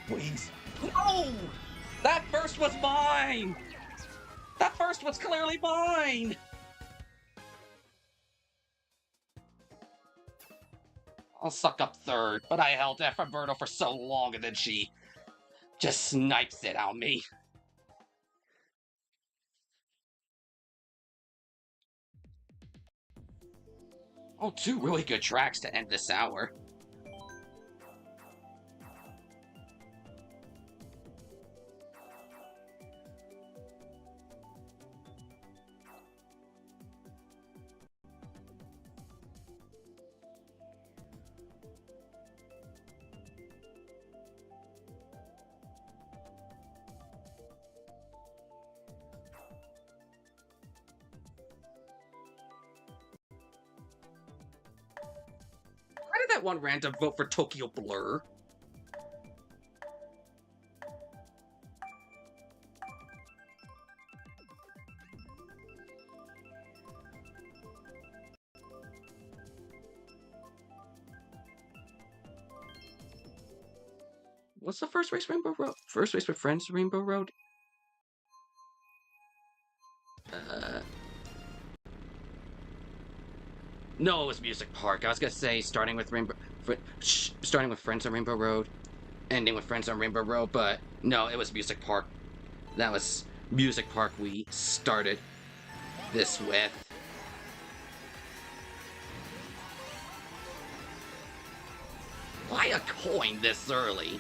Please. No! That first was mine! That first was clearly mine! I'll suck up third, but I held Efraberto for so long and then she just snipes it on me. Oh, 2 really good tracks to end this hour. Why did that one random vote for Tokyo Blur? What's the first race Rainbow Road? First race with friends Rainbow Road? No, it was Music Park. I was gonna say starting with starting with friends on Rainbow Road, ending with friends on Rainbow Road, but no, it was Music Park. That was Music Park we started this with. Why a coin this early?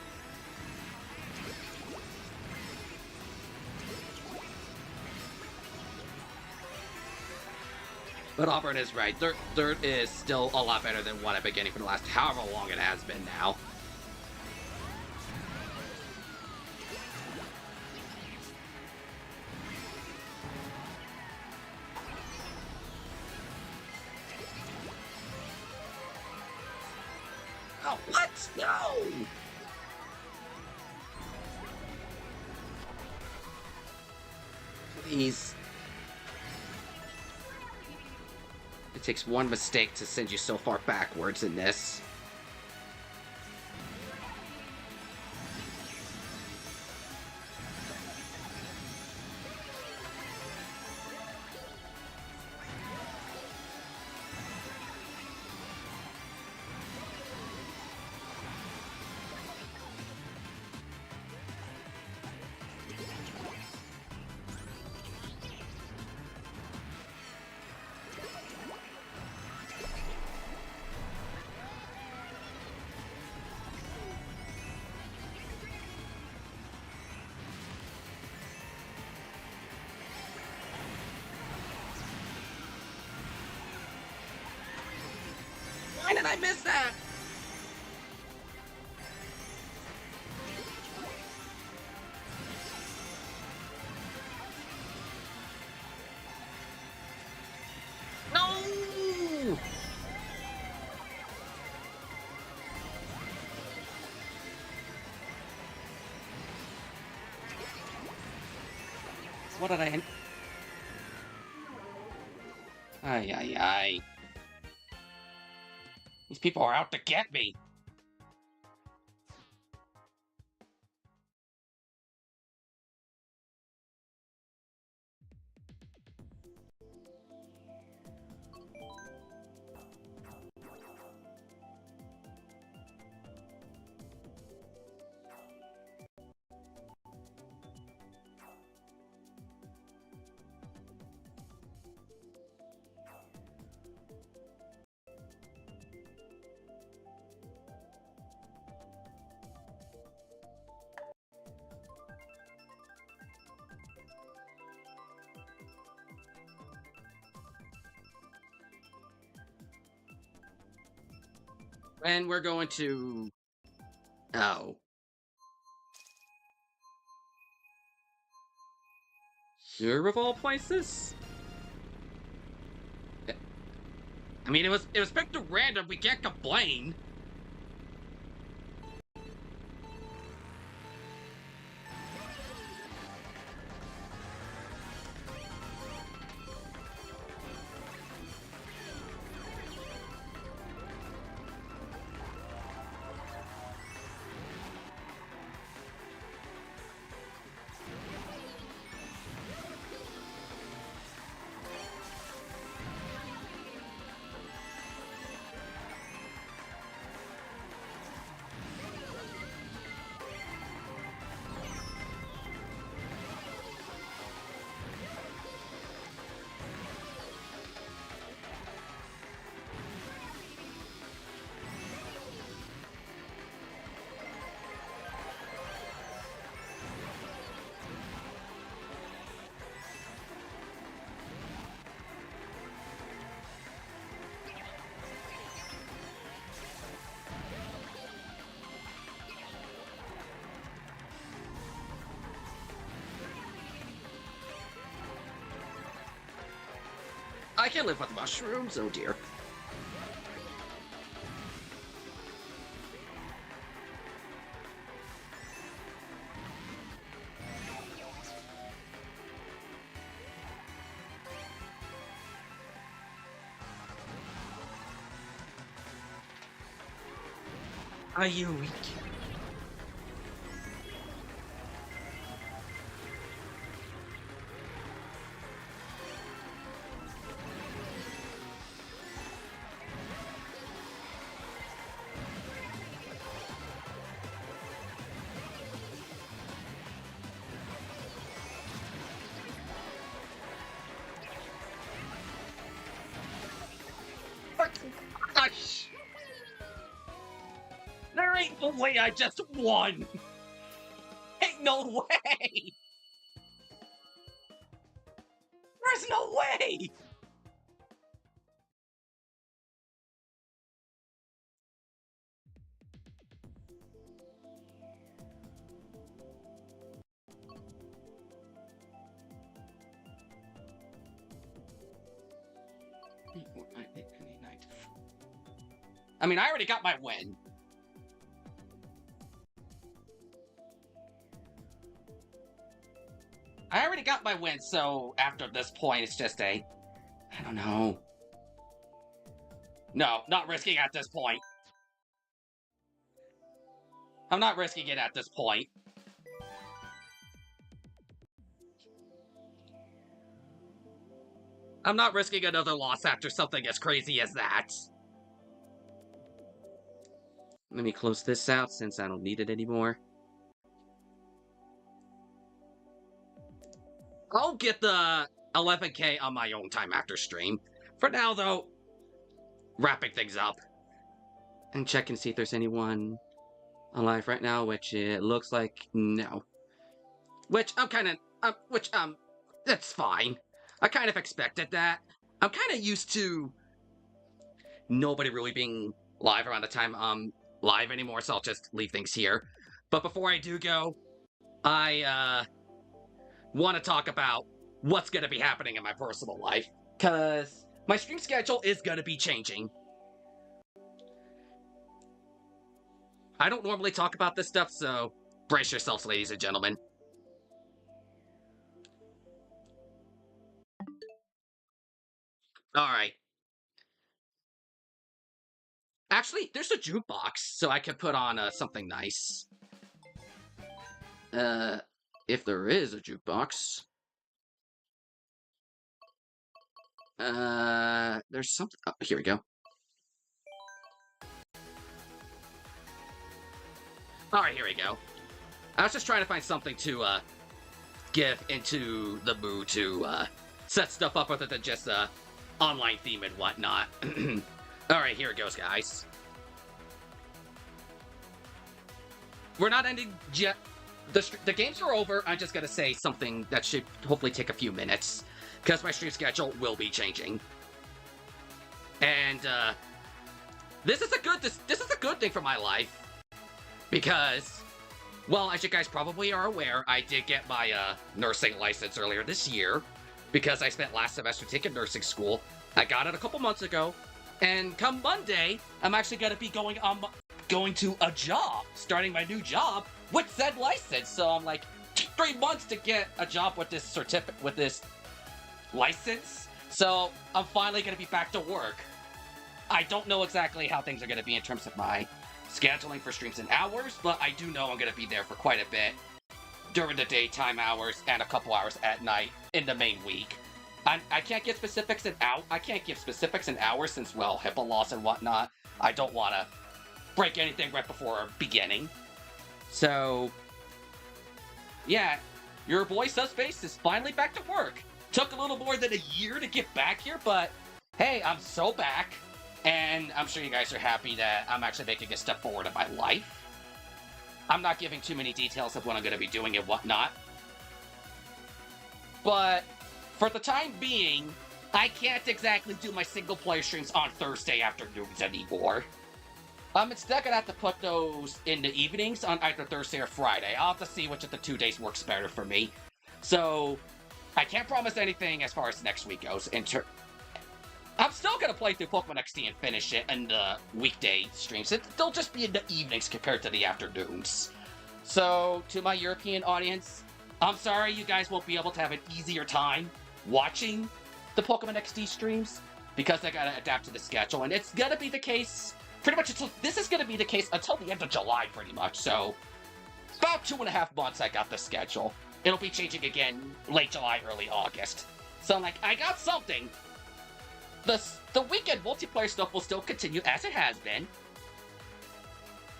But Auburn is right. Third is still a lot better than what I've been getting for the last however long it has been now. Oh, what? No! Please. It takes one mistake to send you so far backwards in this. and I missed that! No! What did I... Ay, ay, ay. These people are out to get me. And we're going to... Oh. Here of all places? I mean, it was picked at random, we can't complain. I can live with mushrooms, oh dear. Are you weak? Gosh! There ain't no way I just won! Ain't no way! There's no way! I mean, I already got my win. I already got my win, so after this point, it's just a... I don't know. No, not risking at this point. I'm not risking it at this point. I'm not risking another loss after something as crazy as that. Let me close this out since I don't need it anymore. I'll get the 11K on my own time after stream. For now, though, wrapping things up. And check and see if there's anyone alive right now, which it looks like no. Which I'm kind of, that's fine. I kind of expected that. I'm kind of used to nobody really being live around the time I'm live anymore, so I'll just leave things here. But before I do go, I want to talk about what's going to be happening in my personal life, because my stream schedule is going to be changing. I don't normally talk about this stuff, so brace yourselves, ladies and gentlemen. Alright. Actually, there's a jukebox, so I can put on something nice. If there is a jukebox. There's something... Oh, here we go. Alright, here we go. I was just trying to find something to, get into the mood to, set stuff up other than just, online theme and whatnot. Alright, here it goes, guys. We're not ending yet. The games are over. I'm just gonna say something that should hopefully take a few minutes, because my stream schedule will be changing. And, this is a good thing for my life. Because, well, as you guys probably are aware, I did get my, nursing license earlier this year, because I spent last semester taking nursing school. I got it a couple months ago, and come Monday, I'm actually going to be going to a job, starting my new job with said license. So I'm like, 3 months to get a job with this certificate, with this license. So I'm finally going to be back to work. I don't know exactly how things are going to be in terms of my scheduling for streams and hours, but I do know I'm going to be there for quite a bit during the daytime hours and a couple hours at night in the main week. I can't give specifics in hours since, well, HIPAA laws and whatnot. I don't want to break anything right before beginning. So, yeah, your boy Subspace is finally back to work. Took a little more than a year to get back here, but hey, I'm so back. And I'm sure you guys are happy that I'm actually making a step forward in my life. I'm not giving too many details of what I'm going to be doing and whatnot. But for the time being, I can't exactly do my single-player streams on Thursday afternoons anymore. I'm instead gonna have to put those in the evenings on either Thursday or Friday. I'll have to see which of the 2 days works better for me. So, I can't promise anything as far as next week goes. I'm still gonna play through Pokemon XD and finish it in the weekday streams. They'll just be in the evenings compared to the afternoons. So, to my European audience, I'm sorry you guys won't be able to have an easier time watching the Pokemon XD streams, because I gotta adapt to the schedule, and it's gonna be the case pretty much until this is gonna be the case until the end of July, pretty much. So, about 2.5 months I got the schedule. It'll be changing again late July, early August. So I'm like, I got something. The weekend multiplayer stuff will still continue as it has been.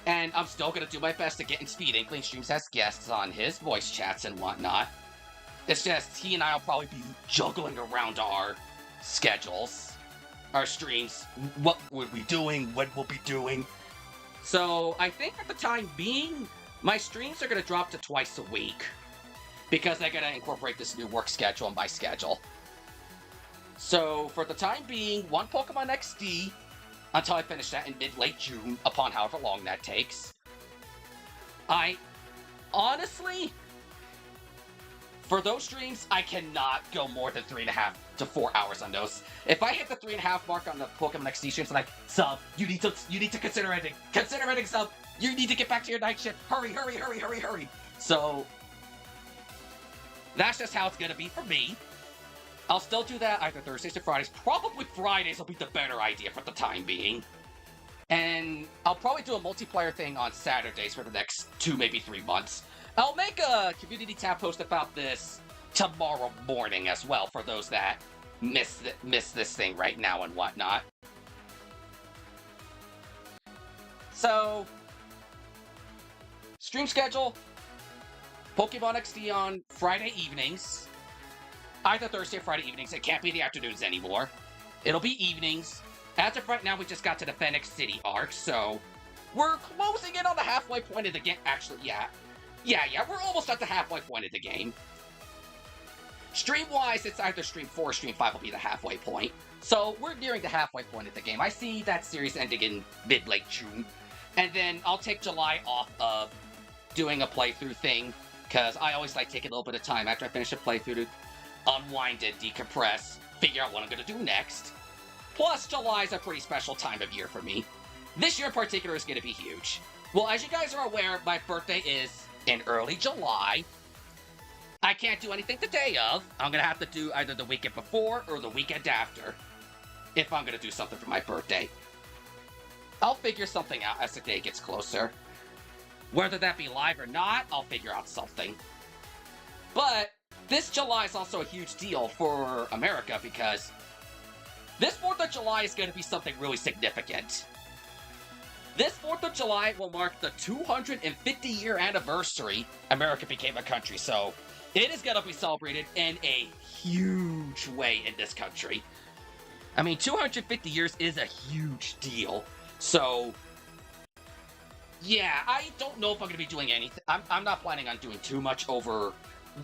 And I'm still gonna do my best to get in Speed Inkling streams as guests on his voice chats and whatnot. It's just, he and I will probably be juggling around our schedules, our streams, what we'll be doing, what we'll be doing. So I think for the time being, my streams are gonna drop to twice a week, because I gotta incorporate this new work schedule in my schedule. So, for the time being, one Pokemon XD, until I finish that in mid-late June, upon however long that takes. I, honestly, for those streams, I cannot go more than 3.5 to 4 hours on those. If I hit the 3.5 mark on the Pokemon XD streams, I'm like, Sub, you need to consider ending. Consider ending, Sub. You need to get back to your night shift. Hurry, hurry, hurry, hurry, hurry. So, that's just how it's gonna be for me. I'll still do that either Thursdays or Fridays. Probably Fridays will be the better idea for the time being. And I'll probably do a multiplayer thing on Saturdays for the next 2, maybe 3 months. I'll make a community tab post about this tomorrow morning as well, for those that miss this thing right now and whatnot. So, stream schedule, Pokemon XD on Friday evenings. Either Thursday or Friday evenings. It can't be the afternoons anymore. It'll be evenings. As of right now, we just got to the Phoenix City arc, so we're closing in on the halfway point of the game. Actually, yeah, we're almost at the halfway point of the game. Stream-wise, it's either Stream 4 or Stream 5 will be the halfway point. So we're nearing the halfway point of the game. I see that series ending in mid-late June. And then I'll take July off of doing a playthrough thing, because I always like taking a little bit of time after I finish a playthrough to unwind and decompress, figure out what I'm going to do next. Plus, July is a pretty special time of year for me. This year in particular is going to be huge. Well, as you guys are aware, my birthday is in early July. I can't do anything the day of. I'm going to have to do either the weekend before or the weekend after if I'm going to do something for my birthday. I'll figure something out as the day gets closer. Whether that be live or not, I'll figure out something. But this July is also a huge deal for America because this 4th of July is going to be something really significant. This 4th of July will mark the 250-year anniversary America became a country, so it is going to be celebrated in a huge way in this country. I mean, 250 years is a huge deal, so yeah, I don't know if I'm going to be doing anything. I'm not planning on doing too much over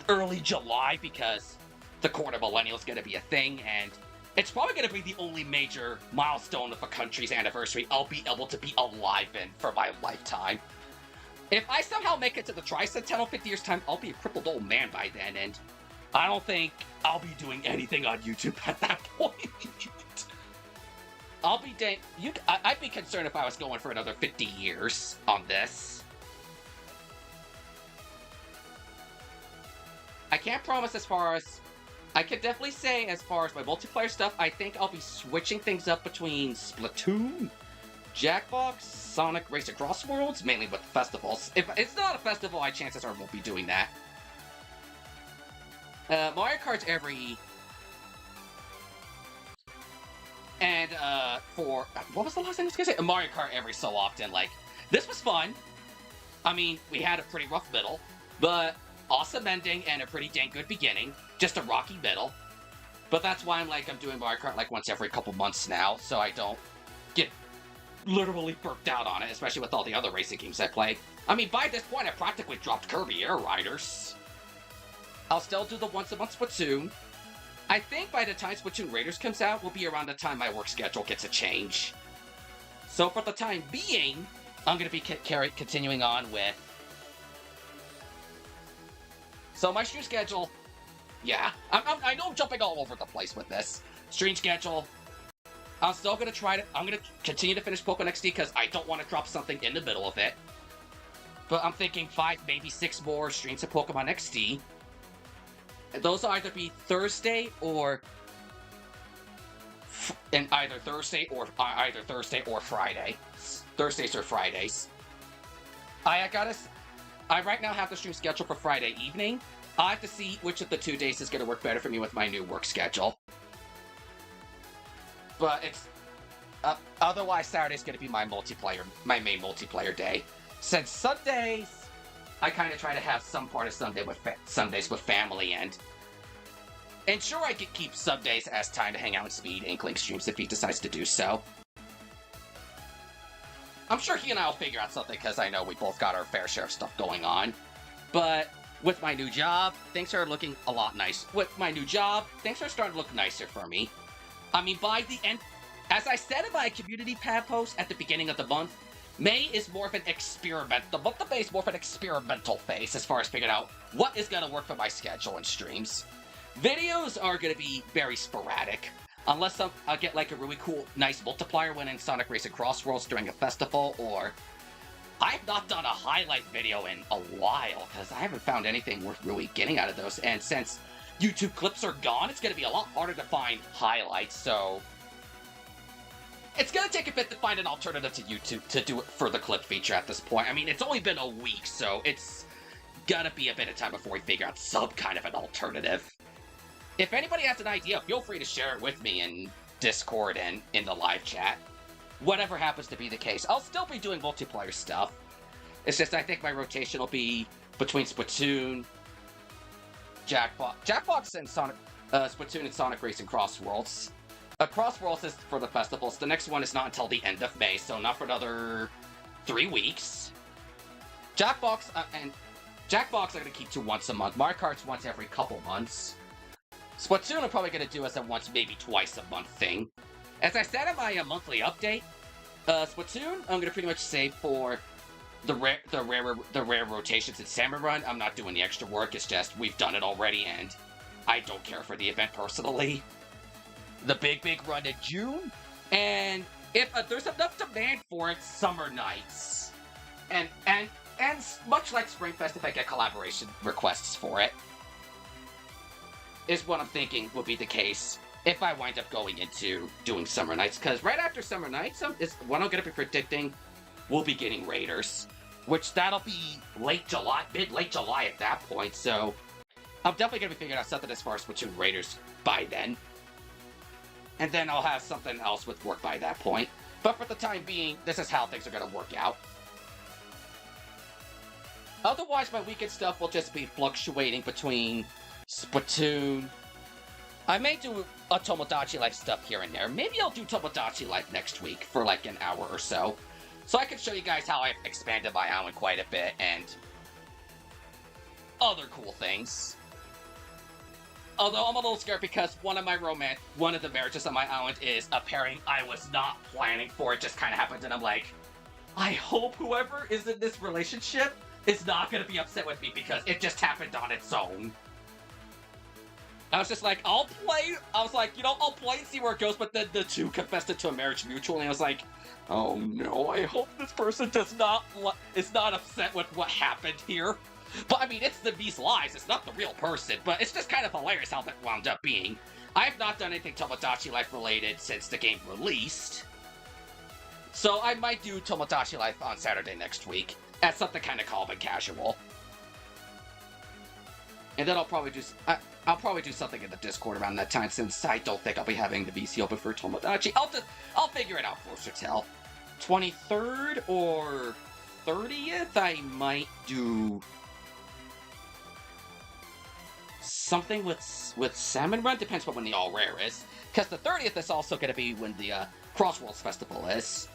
early July because the Court of Millennial is going to be a thing, and it's probably going to be the only major milestone of a country's anniversary I'll be able to be alive in for my lifetime. If I somehow make it to the tricentennial 50 years time, I'll be a crippled old man by then, and I don't think I'll be doing anything on YouTube at that point. I'd be concerned if I was going for another 50 years on this. I can't promise as far as... I could definitely say, as far as my multiplayer stuff, I think I'll be switching things up between Splatoon, Jackbox, Sonic Race Across Worlds, mainly with festivals. If it's not a festival, chances are I won't be doing that. Mario Kart's every... And, for... What was the last thing I was gonna say? Mario Kart every so often, like... This was fun. I mean, we had a pretty rough middle, but awesome ending and a pretty dang good beginning. Just a rocky middle. But that's why I'm doing Mario Kart like once every couple months now, so I don't get literally burnt out on it, especially with all the other racing games I play. I mean, by this point, I practically dropped Kirby Air Riders. I'll still do the once-a-month Splatoon. I think by the time Splatoon Raiders comes out, will be around the time my work schedule gets a change. So for the time being, I'm going to be continuing on with... So my stream schedule... Yeah, I know I'm jumping all over the place with this. Stream schedule. I'm still going to try to... I'm going to continue to finish Pokemon XD because I don't want to drop something in the middle of it. But I'm thinking 5, maybe 6 more streams of Pokemon XD. And those will either be Thursday or... either Thursday or Friday. Thursdays or Fridays. I right now have the stream schedule for Friday evening. I have to see which of the 2 days is going to work better for me with my new work schedule. But it's... otherwise, Saturday's going to be my main multiplayer day. Since Sundays, I kind of try to have some part of Sundays with family, and sure, I could keep Sundays as time to hang out with Speed Inkling streams if he decides to do so. I'm sure he and I will figure out something, because I know we both got our fair share of stuff going on. But with my new job, things are looking a lot nice. With my new job, things are starting to look nicer for me. I mean, by the end... As I said in my community tab post at the beginning of the month, May is more of an experiment. The month of May is more of an experimental phase as far as figuring out what is going to work for my schedule and streams. Videos are going to be very sporadic. Unless I'll get like a really cool, nice multiplier win in Sonic Race Across Worlds during a festival, or... I've not done a highlight video in a while, because I haven't found anything worth really getting out of those, and since YouTube clips are gone, it's going to be a lot harder to find highlights, so... It's going to take a bit to find an alternative to YouTube to do it for the clip feature at this point. I mean, it's only been a week, so it's gonna be a bit of time before we figure out some kind of an alternative. If anybody has an idea, feel free to share it with me in Discord and in the live chat. Whatever happens to be the case, I'll still be doing multiplayer stuff. It's just I think my rotation will be between Splatoon, Jackbox, and Splatoon and Sonic Racing Cross Worlds. Cross Worlds is for the festivals. The next one is not until the end of May, so not for another 3 weeks. Jackbox I'm going to keep to once a month. Mario Kart's once every couple months. Splatoon, I'm probably going to do as a once, maybe twice a month thing. As I said in my monthly update, Splatoon, I'm going to pretty much save for the rare rotations in Salmon Run. I'm not doing the extra work. It's just we've done it already, and I don't care for the event personally. The big run in June, and if there's enough demand for it, summer nights, and much like Springfest, if I get collaboration requests for it, is what I'm thinking will be the case if I wind up going into doing summer nights. Because right after summer nights is what I'm going to be predicting. We'll be getting Raiders, which that'll be mid-late July at that point. So I'm definitely going to be figuring out something as far as Splatoon Raiders by then. And then I'll have something else with work by that point. But for the time being, this is how things are going to work out. Otherwise, my weekend stuff will just be fluctuating between Splatoon. I may do a Tomodachi Life stuff here and there. Maybe I'll do Tomodachi Life next week for like an hour or so. So I can show you guys how I've expanded my island quite a bit and other cool things. Although I'm a little scared because one of the marriages on my island is a pairing I was not planning for. It just kind of happened, and I'm like, I hope whoever is in this relationship is not going to be upset with me because it just happened on its own. I was just like, I'll play and see where it goes, but then the two confessed it to a marriage mutually, and I was like, oh no, I hope this person is not upset with what happened here. But I mean, it's these lies, it's not the real person, but it's just kind of hilarious how that wound up being. I have not done anything Tomodachi Life related since the game released. So I might do Tomodachi Life on Saturday next week as something kind of calm and casual. And then I'll probably do something in the Discord around that time, since I don't think I'll be having the VC open for Tomodachi. I'll figure it out closer till 23rd or 30th. I might do something with Salmon Run. Depends on when the All Rare is, because the 30th is also going to be when the Crossworlds Festival is.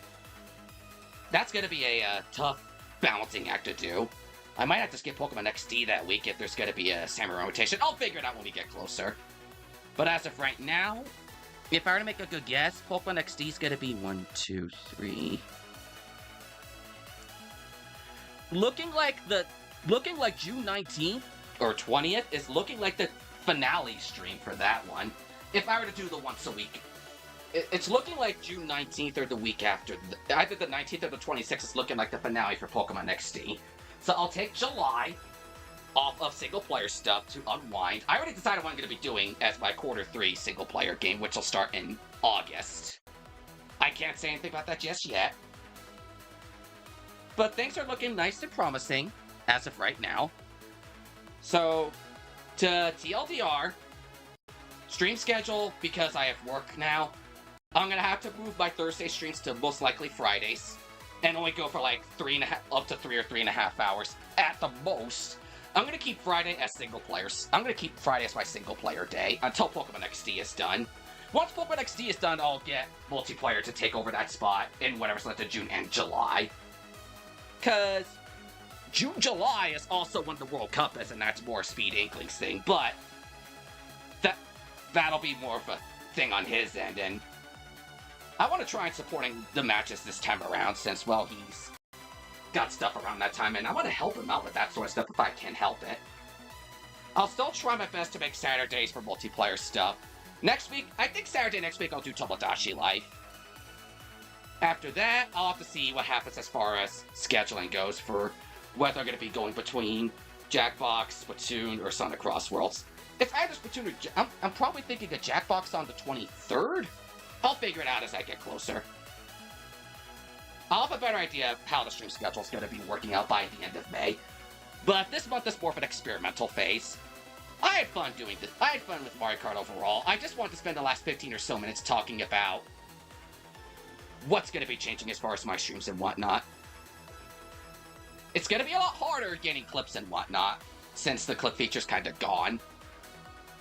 That's going to be a tough balancing act to do. I might have to skip Pokemon XD that week if there's going to be a Salmon Run rotation. I'll figure it out when we get closer. But as of right now, if I were to make a good guess, Pokemon XD is going to be 1, 2, 3. Looking like June 19th or 20th is looking like the finale stream for that one. If I were to do the once a week, it's looking like June 19th or the week after. Either the 19th or the 26th is looking like the finale for Pokemon XD. So I'll take July off of single-player stuff to unwind. I already decided what I'm going to be doing as my Q3 single-player game, which will start in August. I can't say anything about that just yet. But things are looking nice and promising as of right now. So, to TLDR, stream schedule, because I have work now, I'm going to have to move my Thursday streams to most likely Fridays. And only go for like up to 3 or 3.5 hours at the most. I'm going to keep Friday as single players. I'm going to keep Friday as my single player day until Pokemon XD is done. Once Pokemon XD is done, I'll get multiplayer to take over that spot in whatever's left of June and July. Because June, July is also when the World Cup is, and that's more Speed Inkling's thing. But that'll be more of a thing on his end, and I want to try and supporting the matches this time around, since, well, he's got stuff around that time, and I want to help him out with that sort of stuff if I can help it. I'll still try my best to make Saturdays for multiplayer stuff. Next week, I think Saturday next week I'll do Tomodachi Life. After that, I'll have to see what happens as far as scheduling goes for whether I'm going to be going between Jackbox, Splatoon, or Sonic Crossworlds. If either Splatoon or I'm probably thinking a Jackbox on the 23rd. I'll figure it out as I get closer. I'll have a better idea of how the stream schedule is going to be working out by the end of May. But this month is more of an experimental phase. I had fun doing this. I had fun with Mario Kart overall. I just wanted to spend the last 15 or so minutes talking about what's going to be changing as far as my streams and whatnot. It's going to be a lot harder getting clips and whatnot, since the clip feature's kind of gone.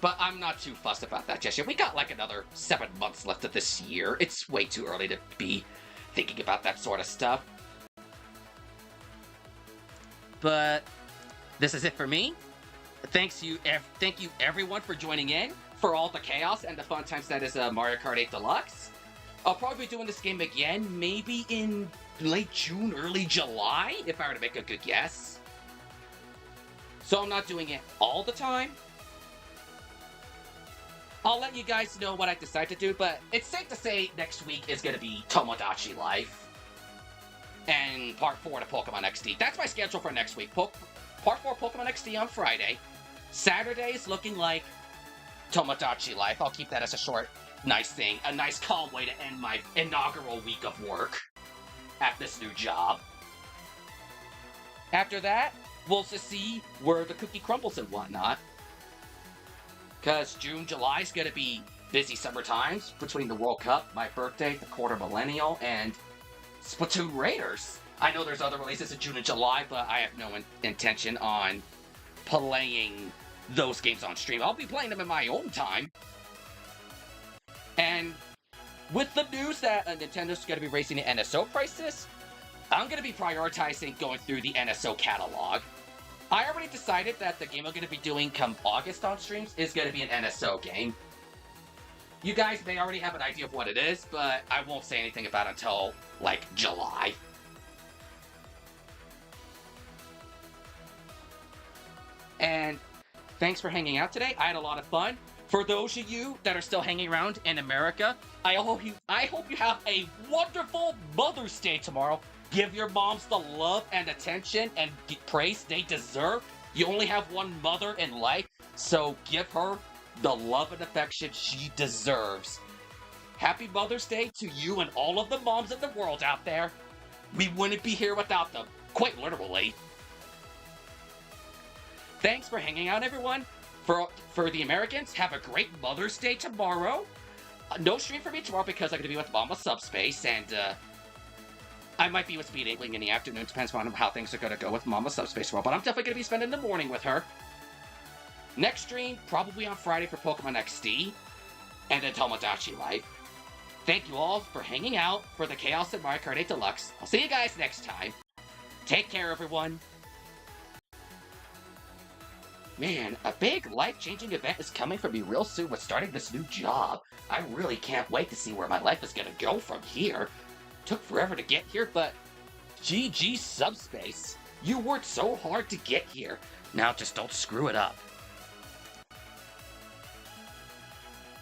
But I'm not too fussed about that just yet. We got like another 7 months left of this year. It's way too early to be thinking about that sort of stuff. But this is it for me. Thank you everyone for joining in. for all the chaos and the fun times that is Mario Kart 8 Deluxe. I'll probably be doing this game again, maybe in late June, early July, if I were to make a good guess. So I'm not doing it all the time. I'll let you guys know what I decide to do, but it's safe to say next week is going to be Tomodachi Life. And Part 4 to Pokemon XD. That's my schedule for next week. Part 4 Pokemon XD on Friday. Saturday's looking like Tomodachi Life. I'll keep that as a short, nice thing. A nice, calm way to end my inaugural week of work at this new job. After that, we'll just see where the cookie crumbles and whatnot. Because June, July is going to be busy summer times between the World Cup, my birthday, the quarter millennial, and Splatoon Raiders. I know there's other releases in June and July, but I have no intention on playing those games on stream. I'll be playing them in my own time. And with the news that Nintendo's going to be raising the NSO prices, I'm going to be prioritizing going through the NSO catalog. I already decided that the game I'm going to be doing come August on streams is going to be an NSO game. You guys may already have an idea of what it is, but I won't say anything about it until, like, July. And thanks for hanging out today. I had a lot of fun. For those of you that are still hanging around in America, I hope you have a wonderful Mother's Day tomorrow. Give your moms the love and attention and praise they deserve. You only have one mother in life, so give her the love and affection she deserves. Happy Mother's Day to you and all of the moms in the world out there. We wouldn't be here without them, quite literally. Thanks for hanging out, everyone. For the Americans, have a great Mother's Day tomorrow. No stream for me tomorrow because I'm going to be with Mama Subspace, and I might be with Speed Aitling in the afternoon. Depends on how things are going to go with Mama Subspace World, but I'm definitely going to be spending the morning with her. Next stream, probably on Friday for Pokemon XD, and then Tomodachi Life. Thank you all for hanging out for the Chaos and Mario Kart 8 Deluxe. I'll see you guys next time. Take care, everyone. Man, a big life-changing event is coming for me real soon with starting this new job. I really can't wait to see where my life is going to go from here. Took forever to get here, but GG Subspace. You worked so hard to get here. Now just don't screw it up.